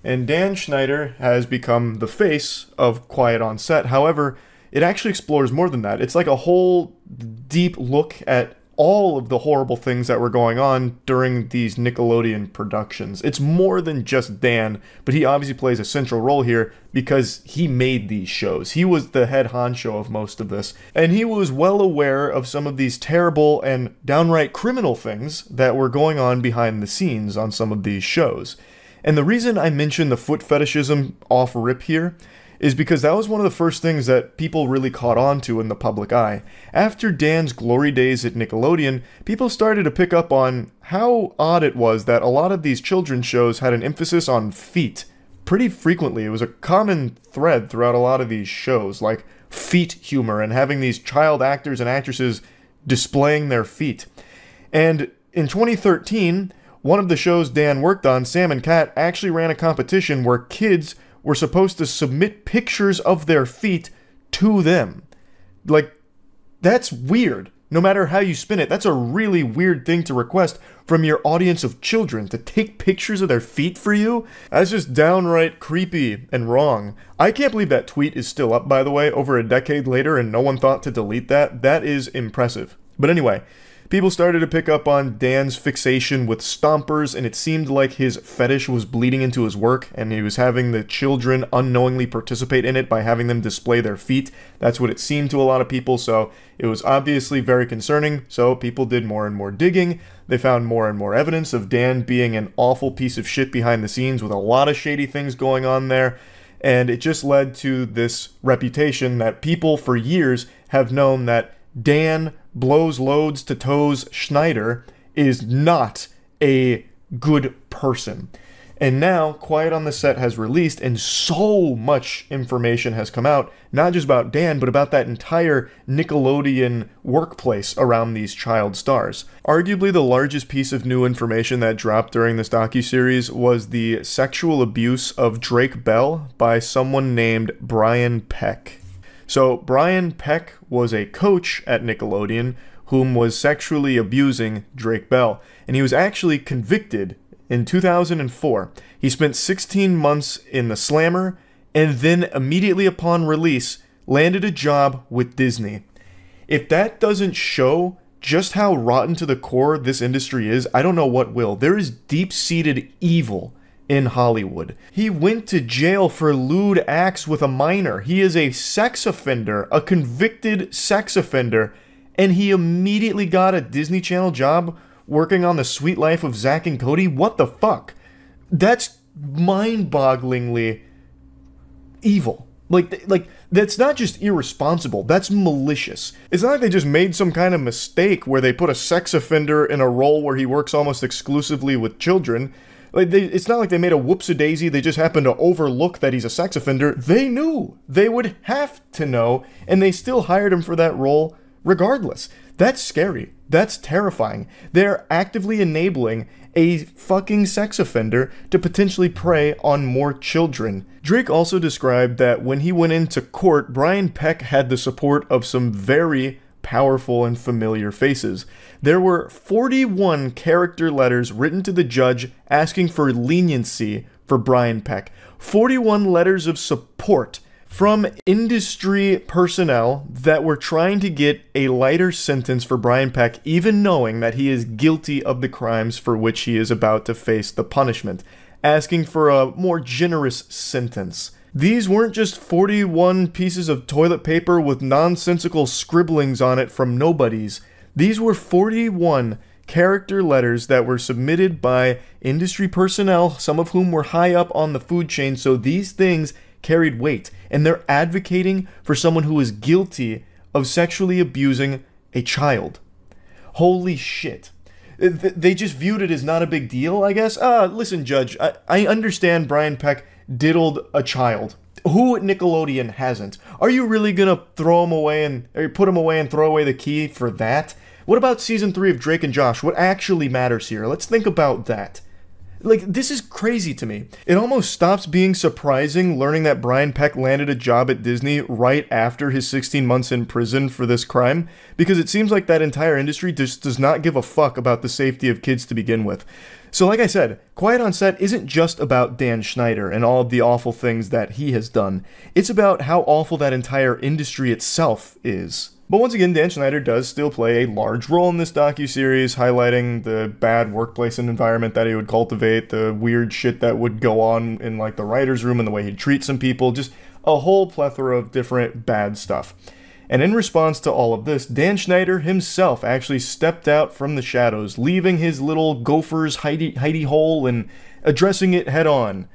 And Dan Schneider has become the face of Quiet on Set. However, it actually explores more than that. It's like a whole deep look at all of the horrible things that were going on during these Nickelodeon productions. It's more than just Dan, but he obviously plays a central role here because he made these shows. He was the head honcho of most of this, and he was well aware of some of these terrible and downright criminal things that were going on behind the scenes on some of these shows. And the reason I mention the foot fetishism off rip here is because that was one of the first things that people really caught on to in the public eye. After Dan's glory days at Nickelodeon, people started to pick up on how odd it was that a lot of these children's shows had an emphasis on feet pretty frequently. It was a common thread throughout a lot of these shows, like feet humor and having these child actors and actresses displaying their feet. And in 2013, one of the shows Dan worked on, Sam and Cat, actually ran a competition where kids were supposed to submit pictures of their feet to them. Like, that's weird. No matter how you spin it, that's a really weird thing to request from your audience of children, to take pictures of their feet for you. That's just downright creepy and wrong. I can't believe that tweet is still up, by the way, over a decade later, and no one thought to delete that. That is impressive. But anyway, people started to pick up on Dan's fixation with stompers, and it seemed like his fetish was bleeding into his work, and he was having the children unknowingly participate in it by having them display their feet. That's what it seemed to a lot of people, so it was obviously very concerning, so people did more and more digging. They found more and more evidence of Dan being an awful piece of shit behind the scenes with a lot of shady things going on there, and it just led to this reputation that people for years have known that Dan blows loads to toes Schneider is not a good person. And now Quiet on the Set has released, and so much information has come out, not just about Dan, but about that entire Nickelodeon workplace around these child stars. Arguably the largest piece of new information that dropped during this docuseries was the sexual abuse of Drake Bell by someone named Brian Peck. So Brian Peck was a coach at Nickelodeon whom was sexually abusing Drake Bell, and he was actually convicted in 2004. He spent 16 months in the slammer, and then immediately upon release, landed a job with Disney. If that doesn't show just how rotten to the core this industry is, I don't know what will. There is deep-seated evil in Hollywood. He went to jail for lewd acts with a minor. He is a sex offender, a convicted sex offender, and he immediately got a Disney Channel job working on The Sweet Life of Zack and Cody? What the fuck? That's mind-bogglingly evil. Like, that's not just irresponsible, that's malicious. It's not like they just made some kind of mistake where they put a sex offender in a role where he works almost exclusively with children. Like, it's not like they made a whoopsie-daisy, they just happened to overlook that he's a sex offender. They knew. They would have to know, and they still hired him for that role regardless. That's scary. That's terrifying. They're actively enabling a fucking sex offender to potentially prey on more children. Drake also described that when he went into court, Brian Peck had the support of some very powerful and familiar faces. There were 41 character letters written to the judge asking for leniency for Brian Peck. 41 letters of support from industry personnel that were trying to get a lighter sentence for Brian Peck, even knowing that he is guilty of the crimes for which he is about to face the punishment, asking for a more generous sentence. These weren't just 41 pieces of toilet paper with nonsensical scribblings on it from nobodies. These were 41 character letters that were submitted by industry personnel, some of whom were high up on the food chain, so these things carried weight, and they're advocating for someone who is guilty of sexually abusing a child. Holy shit. They just viewed it as not a big deal, I guess? Listen, Judge, I understand Brian Peck diddled a child. Who at Nickelodeon hasn't? Are you really gonna throw him away or put him away and throw away the key for that? What about season 3 of Drake and Josh? What actually matters here? Let's think about that. Like, this is crazy to me. It almost stops being surprising learning that Brian Peck landed a job at Disney right after his 16 months in prison for this crime, because it seems like that entire industry just does not give a fuck about the safety of kids to begin with. So like I said, Quiet on Set isn't just about Dan Schneider and all of the awful things that he has done. It's about how awful that entire industry itself is. But once again, Dan Schneider does still play a large role in this docuseries, highlighting the bad workplace and environment that he would cultivate, the weird shit that would go on in like the writer's room and the way he'd treat some people, just a whole plethora of different bad stuff. And in response to all of this, Dan Schneider himself actually stepped out from the shadows, leaving his little gopher's hidey hole and addressing it head on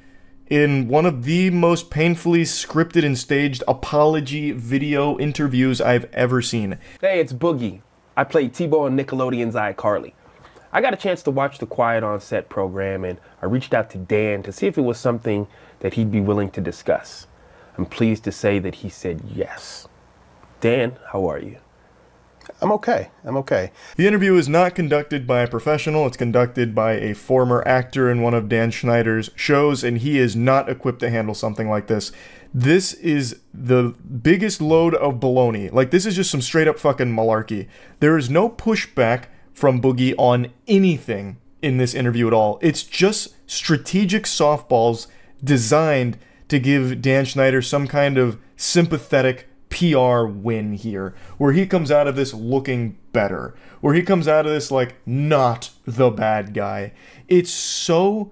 in one of the most painfully scripted and staged apology video interviews I've ever seen. Hey, it's Boogie. I played T-Bo on Nickelodeon's iCarly. I got a chance to watch the Quiet on Set program, and I reached out to Dan to see if it was something that he'd be willing to discuss. I'm pleased to say that he said yes. Dan, how are you? I'm okay. I'm okay. The interview is not conducted by a professional. It's conducted by a former actor in one of Dan Schneider's shows, and he is not equipped to handle something like this. This is the biggest load of baloney. Like, this is just some straight up fucking malarkey. There is no pushback from Boogie on anything in this interview at all. It's just strategic softballs designed to give Dan Schneider some kind of sympathetic PR win here, where he comes out of this looking better, where he comes out of this like not the bad guy. It's so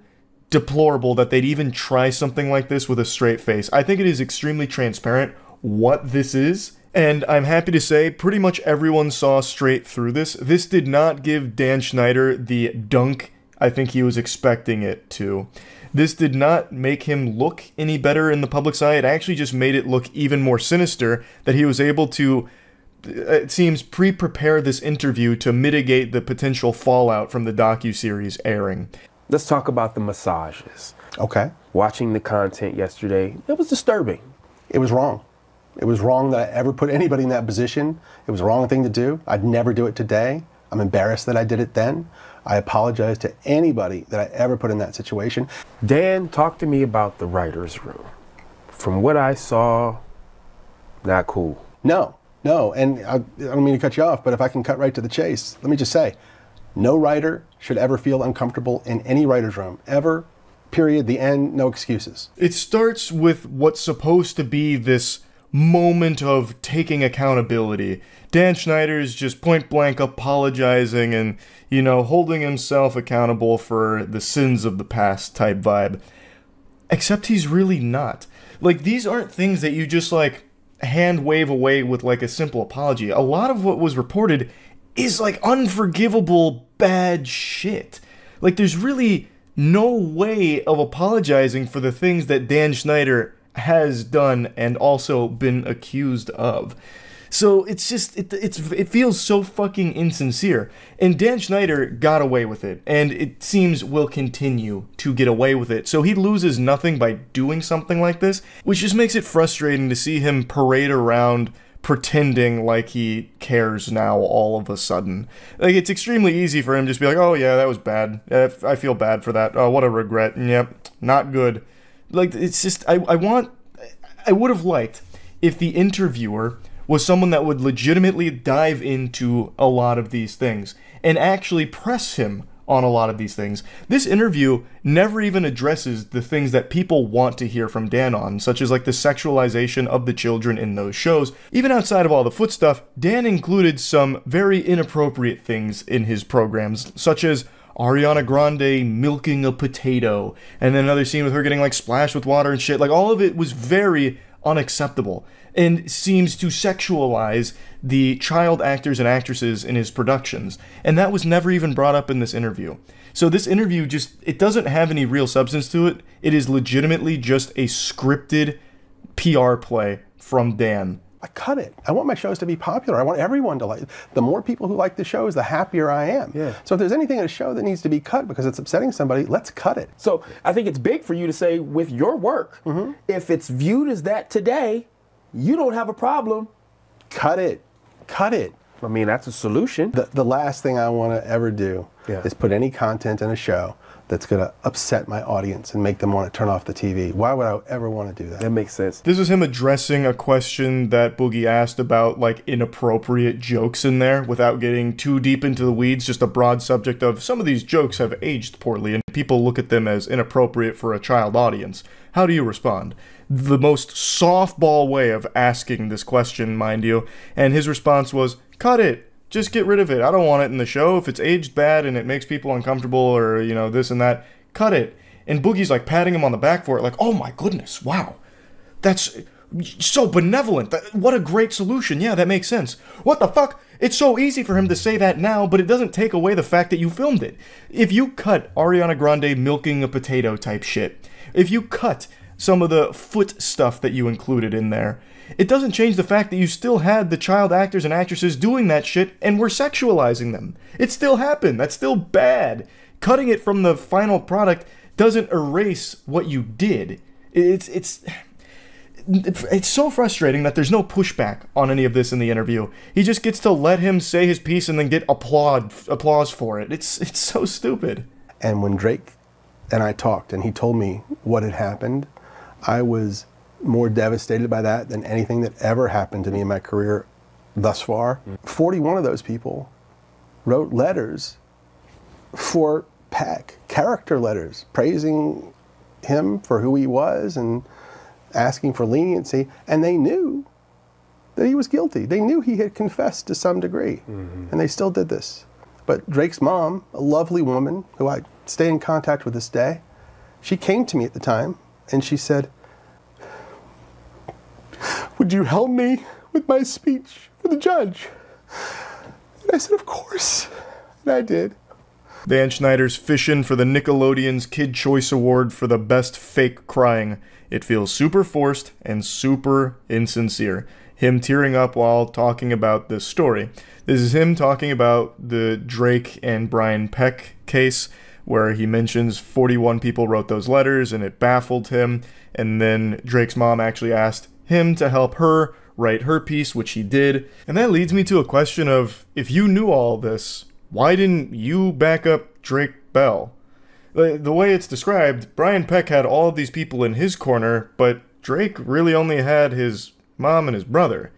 deplorable that they'd even try something like this with a straight face. I think it is extremely transparent what this is, and I'm happy to say pretty much everyone saw straight through this. This did not give Dan Schneider the dunk I think he was expecting it to. This did not make him look any better in the public's eye. It actually just made it look even more sinister that he was able to, it seems, pre-prepare this interview to mitigate the potential fallout from the docuseries airing. Let's talk about the massages. Okay. Watching the content yesterday, it was disturbing. It was wrong. It was wrong that I ever put anybody in that position. It was the wrong thing to do. I'd never do it today. I'm embarrassed that I did it then. I apologize to anybody that I ever put in that situation. Dan, talk to me about the writer's room. From what I saw, not cool. No, and I don't mean to cut you off, but if I can cut right to the chase, let me just say, no writer should ever feel uncomfortable in any writer's room, ever, period, the end, no excuses. It starts with what's supposed to be this moment of taking accountability. Dan Schneider's just point blank apologizing and, you know, holding himself accountable for the sins of the past type vibe. Except he's really not. Like, these aren't things that you just, like, hand wave away with, like, a simple apology. A lot of what was reported is, like, unforgivable bad shit. Like, there's really no way of apologizing for the things that Dan Schneider has done and also been accused of. So it's just, it feels so fucking insincere. And Dan Schneider got away with it, and it seems will continue to get away with it. So he loses nothing by doing something like this, which just makes it frustrating to see him parade around pretending like he cares now all of a sudden. Like, it's extremely easy for him to just be like, oh yeah, that was bad. I feel bad for that. Oh, what a regret. Yep, not good. Like, it's just, I would have liked if the interviewer was someone that would legitimately dive into a lot of these things and actually press him on a lot of these things. This interview never even addresses the things that people want to hear from Dan on, such as like the sexualization of the children in those shows. Even outside of all the foot stuff, Dan included some very inappropriate things in his programs, such as Ariana Grande milking a potato, and then another scene with her getting like splashed with water and shit. Like, all of it was very unacceptable and seems to sexualize the child actors and actresses in his productions. And that was never even brought up in this interview. So this interview just, it doesn't have any real substance to it. It is legitimately just a scripted PR play from Dan. I cut it. I want my shows to be popular. I want everyone to like. The more people who like the shows, the happier I am. Yeah. So if there's anything in a show that needs to be cut because it's upsetting somebody, let's cut it. So I think it's big for you to say, with your work, if it's viewed as that today, you don't have a problem. Cut it. Cut it. I mean, that's a solution. The last thing I want to ever do is put any content in a show that's going to upset my audience and make them want to turn off the TV. Why would I ever want to do that? That makes sense. This is him addressing a question that Boogie asked about, like, inappropriate jokes in there without getting too deep into the weeds, just a broad subject of some of these jokes have aged poorly and people look at them as inappropriate for a child audience. How do you respond? The most softball way of asking this question, mind you, and his response was, cut it. Just get rid of it. I don't want it in the show. If it's aged bad and it makes people uncomfortable or, you know, this and that, cut it. And Boogie's like patting him on the back for it, like, oh my goodness, wow. That's so benevolent. What a great solution. Yeah, that makes sense. What the fuck? It's so easy for him to say that now, but it doesn't take away the fact that you filmed it. If you cut Ariana Grande milking a potato type shit, if you cut some of the foot stuff that you included in there, It doesn't change the fact that you still had the child actors and actresses doing that shit and were sexualizing them. It still happened. That's still bad. Cutting it from the final product doesn't erase what you did. It's so frustrating that there's no pushback on any of this in the interview. He just gets to let him say his piece and then get applause for it. It's so stupid. And when Drake and I talked and he told me what had happened, I was more devastated by that than anything that ever happened to me in my career thus far. 41 of those people wrote letters for Peck, character letters, praising him for who he was and asking for leniency, and they knew that he was guilty. They knew he had confessed to some degree, and they still did this. But Drake's mom, a lovely woman who I stay in contact with this day, she came to me at the time and she said, "Would you help me with my speech for the judge?" And I said, "Of course," and I did. Dan Schneider's fishing for the Nickelodeon's Kid Choice Award for the best fake crying. It feels super forced and super insincere. Him tearing up while talking about this story. This is him talking about the Drake and Brian Peck case, where he mentions 41 people wrote those letters and it baffled him, and then Drake's mom actually asked him to help her write her piece, which he did. And that leads me to a question of, if you knew all this, why didn't you back up Drake Bell? The way it's described, Brian Peck had all of these people in his corner, but Drake really only had his mom and his brother.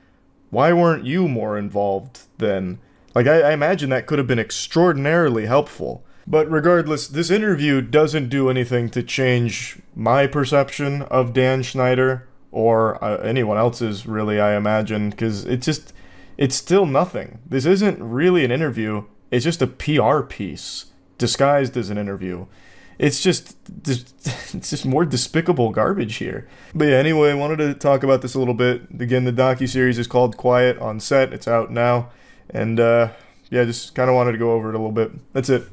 Why weren't you more involved then? Like, I imagine that could have been extraordinarily helpful. But regardless, this interview doesn't do anything to change my perception of Dan Schneider, or anyone else's, really, I imagine, because it's still nothing. This isn't really an interview, it's just a PR piece, disguised as an interview. It's just more despicable garbage here. But yeah, anyway, I wanted to talk about this a little bit. Again, the docuseries is called Quiet on Set. It's out now. And yeah, just kind of wanted to go over it a little bit. That's it.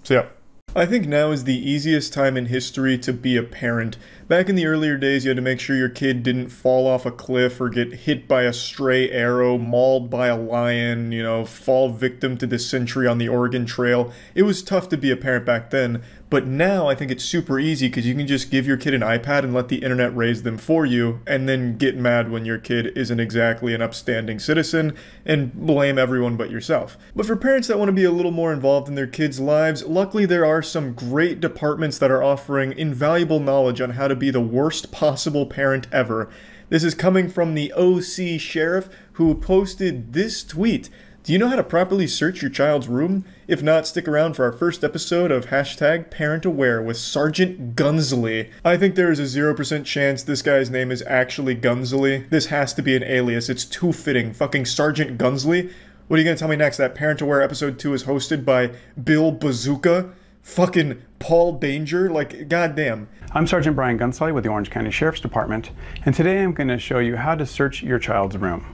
So yeah. I think now is the easiest time in history to be a parent. Back in the earlier days, you had to make sure your kid didn't fall off a cliff or get hit by a stray arrow, mauled by a lion, you know, fall victim to dysentery on the Oregon Trail. It was tough to be a parent back then, but now I think it's super easy because you can just give your kid an iPad and let the internet raise them for you, and then get mad when your kid isn't exactly an upstanding citizen and blame everyone but yourself. But for parents that want to be a little more involved in their kids' lives, luckily there are some great departments that are offering invaluable knowledge on how to be the worst possible parent ever. This is coming from the OC Sheriff, who posted this tweet. Do you know how to properly search your child's room? If not, stick around for our first episode of #ParentAware with Sergeant Gunsley. I think there is a 0% chance this guy's name is actually Gunsley. This has to be an alias. It's too fitting. Fucking Sergeant Gunsley? What are you gonna tell me next? That ParentAware episode 2 is hosted by Bill Bazooka? Fucking Paul Danger? Like, goddamn. I'm Sergeant Brian Gunsley with the Orange County Sheriff's Department, and today I'm going to show you how to search your child's room.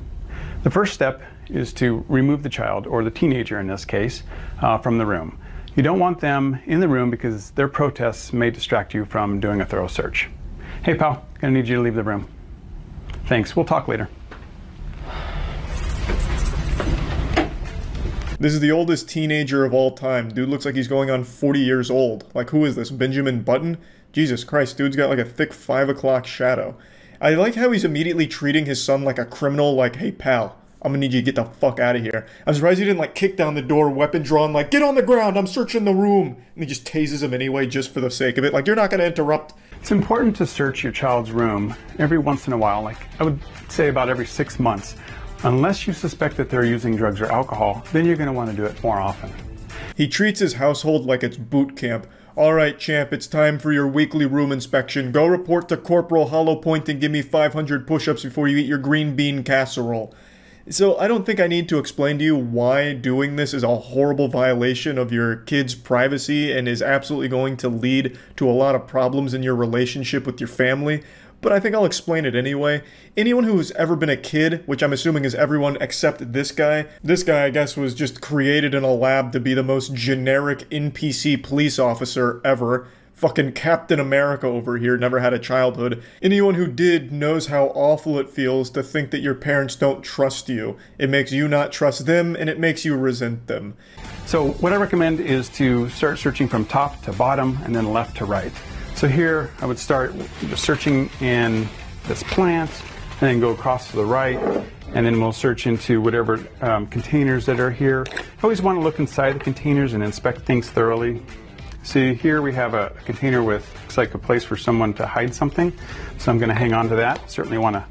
The first step is to remove the child, or the teenager in this case, from the room. You don't want them in the room because their protests may distract you from doing a thorough search. Hey pal, gonna need you to leave the room. Thanks, we'll talk later. This is the oldest teenager of all time. Dude looks like he's going on 40 years old. Like, who is this, Benjamin Button? Jesus Christ, dude's got like a thick 5 o'clock shadow. I like how he's immediately treating his son like a criminal, like, hey pal, I'm gonna need you to get the fuck out of here. I'm surprised he didn't like kick down the door, weapon drawn, like, get on the ground, I'm searching the room. And he just tases him anyway, just for the sake of it. Like, you're not gonna interrupt. It's important to search your child's room every once in a while, like I would say about every 6 months. Unless you suspect that they're using drugs or alcohol, then you're gonna wanna do it more often. He treats his household like it's boot camp. Alright, champ, it's time for your weekly room inspection. Go report to Corporal Hollow Point and give me 500 push-ups before you eat your green bean casserole. So I don't think I need to explain to you why doing this is a horrible violation of your kid's privacy and is absolutely going to lead to a lot of problems in your relationship with your family. But I think I'll explain it anyway. Anyone who's ever been a kid, which I'm assuming is everyone except this guy, I guess was just created in a lab to be the most generic NPC police officer ever. Fucking Captain America over here never had a childhood. Anyone who did knows how awful it feels to think that your parents don't trust you. It makes you not trust them, and it makes you resent them. So what I recommend is to start searching from top to bottom and then left to right. So here I would start searching in this plant and then go across to the right, and then we'll search into whatever containers that are here. I always want to look inside the containers and inspect things thoroughly. See, here we have a container with, looks like a place for someone to hide something. So I'm going to hang on to that. Certainly want to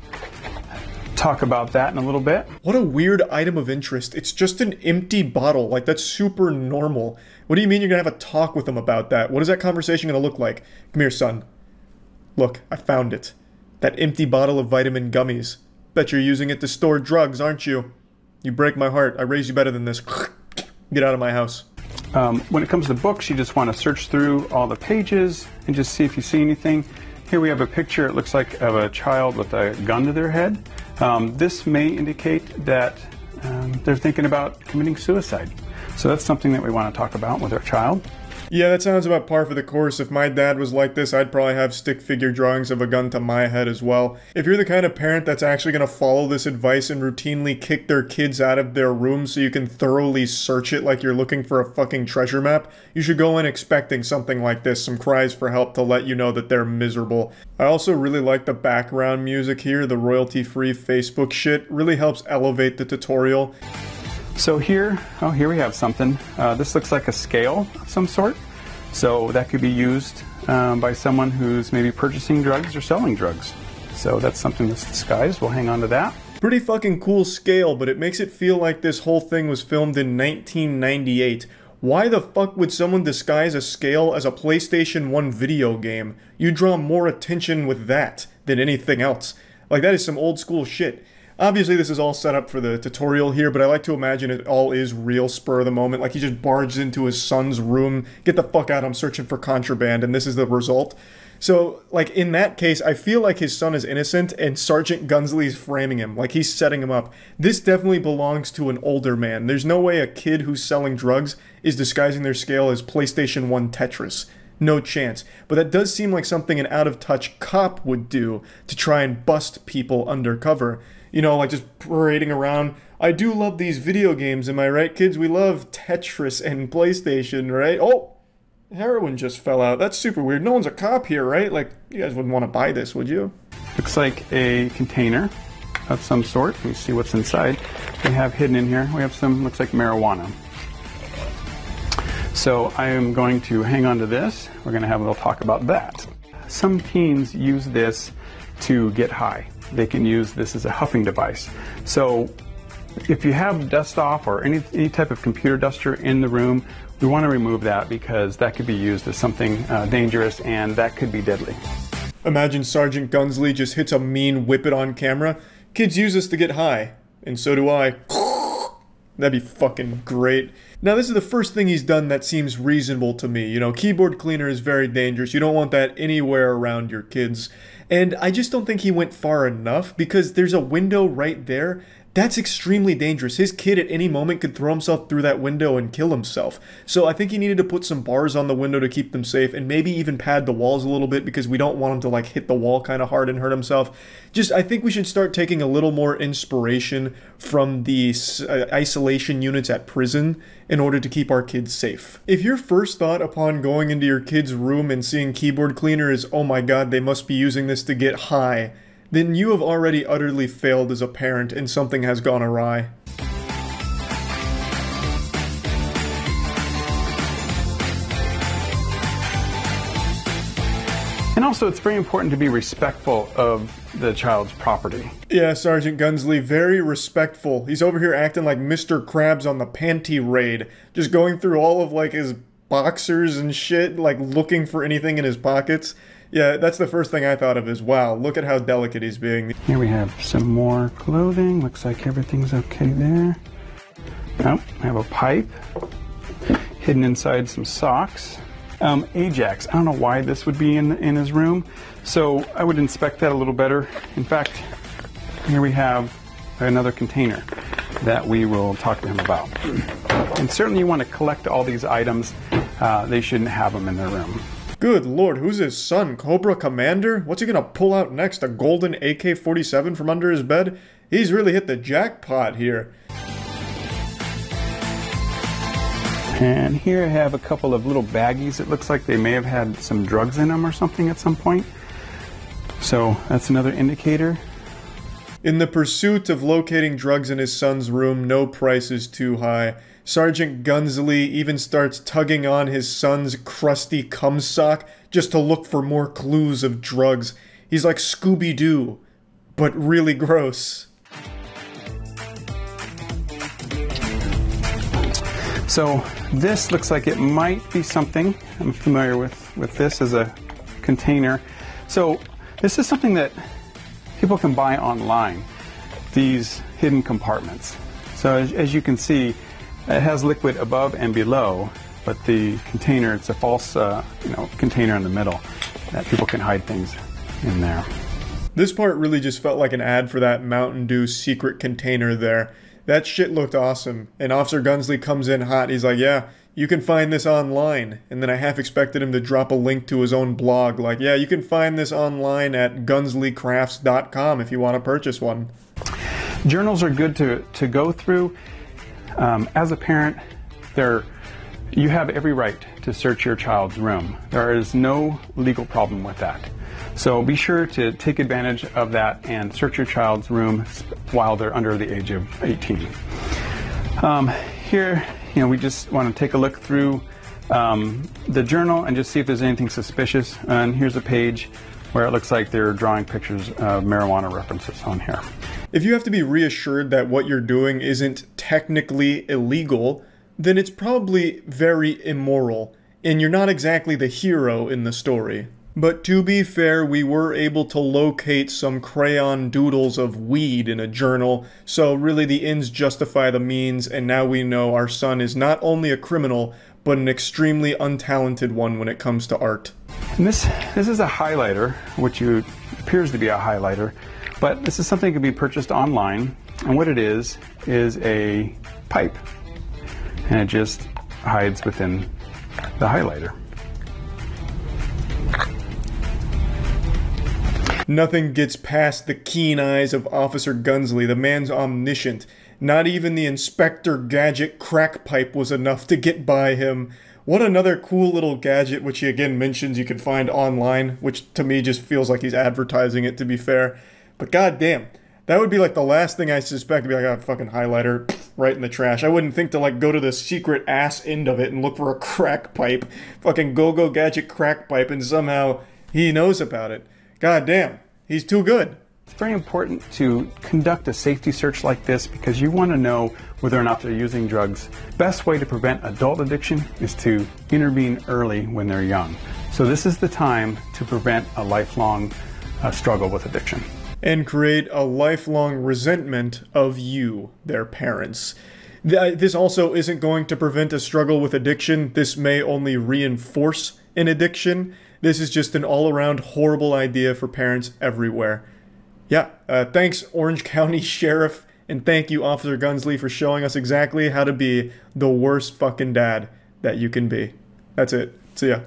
talk about that in a little bit. What a weird item of interest. It's just an empty bottle. Like, that's super normal. What do you mean you're going to have a talk with them about that? What is that conversation going to look like? Come here, son. Look, I found it. That empty bottle of vitamin gummies. Bet you're using it to store drugs, aren't you? You break my heart. I raised you better than this. Get out of my house. When it comes to books, you just want to search through all the pages and just see if you see anything. Here we have a picture, it looks like, of a child with a gun to their head. This may indicate that they're thinking about committing suicide. So that's something that we want to talk about with our child. Yeah, that sounds about par for the course. If my dad was like this, I'd probably have stick figure drawings of a gun to my head as well. If you're the kind of parent that's actually going to follow this advice and routinely kick their kids out of their room so you can thoroughly search it like you're looking for a fucking treasure map, you should go in expecting something like this, some cries for help to let you know that they're miserable. I also really like the background music here, the royalty-free Facebook shit. Really helps elevate the tutorial. So here we have something. This looks like a scale of some sort. So that could be used by someone who's maybe purchasing drugs or selling drugs. So that's something that's disguised. We'll hang on to that. Pretty fucking cool scale, but it makes it feel like this whole thing was filmed in 1998. Why the fuck would someone disguise a scale as a PlayStation 1 video game? You draw more attention with that than anything else. Like, that is some old school shit. Obviously, this is all set up for the tutorial here, but I like to imagine it all is real spur of the moment. Like, he just barged into his son's room, get the fuck out, I'm searching for contraband, and this is the result. So, like, in that case, I feel like his son is innocent, and Sergeant Gunsley's framing him. Like, he's setting him up. This definitely belongs to an older man. There's no way a kid who's selling drugs is disguising their scale as PlayStation 1 Tetris. No chance. But that does seem like something an out-of-touch cop would do to try and bust people undercover. You know, like just parading around. I do love these video games, am I right, kids? We love Tetris and PlayStation, right? Oh! Heroin just fell out. That's super weird. No one's a cop here, right? Like, you guys wouldn't want to buy this, would you? Looks like a container of some sort. Let me see what's inside. We have hidden in here, we have some, looks like marijuana. So I am going to hang on to this. We're going to have a little talk about that. Some teens use this to get high. They can use this as a huffing device. So if you have dust off or any type of computer duster in the room, we want to remove that because that could be used as something dangerous and that could be deadly. Imagine Sergeant Gunsley just hits a mean whip-it on camera. Kids use this to get high, and so do I. That'd be fucking great. Now, this is the first thing he's done that seems reasonable to me. You know, keyboard cleaner is very dangerous. You don't want that anywhere around your kids. And I just don't think he went far enough because there's a window right there. That's extremely dangerous. His kid at any moment could throw himself through that window and kill himself. So I think he needed to put some bars on the window to keep them safe and maybe even pad the walls a little bit because we don't want him to like hit the wall kind of hard and hurt himself. Just, I think we should start taking a little more inspiration from the isolation units at prison in order to keep our kids safe. If your first thought upon going into your kid's room and seeing keyboard cleaner is, oh my god, they must be using this to get high, then you have already utterly failed as a parent and something has gone awry. And also, it's very important to be respectful of the child's property. Yeah, Sergeant Gunsley, very respectful. He's over here acting like Mr. Krabs on the panty raid, just going through all of like his boxers and shit, like looking for anything in his pockets. Yeah, that's the first thing I thought of is, wow, look at how delicate he's being. Here we have some more clothing. Looks like everything's okay there. Oh, I have a pipe hidden inside some socks. Ajax, I don't know why this would be in his room, so I would inspect that a little better. In fact, here we have another container that we will talk to him about. And certainly you want to collect all these items. They shouldn't have them in their room. Good lord, who's his son? Cobra Commander? What's he gonna pull out next? A golden AK-47 from under his bed? He's really hit the jackpot here. And here I have a couple of little baggies. It looks like they may have had some drugs in them or something at some point. So that's another indicator. In the pursuit of locating drugs in his son's room, no price is too high. Sergeant Gunsley even starts tugging on his son's crusty cum sock just to look for more clues of drugs. He's like Scooby-Doo, but really gross. So this looks like it might be something. I'm familiar with this as a container. So this is something that people can buy online, these hidden compartments. So as you can see, it has liquid above and below, but the container, it's a false container in the middle that people can hide things in there. This part really just felt like an ad for that Mountain Dew secret container there. That shit looked awesome, and Officer Gunsley comes in hot. He's like, yeah, you can find this online. And then I half expected him to drop a link to his own blog, like, yeah, you can find this online at gunsleycrafts.com if you want to purchase one. Journals are good to go through. As a parent, you have every right to search your child's room. There is no legal problem with that. So be sure to take advantage of that and search your child's room while they're under the age of 18. Here, we just want to take a look through the journal and just see if there's anything suspicious. And here's a page where it looks like they're drawing pictures of marijuana references on here. If you have to be reassured that what you're doing isn't technically illegal, then it's probably very immoral, and you're not exactly the hero in the story. But to be fair, we were able to locate some crayon doodles of weed in a journal, so really the ends justify the means, and now we know our son is not only a criminal, but an extremely untalented one when it comes to art. And this is a highlighter, which appears to be a highlighter, but this is something that can be purchased online, and what it is a pipe, and it just hides within the highlighter. Nothing gets past the keen eyes of Officer Gunsley. The man's omniscient. Not even the Inspector Gadget crack pipe was enough to get by him. What another cool little gadget, which he again mentions you can find online, which to me just feels like he's advertising it, to be fair. But goddamn, that would be like the last thing I suspect. To be like, oh, fucking highlighter, right in the trash. I wouldn't think to like go to the secret ass end of it and look for a crack pipe. Fucking go-go gadget crack pipe, and somehow he knows about it. God damn, he's too good. It's very important to conduct a safety search like this because you want to know whether or not they're using drugs. Best way to prevent adult addiction is to intervene early when they're young. So this is the time to prevent a lifelong struggle with addiction. And create a lifelong resentment of you, their parents. This also isn't going to prevent a struggle with addiction. This may only reinforce an addiction. This is just an all-around horrible idea for parents everywhere. Yeah, thanks Orange County Sheriff, and thank you Officer Gunsley for showing us exactly how to be the worst fucking dad that you can be. That's it. See ya.